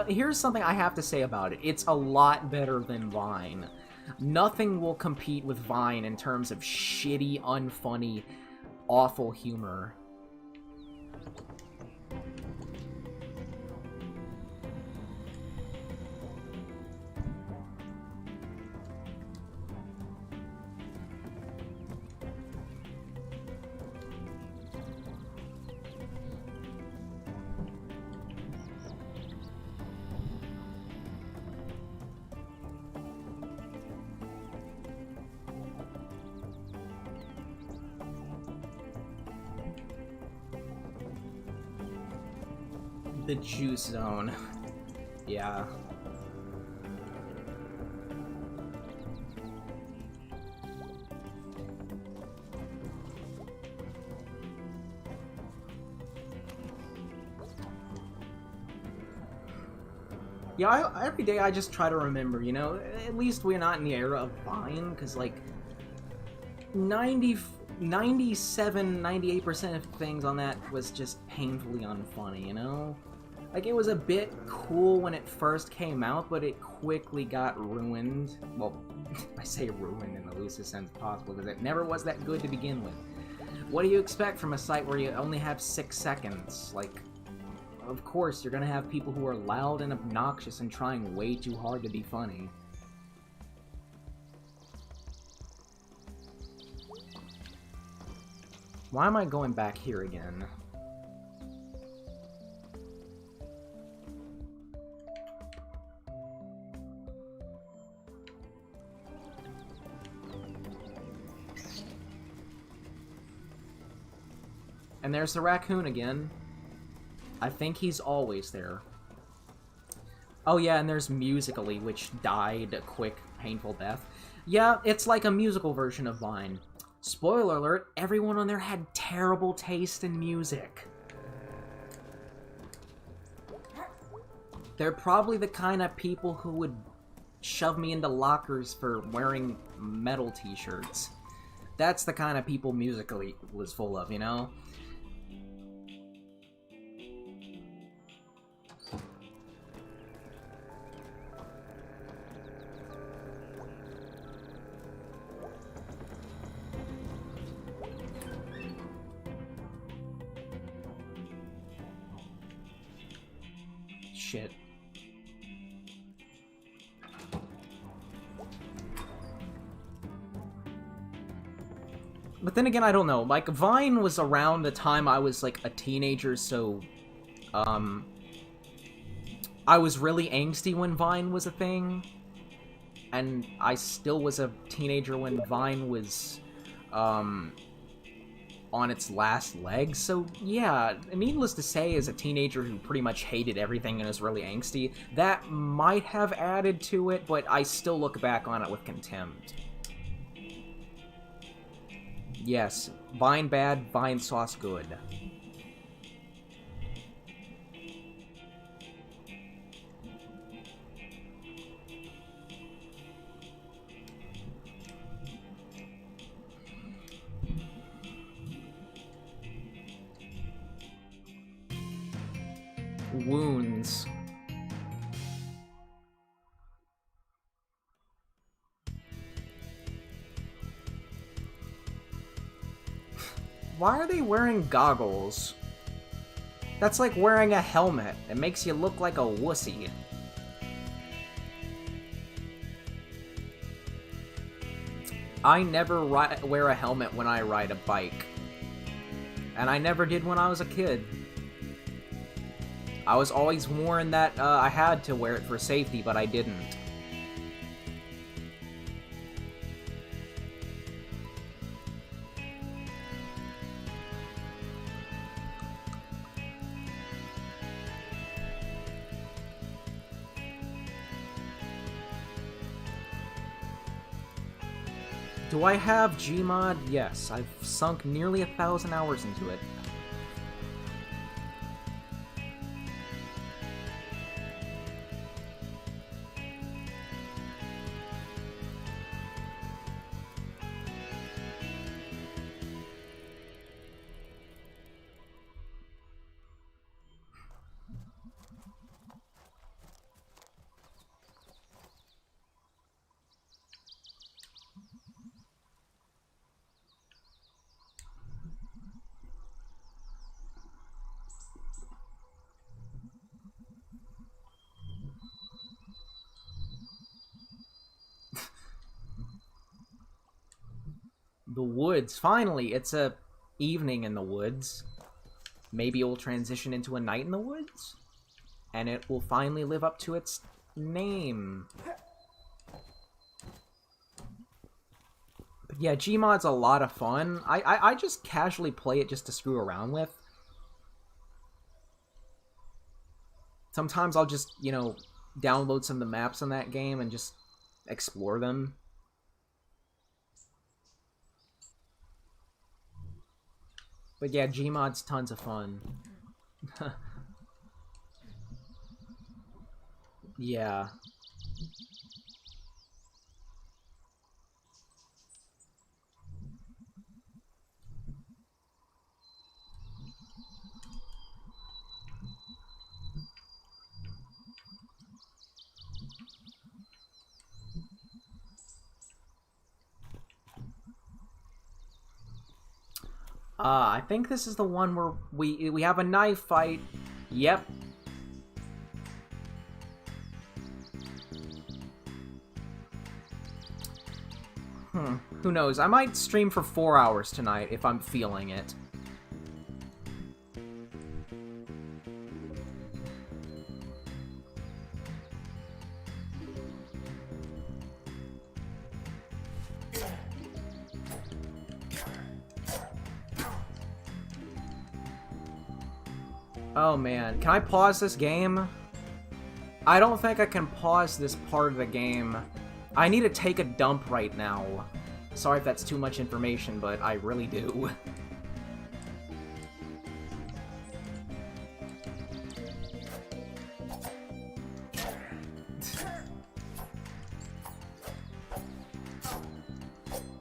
S1: here's something I have to say about it. It's a lot better than Vine. Nothing will compete with Vine in terms of shitty, unfunny, awful humor. The juice zone. Yeah. Yeah, every day I just try to remember, you know, at least we're not in the era of Vine, because, like, 97, 98% of things on that was just painfully unfunny, you know? Like, it was a bit cool when it first came out, but it quickly got ruined. Well, I say ruined in the loosest sense possible, because it never was that good to begin with. What do you expect from a site where you only have 6 seconds? Like, of course, you're gonna have people who are loud and obnoxious and trying way too hard to be funny. Why am I going back here again? And there's the raccoon again. I think he's always there. Oh yeah, and there's Musically, which died a quick, painful death. Yeah, it's like a musical version of Vine. Spoiler alert, everyone on there had terrible taste in music. They're probably the kind of people who would shove me into lockers for wearing metal t-shirts. That's the kind of people Musically was full of, you know? Shit. But then again, I don't know. Like, Vine was around the time I was, like, a teenager, so, I was really angsty when Vine was a thing. And I still was a teenager when Vine was, on its last legs, so yeah, needless to say, as a teenager who pretty much hated everything and was really angsty, that might have added to it, but I still look back on it with contempt. Yes, Vine bad, Vine sauce good. Wounds. Why are they wearing goggles? That's like wearing a helmet. It makes you look like a wussy. I never wear a helmet when I ride a bike. And I never did when I was a kid. I was always warned that I had to wear it for safety, but I didn't. Do I have Gmod? Yes, I've sunk nearly 1,000 hours into it. The woods. Finally, it's a evening in the woods. Maybe it will transition into a night in the woods? And it will finally live up to its name. But yeah, Gmod's a lot of fun. I just casually play it just to screw around with. Sometimes I'll just, you know, download some of the maps on that game and just explore them. But yeah, Gmod's tons of fun. Yeah. I think this is the one where we have a knife fight. Yep. Who knows? I might stream for 4 hours tonight if I'm feeling it. Oh man, can I pause this game? I don't think I can pause this part of the game. I need to take a dump right now. Sorry if that's too much information, but I really do.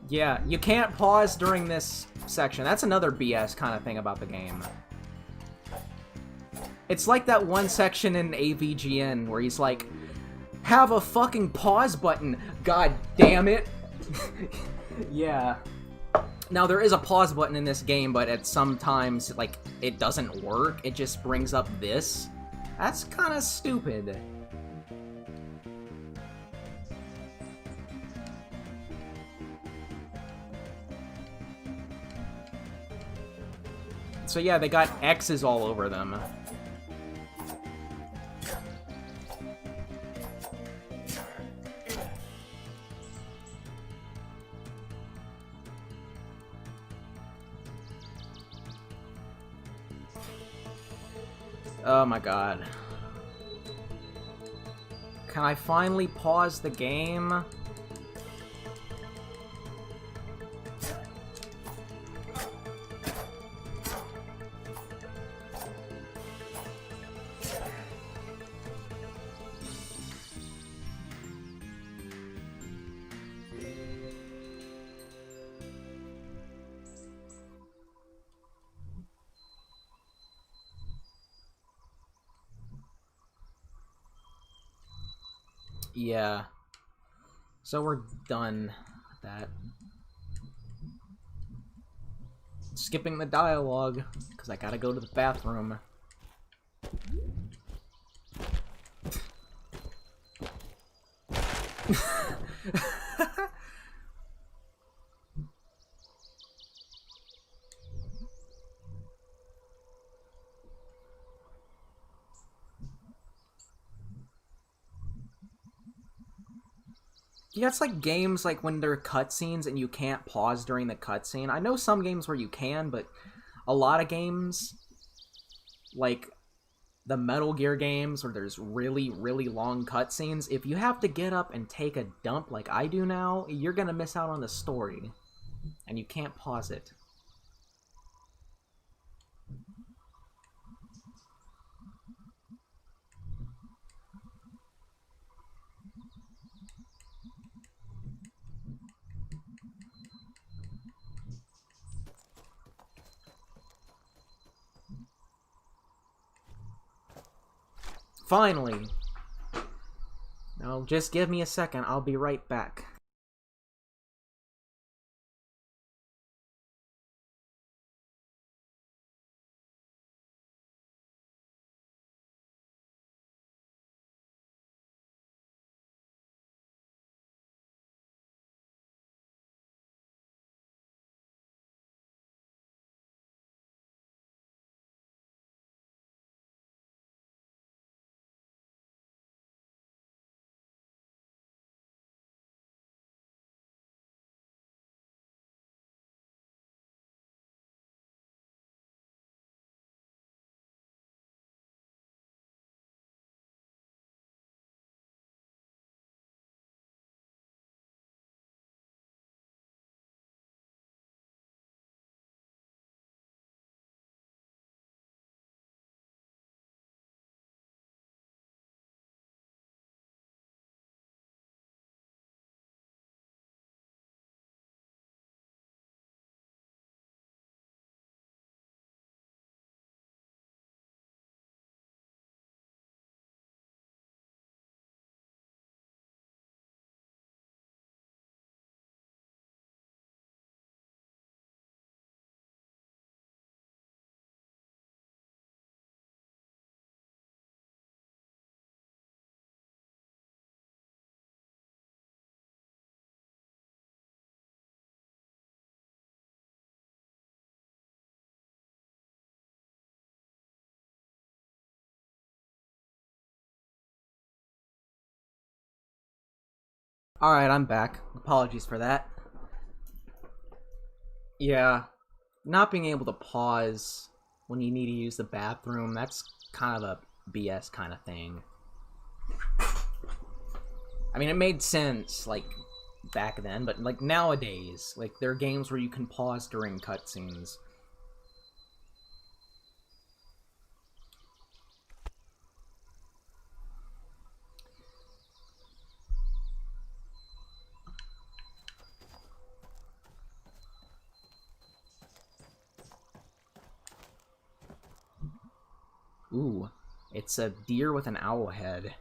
S1: Yeah, you can't pause during this section. That's another BS kind of thing about the game. It's like that one section in AVGN where he's like, have a fucking pause button, god damn it. Yeah. Now, there is a pause button in this game, but at sometimes, like, it doesn't work. It just brings up this. That's kind of stupid. So yeah, they got X's all over them. Oh my god. Can I finally pause the game? Yeah. So we're done with that. Skipping the dialogue, because I gotta go to the bathroom. Yeah, it's like games like when there are cutscenes and you can't pause during the cutscene. I know some games where you can, but a lot of games, like the Metal Gear games where there's really, really long cutscenes, if you have to get up and take a dump like I do now, you're gonna miss out on the story. And you can't pause it. Finally! Now, just give me a second, I'll be right back. Alright, I'm back. Apologies for that. Yeah, not being able to pause when you need to use the bathroom, that's kind of a BS kind of thing. I mean, it made sense, like, back then, but, like, nowadays, like, there are games where you can pause during cutscenes. Ooh, it's a deer with an owl head.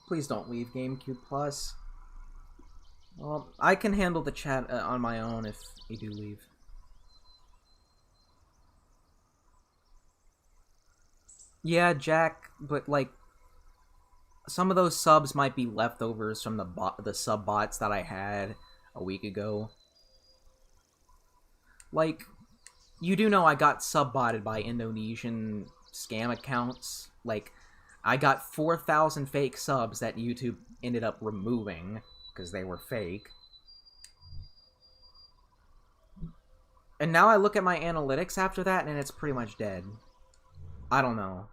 S1: Please don't leave GameCube Plus. Well, I can handle the chat on my own if you do leave. Yeah, Jack, but, like, some of those subs might be leftovers from the sub bots that I had a week ago. Like, you do know I got sub-botted by Indonesian scam accounts. Like, I got 4,000 fake subs that YouTube ended up removing because they were fake. And now I look at my analytics after that and it's pretty much dead. I don't know.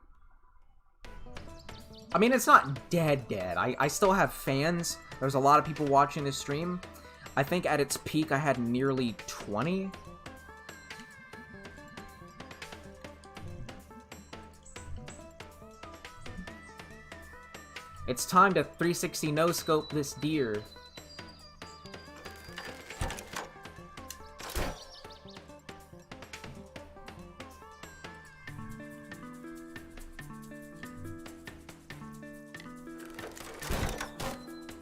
S1: I mean, it's not dead. I still have fans. There's a lot of people watching this stream. I think at its peak I had nearly 20. It's time to 360 no-scope this deer.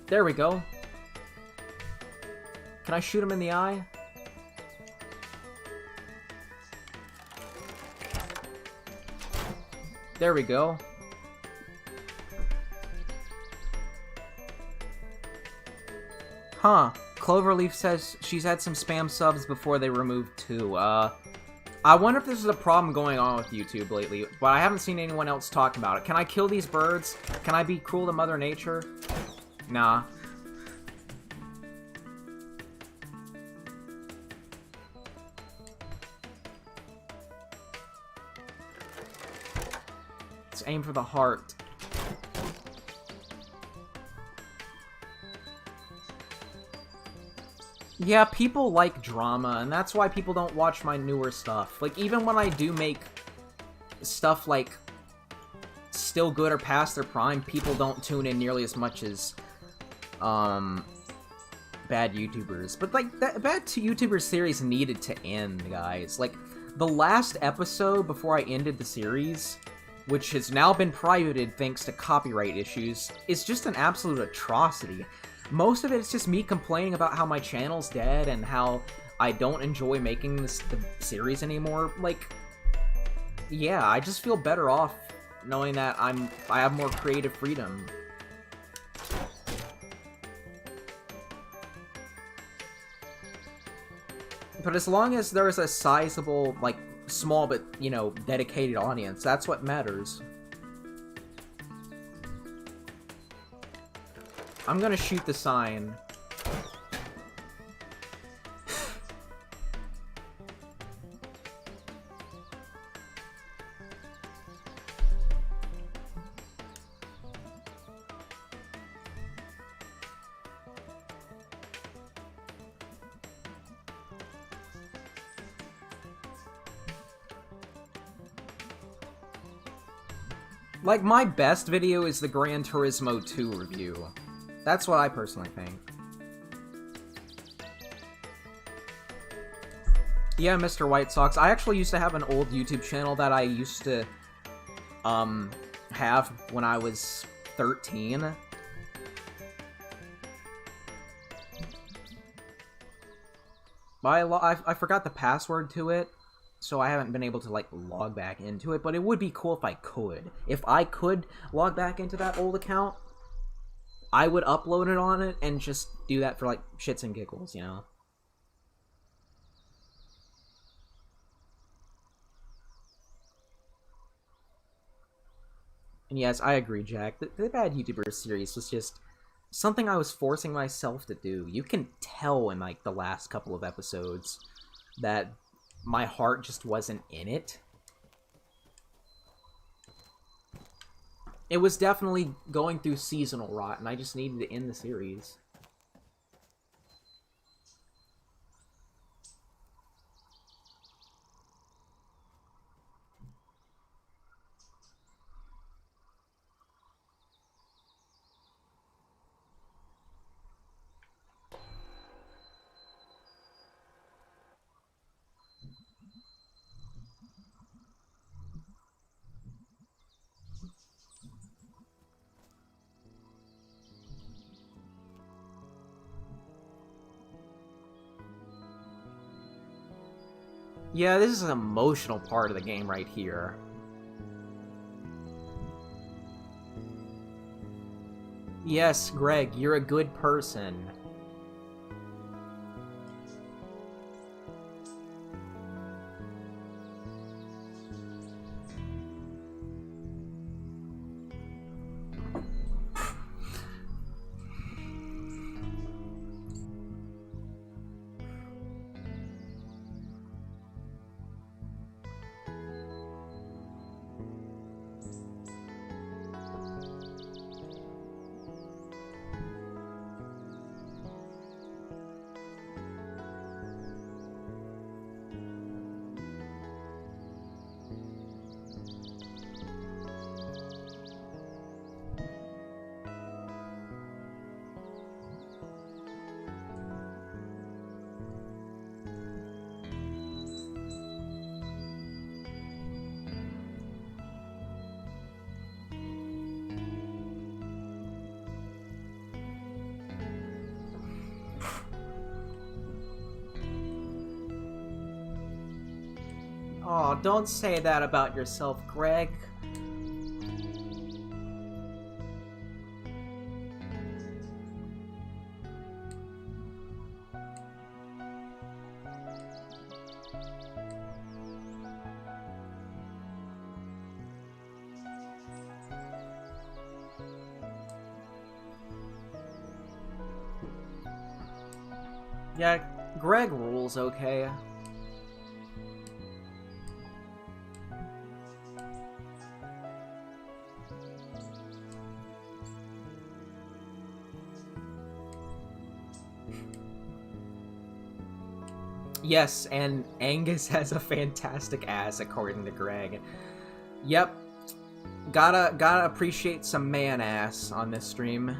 S1: There we go. Can I shoot him in the eye? There we go. Huh. Cloverleaf says she's had some spam subs before they removed 2. I wonder if this is a problem going on with YouTube lately, but I haven't seen anyone else talk about it. Can I kill these birds? Can I be cruel to Mother Nature? Nah. Let's aim for the heart. Yeah, people like drama, and that's why people don't watch my newer stuff. Like, even when I do make stuff, like, still good or past their prime, people don't tune in nearly as much as, bad YouTubers. But, like, that bad YouTuber series needed to end, guys. Like, the last episode before I ended the series, which has now been privated thanks to copyright issues, is just an absolute atrocity. Most of it is just me complaining about how my channel's dead and how I don't enjoy making the series anymore. Like, yeah, I just feel better off knowing that I have more creative freedom. But as long as there's a sizable, like, small but, you know, dedicated audience, that's what matters. I'm gonna shoot the sign. Like, my best video is the Gran Turismo 2 review. That's what I personally think. Yeah, Mr. White Sox. I actually used to have an old YouTube channel that I used to, have when I was 13. I forgot the password to it, so I haven't been able to, like, log back into it, but it would be cool if I could. If I could log back into that old account, I would upload it on it and just do that for, like, shits and giggles, you know? And yes, I agree, Jack. The Bad YouTuber series was just something I was forcing myself to do. You can tell in, like, the last couple of episodes that my heart just wasn't in it. It was definitely going through seasonal rot, and I just needed to end the series. Yeah, this is an emotional part of the game right here. Yes, Greg, you're a good person. Oh, don't say that about yourself, Greg. Yeah, Greg rules, okay? Yes, and Angus has a fantastic ass, according to Greg. Yep. Gotta appreciate some man ass on this stream.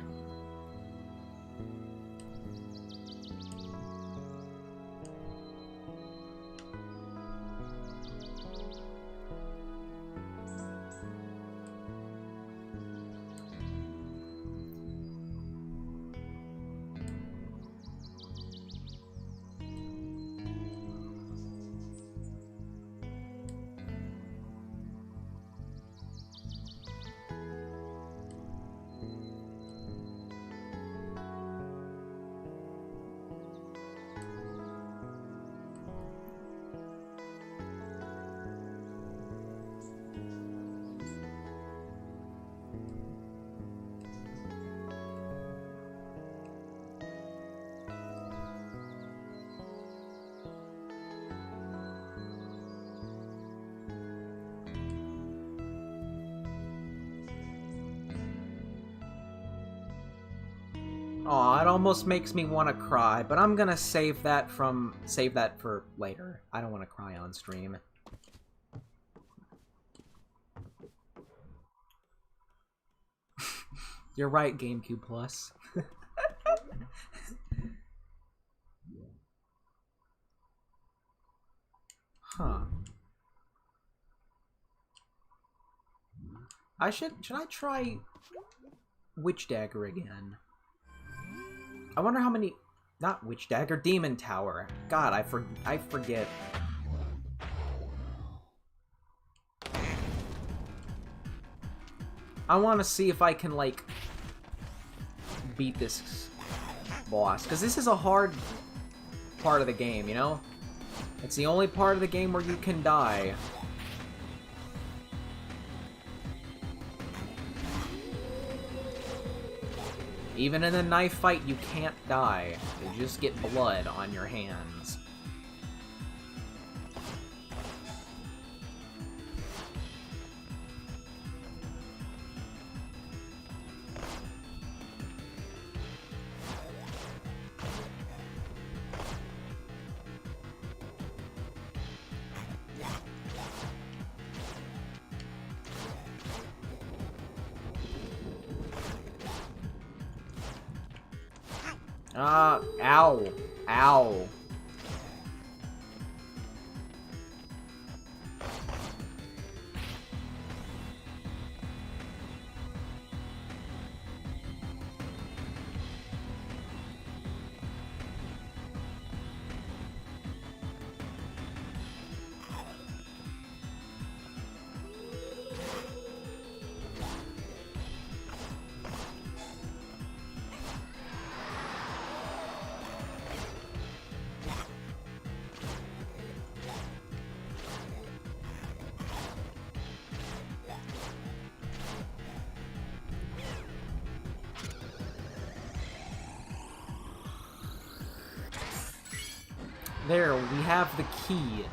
S1: Aw, it almost makes me want to cry, but I'm gonna save that for later. I don't want to cry on stream. You're right, GameCube Plus. Huh. Should I try Witch Dagger again? I wonder how many... Not Witch Dagger, Demon Tower. God, I forget. I want to see if I can, like, beat this boss. Because this is a hard part of the game, you know? It's the only part of the game where you can die. Even in a knife fight, you can't die. You just get blood on your hands. Ow. Ow. There, we have the key.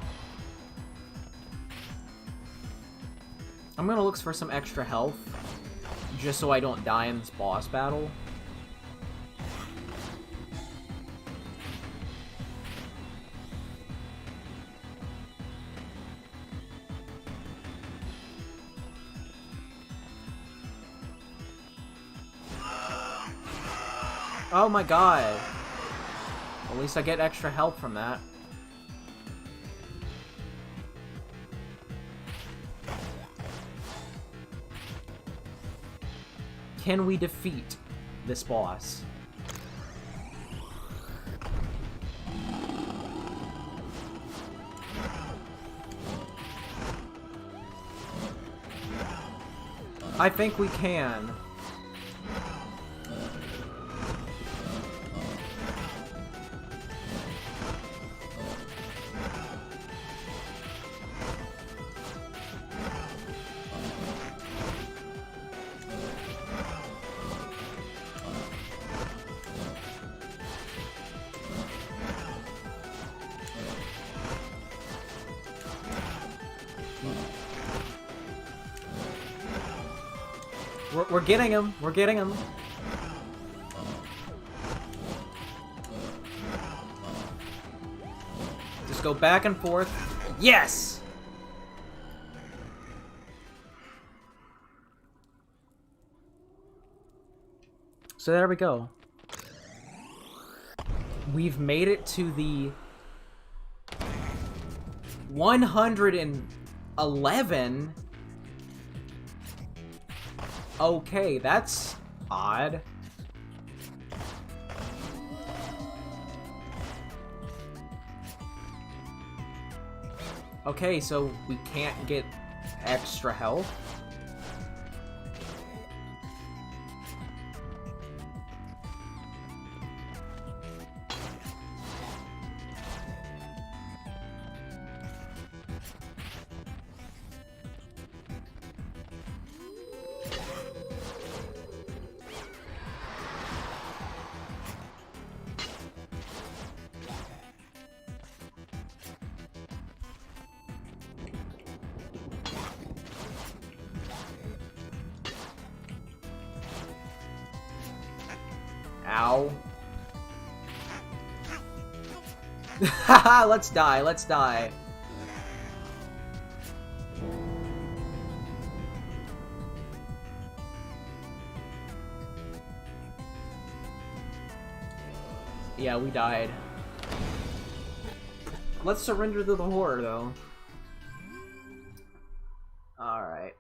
S1: I'm gonna look for some extra health, just so I don't die in this boss battle. Oh my god. At least I get extra help from that. Can we defeat this boss? I think we can. We're getting him. We're getting him. Just go back and forth. Yes! So there we go. We've made it to the 111. Okay, that's odd. Okay, so we can't get extra health. Ow. Haha, let's die, let's die. Yeah, we died. Let's surrender to the horror, though. Alright,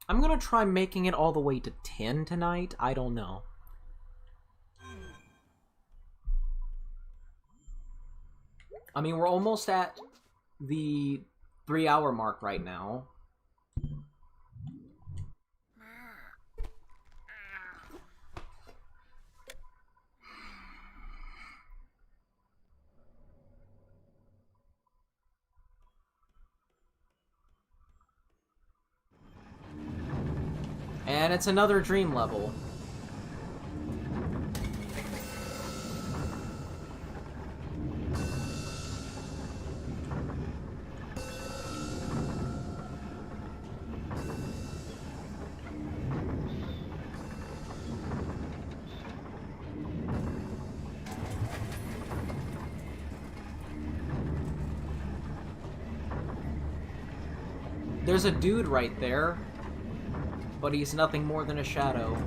S1: I'm gonna try making it all the way to 10 tonight. I don't know. I mean, we're almost at the 3-hour mark right now. And it's another dream level. There's a dude right there, but he's nothing more than a shadow.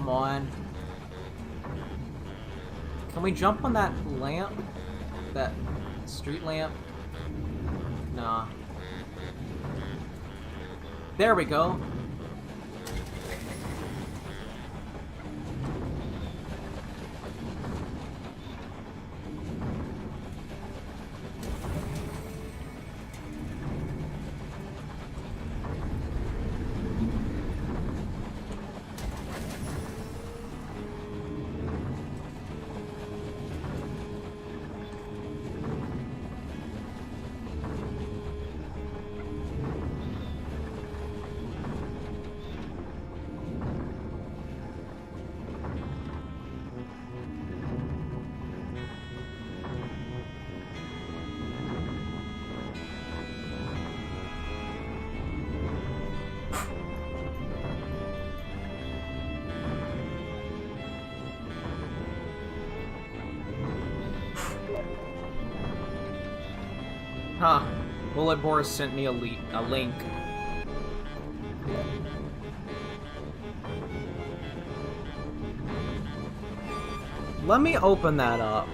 S1: Come on. Can we jump on that lamp? That street lamp? Nah. There we go. Huh. Bullet Boris sent me a link. Let me open that up.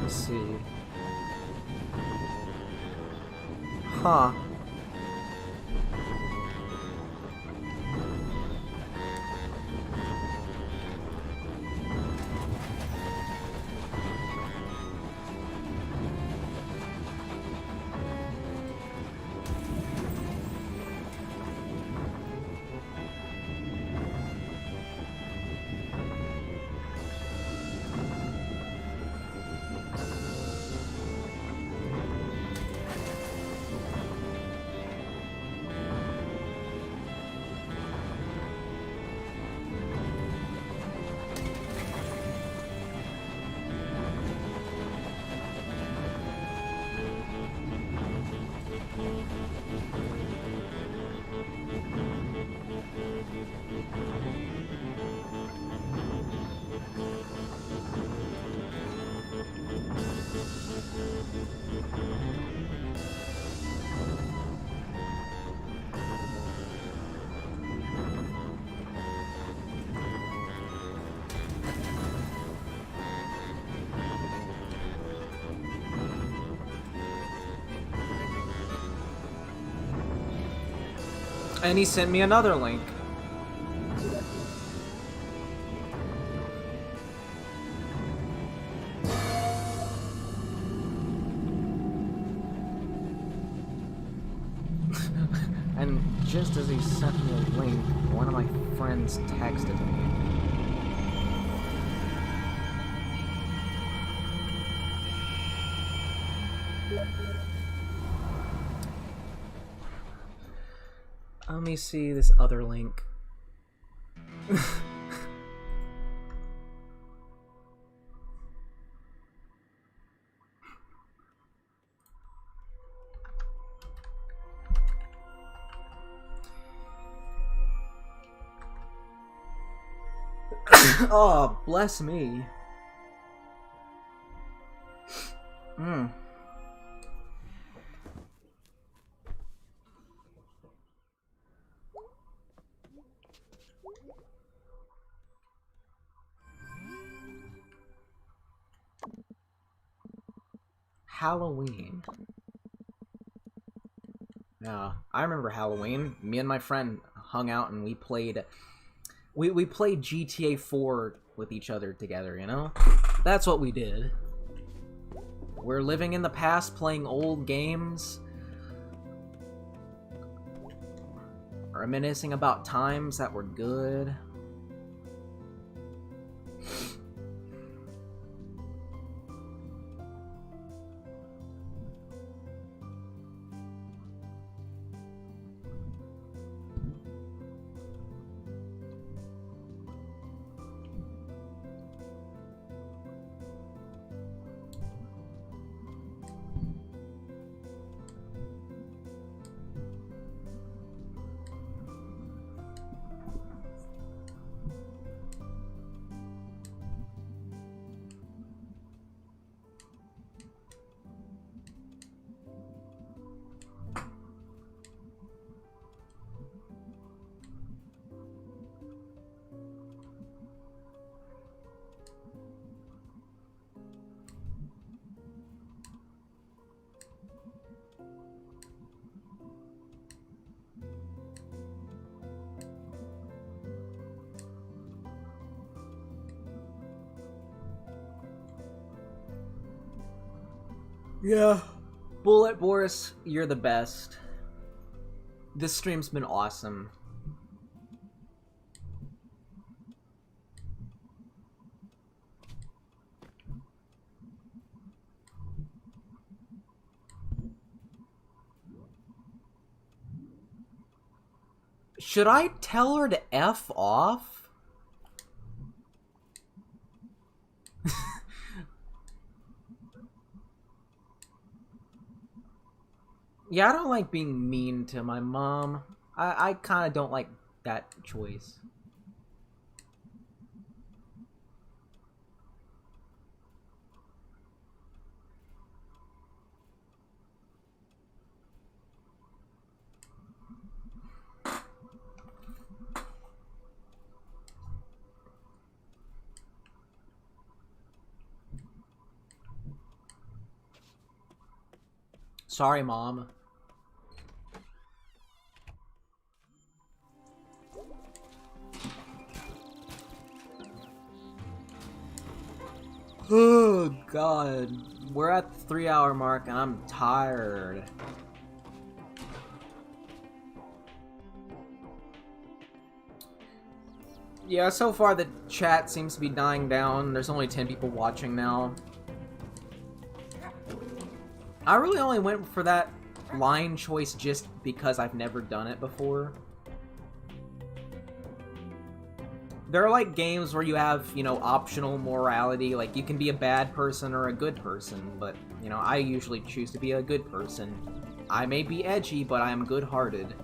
S1: Let's see. Huh. And he sent me another link. And just as he sent me a link, one of my friends texted me. Let me see this other link. Oh, bless me. Halloween. Yeah, I remember Halloween. Me and my friend hung out and we played GTA 4 with each other together, you know? That's what we did. We're living in the past, playing old games. Reminiscing about times that were good. Yeah. Bullet Boris, you're the best. This stream's been awesome. Should I tell her to F off? Yeah, I don't like being mean to my mom. I kind of don't like that choice. Sorry, Mom. Oh, God. We're at the 3-hour mark and I'm tired. Yeah, so far the chat seems to be dying down. There's only 10 people watching now. I really only went for that line choice just because I've never done it before. There are like games where you have, you know, optional morality, like you can be a bad person or a good person, but, you know, I usually choose to be a good person. I may be edgy, but I am good-hearted.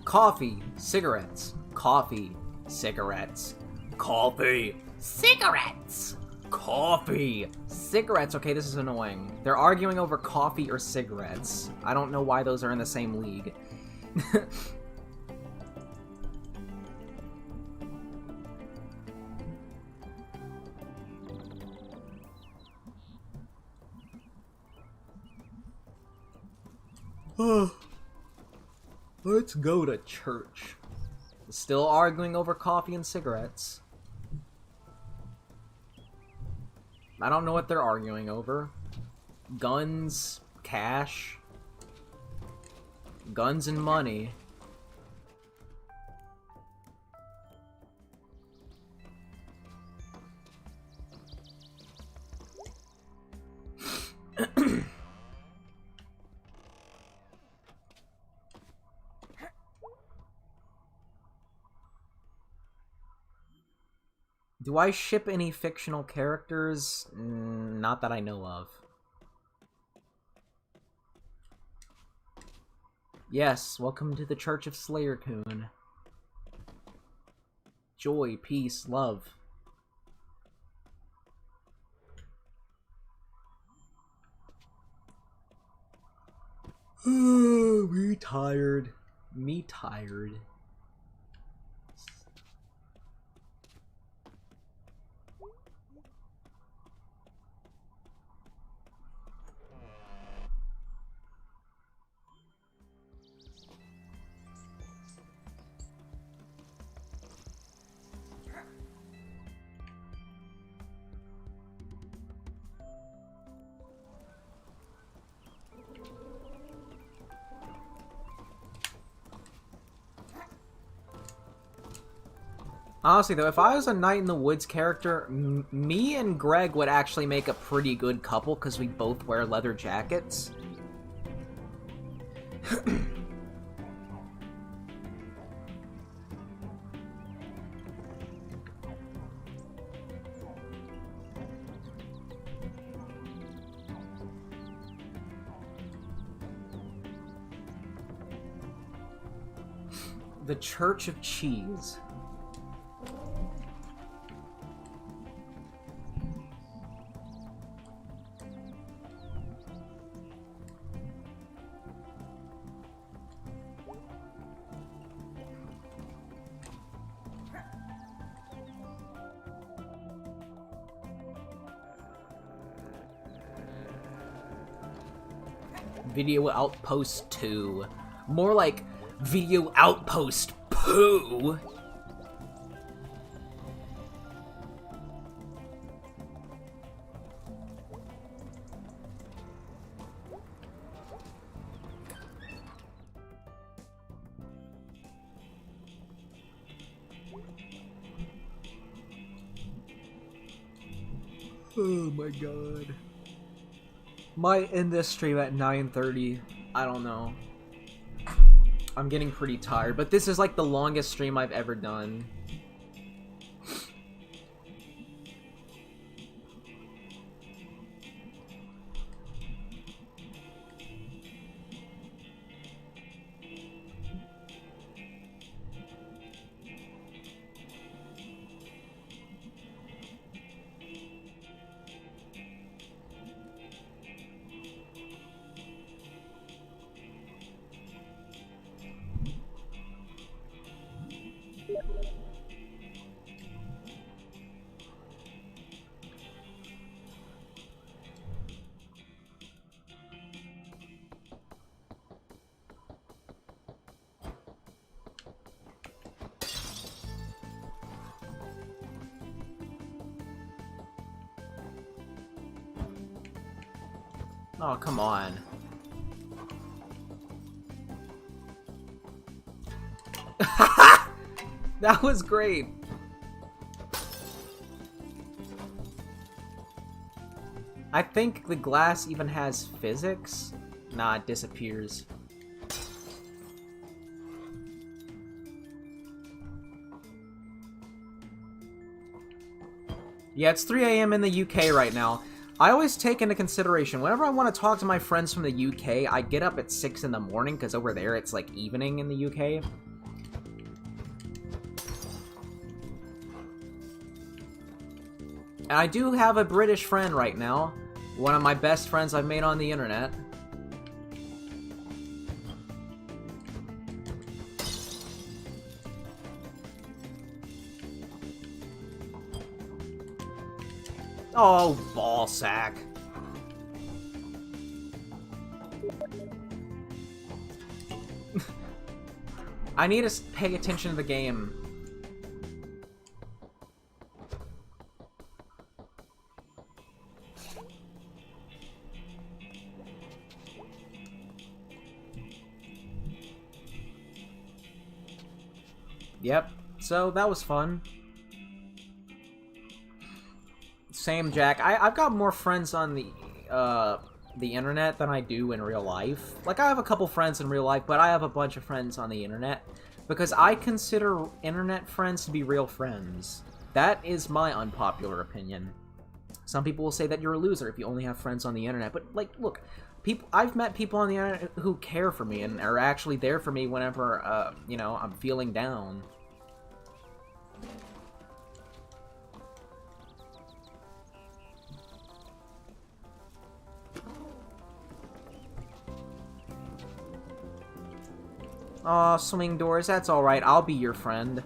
S1: Coffee, cigarettes. Coffee, cigarettes. Coffee, cigarettes. Coffee, cigarettes. Okay, this is annoying. They're arguing over coffee or cigarettes. I don't know why those are in the same league. Let's go to church. Still arguing over coffee and cigarettes. I don't know what they're arguing over. Guns, cash, guns and money. Do I ship any fictional characters? Not that I know of. Yes, welcome to the Church of SlayerCoon. Joy, peace, love. Me tired. Me tired. Honestly, though, if I was a Night in the Woods character, me and Greg would actually make a pretty good couple because we both wear leather jackets. The Church of Cheese. Video Outpost 2. More like Video Outpost Poo. Oh my god. Might end this stream at 9:30. I don't know. I'm getting pretty tired, but this is like the longest stream I've ever done. Oh, come on. That was great. I think the glass even has physics. Nah, it disappears. Yeah, it's 3 AM in the UK right now. I always take into consideration, whenever I want to talk to my friends from the UK, I get up at 6 in the morning, because over there it's like evening in the UK. And I do have a British friend right now. One of my best friends I've made on the internet. Oh, ballsack. I need to pay attention to the game. Yep, so that was fun. Same, Jack. I've got more friends on the internet than I do in real life. Like, I have a couple friends in real life, but I have a bunch of friends on the internet. Because I consider internet friends to be real friends. That is my unpopular opinion. Some people will say that you're a loser if you only have friends on the internet. But, like, look, I've met people on the internet who care for me and are actually there for me whenever, you know, I'm feeling down. Aw, swing doors, that's alright. I'll be your friend.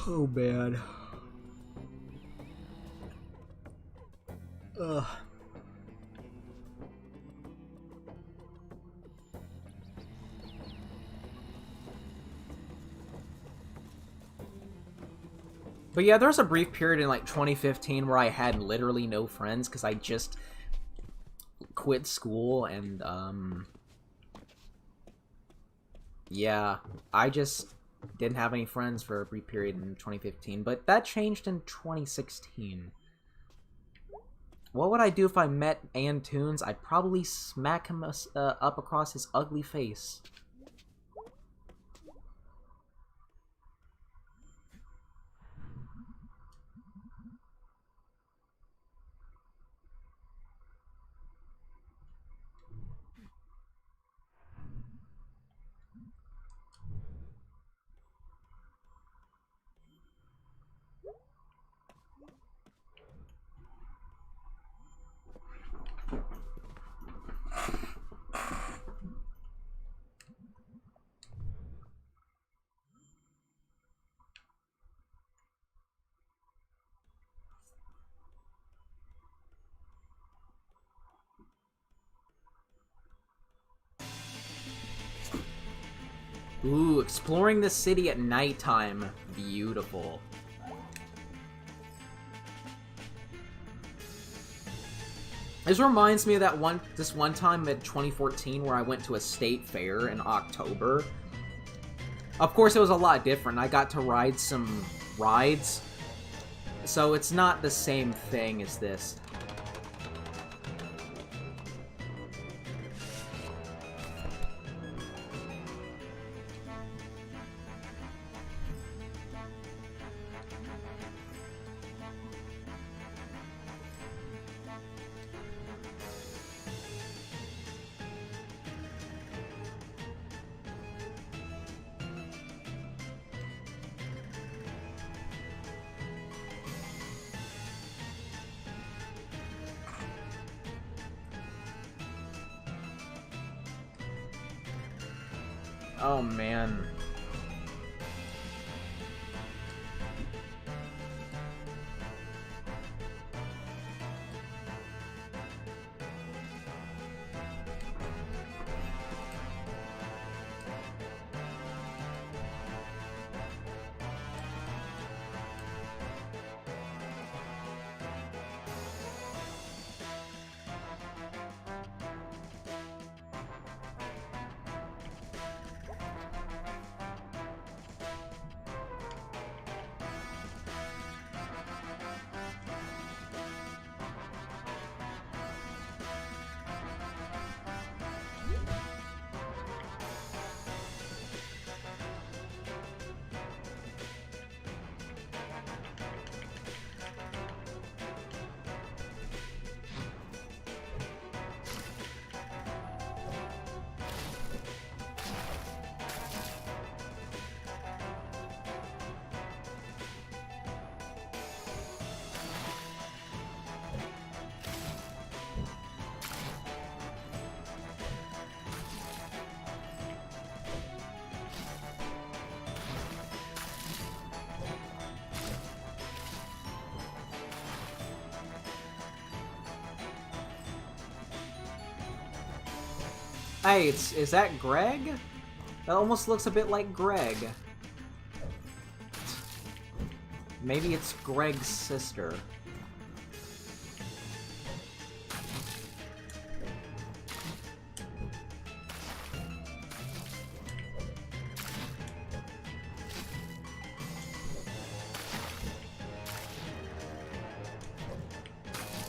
S1: Oh, man. Ugh. But yeah, there was a brief period in like 2015 where I had literally no friends because I just quit school and yeah, I just didn't have any friends for a brief period in 2015, but that changed in 2016. What would I do if I met Antunes? I'd probably smack him up across his ugly face. Ooh, exploring the city at nighttime. Beautiful. This reminds me of this one time in 2014 where I went to a state fair in October. Of course, it was a lot different. I got to ride some rides, so it's not the same thing as this. Oh, man. Hey, is that Greg? That almost looks a bit like Greg. Maybe it's Greg's sister.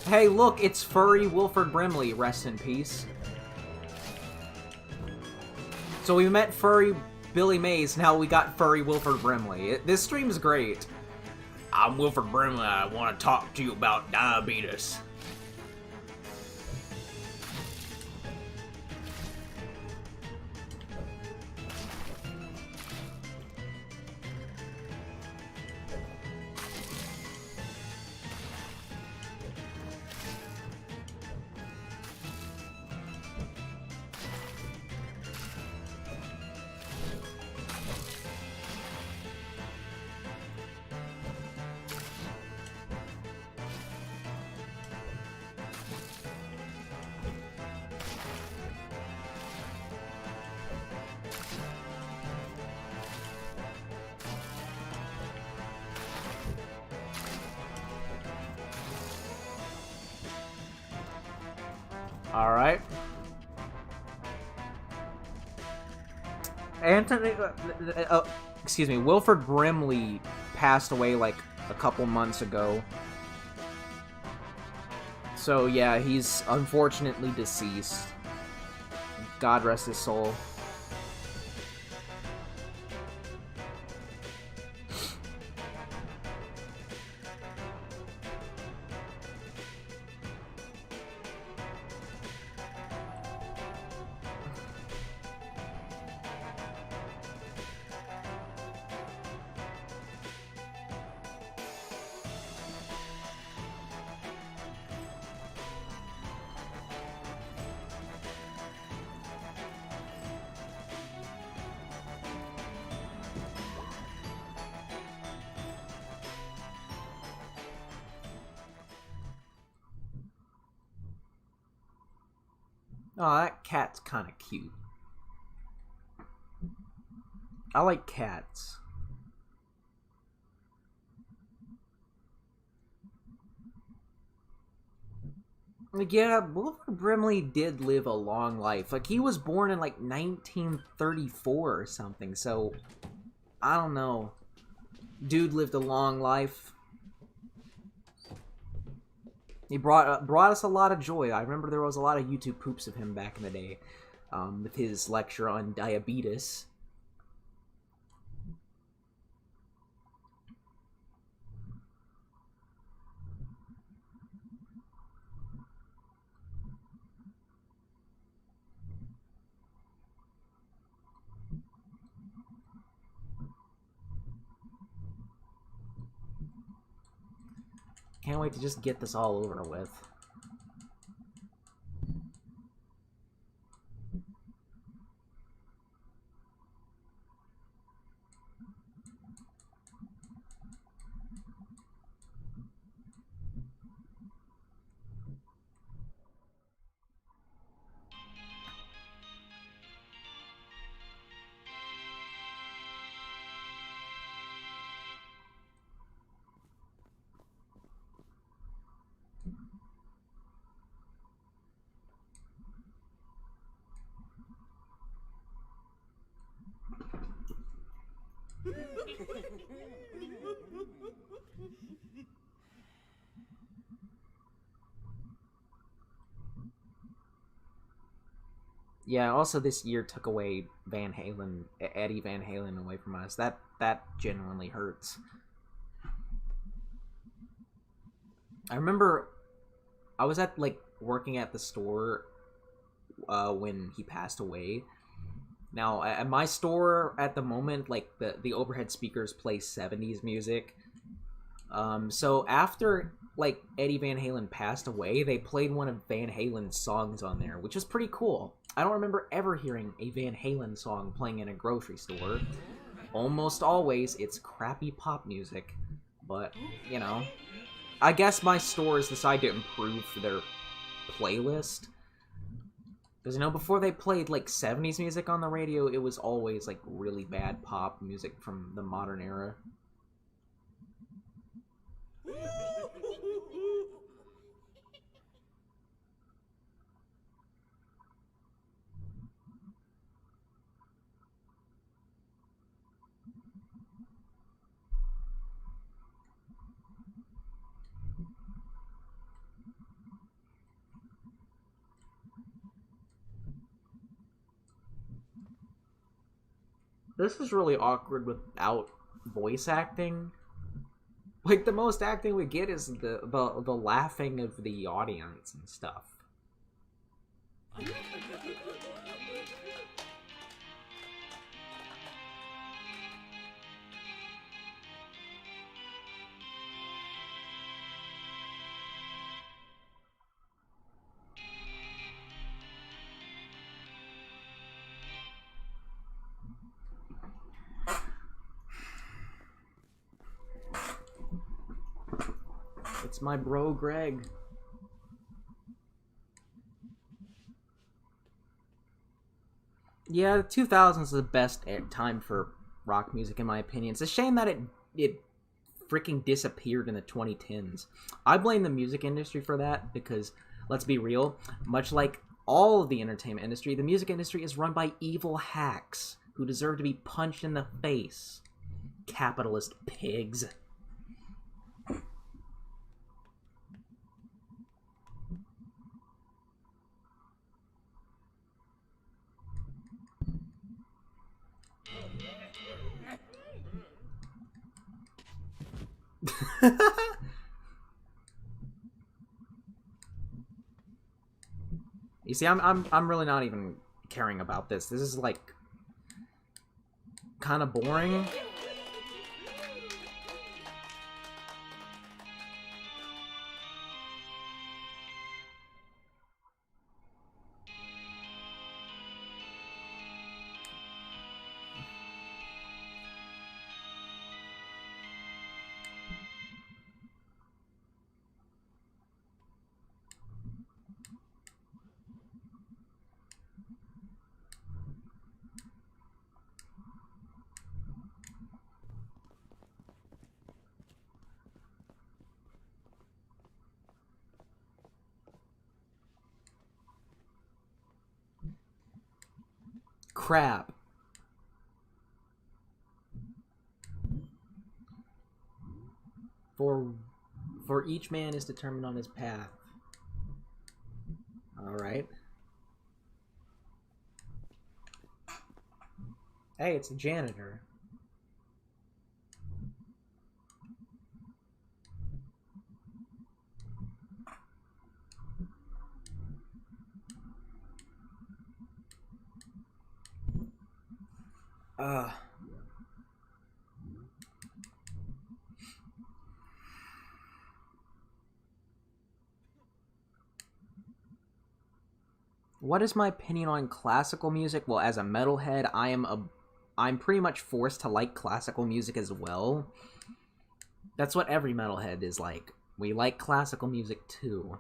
S1: Hey, look, it's furry Wilford Brimley, rest in peace. So we met furry Billy Mays, now we got furry Wilford Brimley. This stream's great. I'm Wilford Brimley, I want to talk to you about diabetes. Alright. Excuse me, Wilford Brimley passed away like a couple months ago. So yeah, he's unfortunately deceased. God rest his soul. Oh, that cat's kind of cute. I like cats. Like, yeah, Wilford Brimley did live a long life. Like, he was born in, like, 1934 or something, so... I don't know. Dude lived a long life. He brought us a lot of joy. I remember there was a lot of YouTube poops of him back in the day, with his lecture on diabetes. Can't wait to just get this all over with. Yeah, also this year took away Eddie Van Halen away from us. That genuinely hurts. I remember I was working at the store when he passed away. Now, at my store at the moment, like, the overhead speakers play 70s music. So after, like, Eddie Van Halen passed away, they played one of Van Halen's songs on there, which was pretty cool. I don't remember ever hearing a Van Halen song playing in a grocery store. Almost always, it's crappy pop music. But, you know, I guess my stores decide to improve their playlist. Because, you know, before they played, like, 70s music on the radio, it was always, like, really bad pop music from the modern era. This is really awkward without voice acting. Like, the most acting we get is the laughing of the audience and stuff. It's my bro, Greg. Yeah, the 2000s is the best time for rock music, in my opinion. It's a shame that it freaking disappeared in the 2010s. I blame the music industry for that because, let's be real, much like all of the entertainment industry, the music industry is run by evil hacks who deserve to be punched in the face. Capitalist pigs. You see, I'm really not even caring about this. This is like kind of boring. Crap. For each man is determined on his path. Alright. Hey, it's the janitor. What is my opinion on classical music? Well, as a metalhead, I'm pretty much forced to like classical music as well. That's what every metalhead is like. We like classical music too.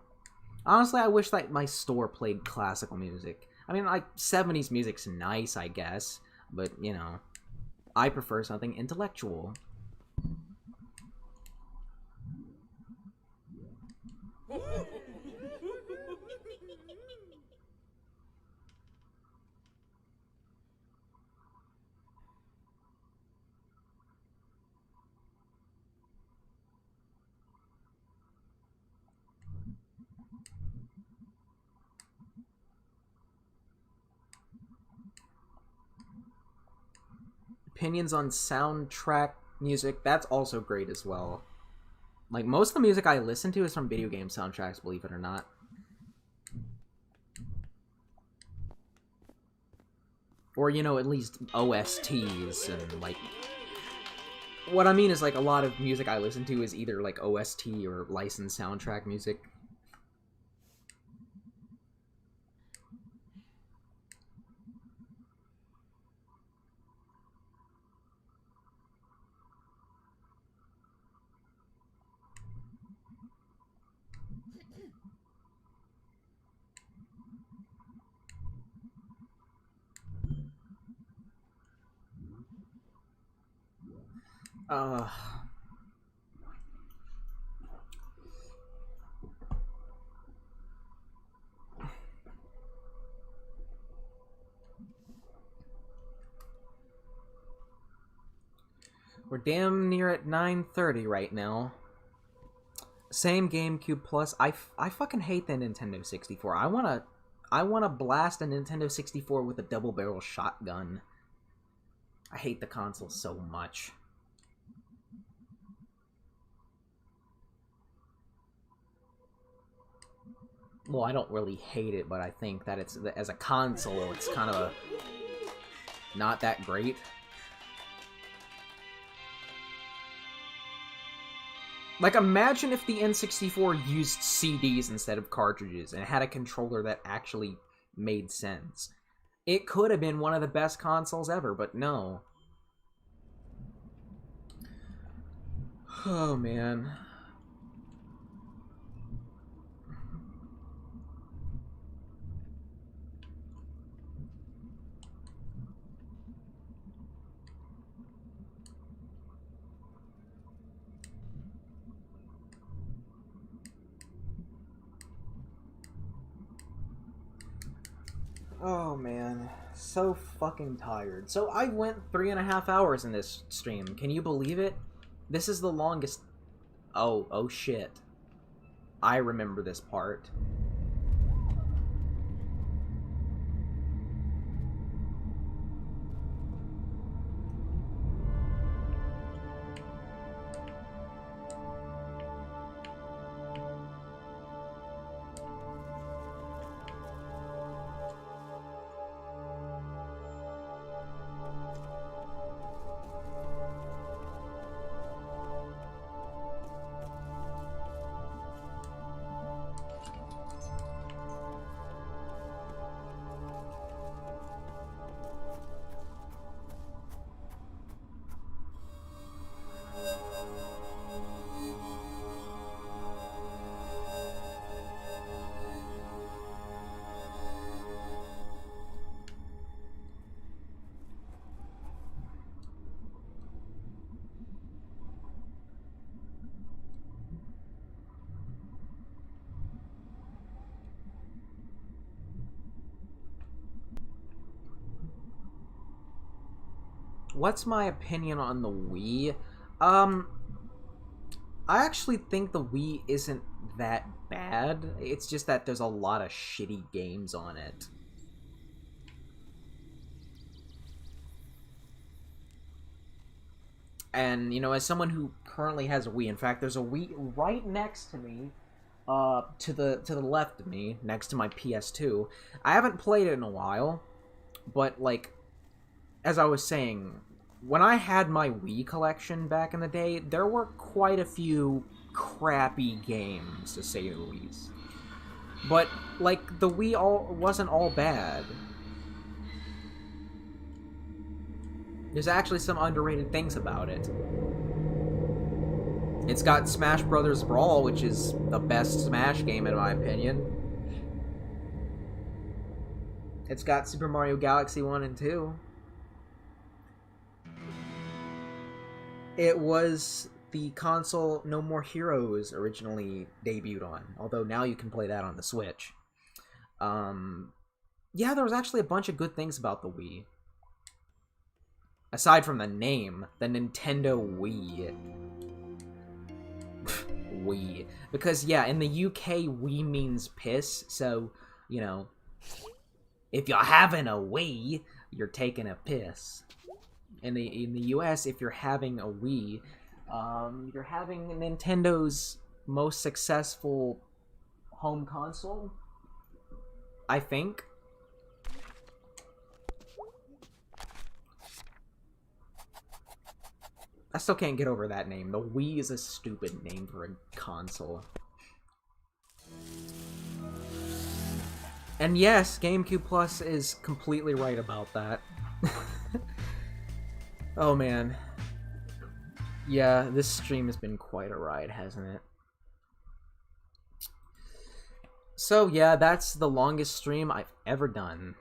S1: Honestly, I wish that my store played classical music. I mean, like, 70s music's nice, I guess, but, you know, I prefer something intellectual. Opinions on soundtrack music, that's also great as well. Like, most of the music I listen to is from video game soundtracks, believe it or not. Or, you know, at least OSTs and, like... What I mean is, like, a lot of music I listen to is either, like, OST or licensed soundtrack music. Uh... We're damn near at 9:30 right now. Same GameCube Plus. I fucking hate the Nintendo 64. I wanna blast a Nintendo 64 with a double barrel shotgun. I hate the console so much. Well, I don't really hate it, but I think that it's, as a console, it's kind of not that great. Like, imagine if the N64 used CDs instead of cartridges and had a controller that actually made sense. It could have been one of the best consoles ever, but no. Oh, man. Oh man, so fucking tired. So I went 3.5 hours in this stream. Can you believe it? This is the longest. Oh shit. I remember this part. What's my opinion on the Wii? I actually think the Wii isn't that bad. It's just that there's a lot of shitty games on it. And, you know, as someone who currently has a Wii, in fact, there's a Wii right next to me, to the left of me, next to my PS2. I haven't played it in a while, but, like, as I was saying, when I had my Wii collection back in the day, there were quite a few crappy games, to say the least. But, like, the Wii wasn't all bad. There's actually some underrated things about it. It's got Smash Brothers Brawl, which is the best Smash game in my opinion. It's got Super Mario Galaxy 1 and 2. It was the console No More Heroes originally debuted on, although now you can play that on the Switch. Yeah, there was actually a bunch of good things about the Wii. Aside from the name, the Nintendo Wii. Wii. Because, yeah, in the UK, Wii means piss, so, you know, if you're having a Wii, you're taking a piss. In the US, if you're having a Wii, you're having Nintendo's most successful home console, I think. I still can't get over that name. The Wii is a stupid name for a console. And yes, GameCube Plus is completely right about that. Oh man. Yeah, this stream has been quite a ride, hasn't it? So yeah, that's the longest stream I've ever done.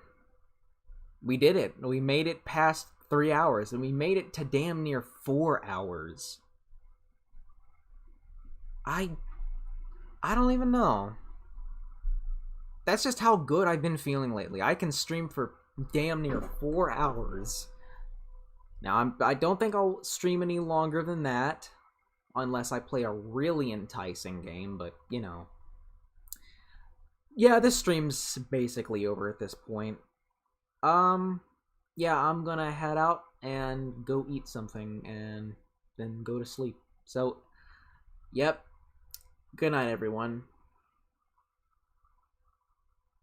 S1: We did it. We made it past 3 hours, and we made it to damn near 4 hours. I don't even know. That's just how good I've been feeling lately. I can stream for damn near 4 hours. Now, I don't think I'll stream any longer than that, unless I play a really enticing game, but, you know. Yeah, this stream's basically over at this point. Yeah, I'm gonna head out and go eat something, and then go to sleep. So, yep. Good night, everyone.